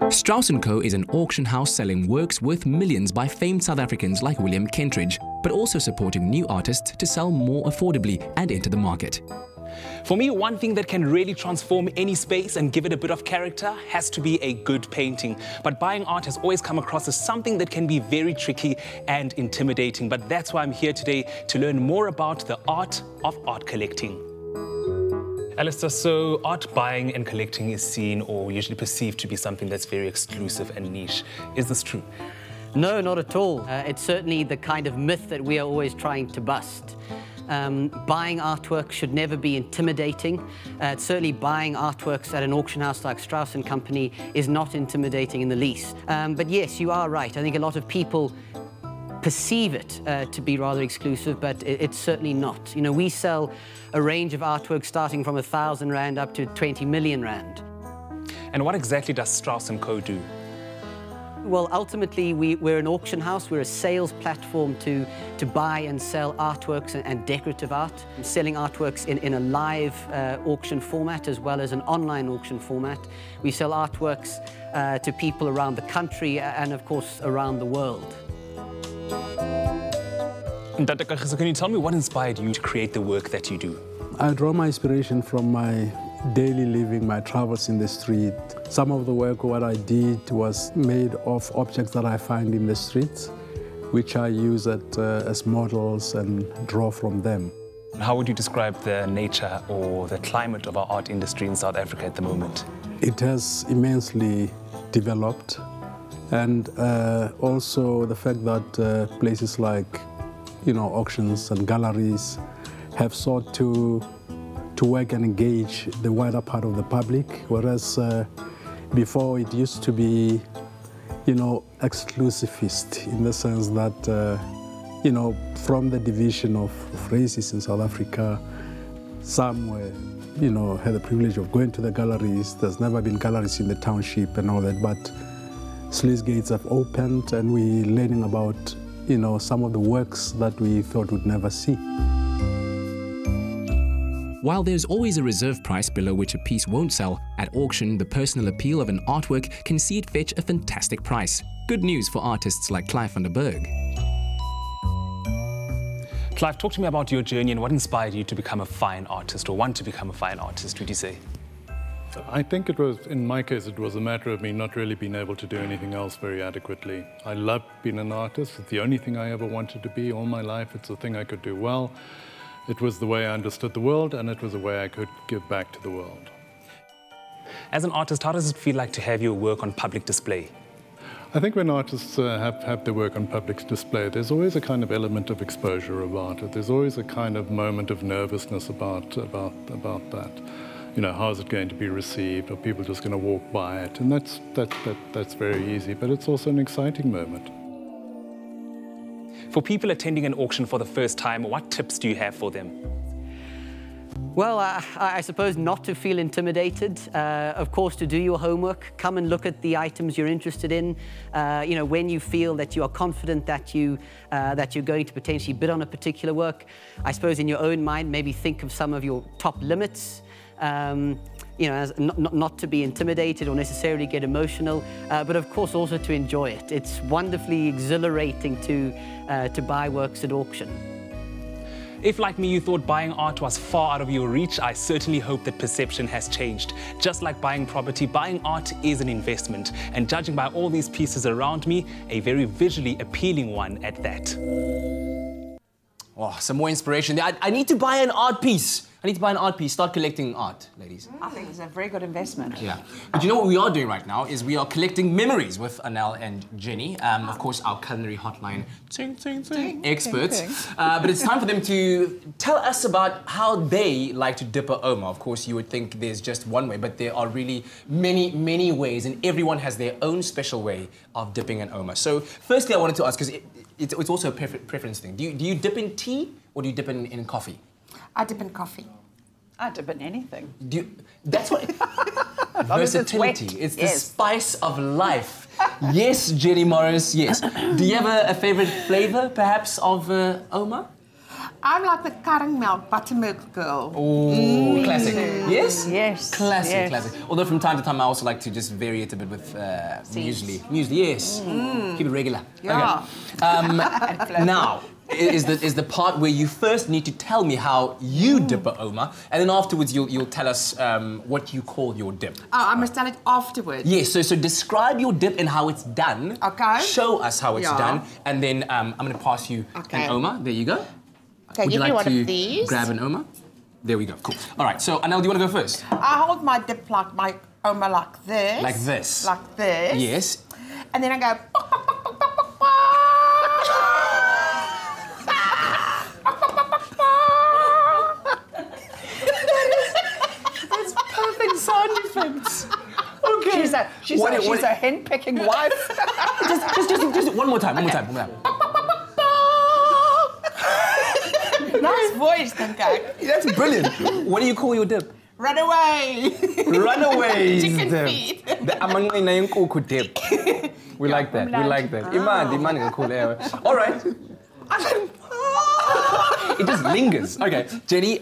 Strauss & Co. is an auction house selling works worth millions by famed South Africans like William Kentridge, but also supporting new artists to sell more affordably and enter the market. For me, one thing that can really transform any space and give it a bit of character has to be a good painting. But buying art has always come across as something that can be very tricky and intimidating. But that's why I'm here today to learn more about the art of art collecting. Alistair, so art buying and collecting is seen or usually perceived to be something that's very exclusive and niche. Is this true? No, not at all. It's certainly the kind of myth that we are always trying to bust. Buying artwork should never be intimidating. Certainly buying artworks at an auction house like Strauss & Company is not intimidating in the least. But yes, you are right. I think a lot of people perceive it to be rather exclusive, but it's certainly not. You know, we sell a range of artwork starting from 1,000 Rand up to 20 million Rand. And what exactly does Strauss & Co. do? Well, ultimately, we're an auction house. We're a sales platform to buy and sell artworks and decorative art. Selling artworks in a live auction format as well as an online auction format. We sell artworks to people around the country and, of course, around the world. So can you tell me what inspired you to create the work that you do? I draw my inspiration from my daily living, my travels in the street. Some of the work, what I did was made of objects that I find in the streets, which I use as models and draw from them. How would you describe the nature or the climate of our art industry in South Africa at the moment? It has immensely developed, and also the fact that places like, auctions and galleries have sought to work and engage the wider part of the public, whereas before it used to be, exclusivist in the sense that, from the division of races in South Africa, some were, had the privilege of going to the galleries. There's never been galleries in the township and all that, but sluice gates have opened and we're learning about, some of the works that we thought we'd never see. While there's always a reserve price below which a piece won't sell, at auction the personal appeal of an artwork can see it fetch a fantastic price. Good news for artists like Traigh Hunter Pathon. Clive, talk to me about your journey and what inspired you to become a fine artist or want to become a fine artist, would you say? I think it was, in my case, it was a matter of me not really being able to do anything else very adequately. I loved being an artist. It's the only thing I ever wanted to be all my life. It's the thing I could do well. It was the way I understood the world, and it was the way I could give back to the world. As an artist, how does it feel like to have your work on public display? I think when artists have their work on public display, there's always a kind of element of exposure about it. There's always a kind of moment of nervousness about that. How is it going to be received? Are people just going to walk by it? And that's very easy, but it's also an exciting moment. For people attending an auction for the first time, what tips do you have for them? Well, I suppose not to feel intimidated. Of course, to do your homework, come and look at the items you're interested in. When you feel that you are confident that you're going to potentially bid on a particular work, I suppose in your own mind, maybe think of some of your top limits. As not to be intimidated or necessarily get emotional, but of course also to enjoy it. It's wonderfully exhilarating to buy works at auction. If, like me, you thought buying art was far out of your reach, I certainly hope that perception has changed. Just like buying property, buying art is an investment, and judging by all these pieces around me, a very visually appealing one at that. Oh, some more inspiration. I need to buy an art piece. I need to buy an art piece. Start collecting art, ladies. I think it's a very good investment. Yeah. But you know what we are doing right now is we are collecting memories with Anel and Jenny. Of course, our culinary hotline experts. But it's time for them to tell us about how they like to dip a oma. Of course, you would think there's just one way, but there are really many, many ways, and everyone has their own special way of dipping an oma. So firstly, I wanted to ask, because it's also a preference thing. Do you dip in tea or do you dip in coffee? I dip in coffee. I dip in anything. That's what... Versatility. It's the spice of life. Yes, Jenny Morris, yes. Do you have a favourite flavour, perhaps, of oma? I'm like the caramel buttermilk girl. Oh, classic. Yes? Yes. Classic. Although from time to time I also like to just vary it a bit with muesli. Muesli, yes. Keep it regular. Yeah. Okay. Now is the part where you first need to tell me how you dip a oma, and then afterwards you'll tell us what you call your dip. Oh, I must tell it afterwards. Yes. So describe your dip and how it's done. Okay. Show us how it's done, and then I'm going to pass you an oma. There you go. Okay, would you like one to of these? Grab an oma? There we go. Cool. All right. So Anel, do you want to go first? I hold my dip like my oma like this. Like this. Like this. Yes. And then I go. That's perfect sound effects. Okay. She's a hen-picking wife. just one more time. Nice voice, Tanka. That's brilliant. What do you call your dip? Runaway. Runaways. Chicken feet. The amangay na yung kuku dip. We like that. We like that. Iman is cool. All right. It just lingers. Okay, Jenny,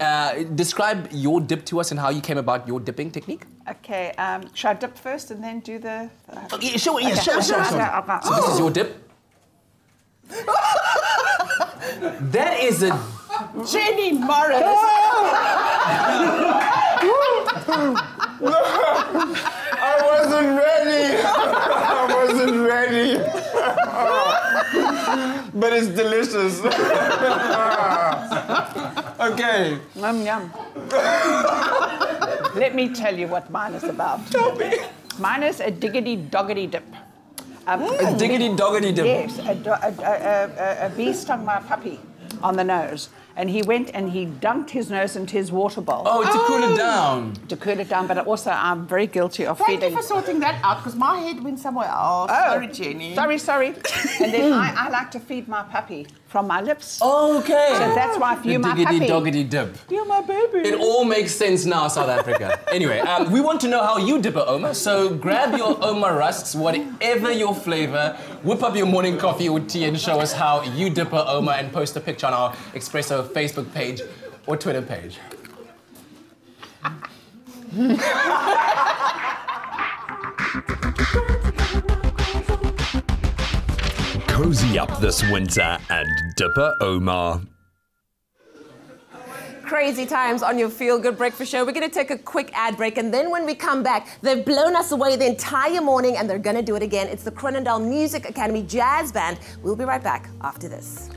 describe your dip to us and how you came about your dipping technique. Okay, should I dip first and then do the... Sure. So this is your dip. That is a... Jenny Morris! I wasn't ready. But it's delicious. Okay. Yum, yum. Let me tell you what mine is about. Tell me. Mine is a diggity-doggity dip. A diggity-doggity dip? Yes. A bee stung my puppy on the nose. And he went and he dunked his nose into his water bowl. Oh, to cool it down. To cool it down, but also I'm very guilty of feeding. Thank you for sorting that out, because my head went somewhere else. Oh, sorry, Jenny. Sorry. And then I like to feed my puppy from my lips. Okay. So that's why if you're my puppy... Diggity-doggity dip. You're my baby. It all makes sense now, South Africa. Anyway, we want to know how you dip a Oma, so grab your Oma rusks, whatever your flavor, whip up your morning coffee or tea and show us how you dip a Oma and post a picture on our Expresso Facebook page or Twitter page. Cozy up this winter and dip a Oma. Crazy times on your Feel Good Breakfast Show. We're going to take a quick ad break, and then when we come back, they've blown us away the entire morning, and they're going to do it again. It's the Kronendal Music Academy Jazz Band. We'll be right back after this.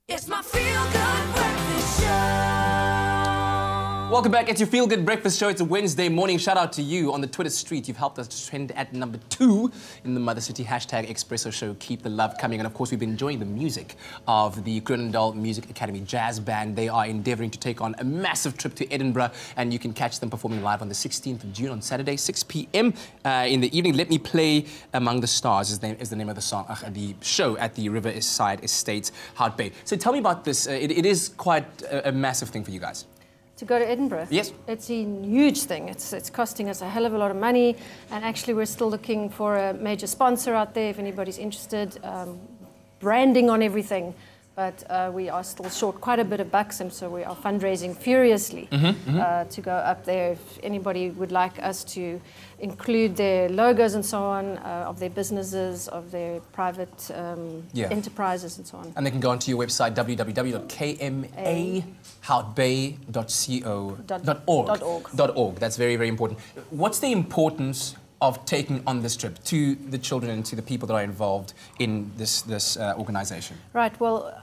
It's my Feel Good Breakfast Show. Welcome back. It's your Feel Good Breakfast Show. It's a Wednesday morning. Shout out to you on the Twitter street. You've helped us to trend at number 2 in the Mother City hashtag Expresso Show. Keep the love coming. And of course, we've been enjoying the music of the Kronendal Music Academy Jazz Band. They are endeavoring to take on a massive trip to Edinburgh, and you can catch them performing live on the 16th of June on Saturday, 6 p.m. In the evening. Let Me Play Among the Stars is the name of the song, the show at the Riverside Estate, Hout Bay. So tell me about this. It is quite a massive thing for you guys. To go to Edinburgh? Yes. It's a huge thing. It's costing us a hell of a lot of money, and actually we're still looking for a major sponsor out there if anybody's interested. Branding on everything, but we are still short quite a bit of bucks, and so we are fundraising furiously to go up there. If anybody would like us to include their logos and so on, of their businesses, of their private enterprises and so on. And they can go onto your website, www.kmahoutbay.co.org. That's very, very important. What's the importance of taking on this trip to the children and to the people that are involved in this organization? Right, well,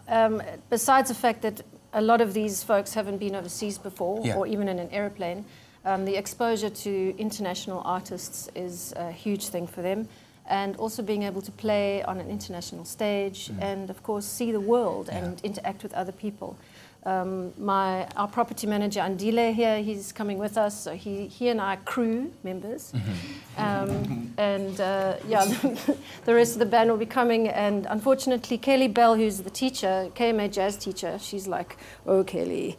besides the fact that a lot of these folks haven't been overseas before, or even in an aeroplane, the exposure to international artists is a huge thing for them. And also being able to play on an international stage and, of course, see the world and interact with other people. Our property manager, Andile, here, he's coming with us. So he and I are crew members. The rest of the band will be coming. And unfortunately, Kelly Bell, who's the teacher, KMA jazz teacher, she's like, oh, Kelly.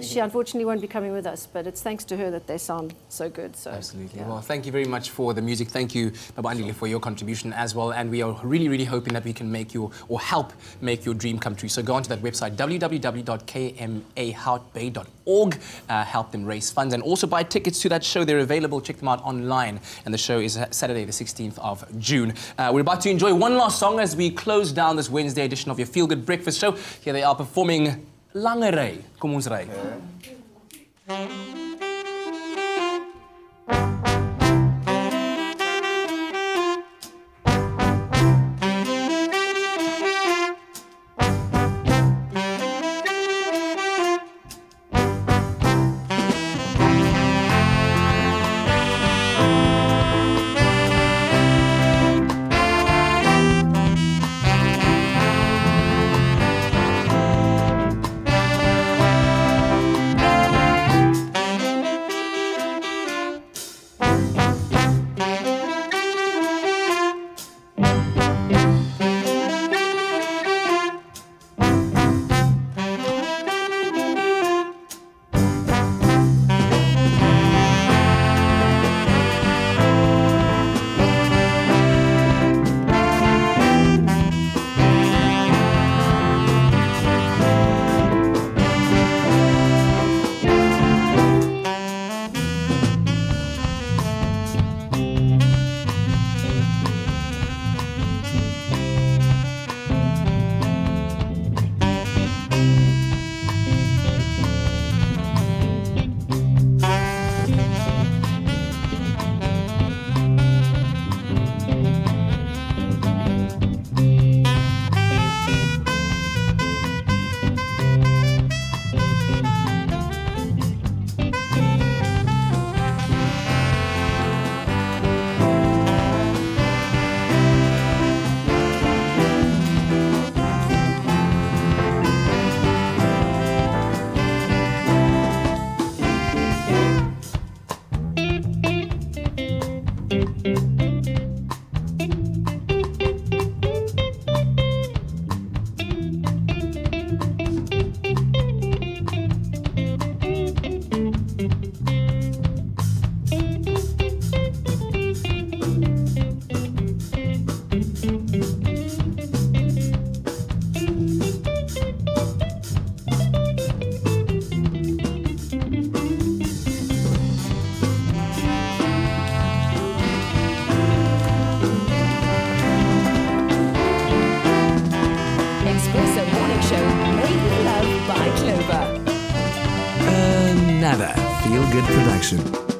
She unfortunately won't be coming with us, but it's thanks to her that they sound so good. So, absolutely. Well, thank you very much for the music. Thank you, Baba Andile, for your contribution as well. And we are really, really hoping that we can make your, or help make your dream come true. So go onto that website, www.kmahoutbay.org. Help them raise funds and also buy tickets to that show. They're available. Check them out online. And the show is Saturday, the 16th of June. We're about to enjoy one last song as we close down this Wednesday edition of your Feel Good Breakfast Show. Here they are performing Langery. Kom ons ry. Another feel-good production.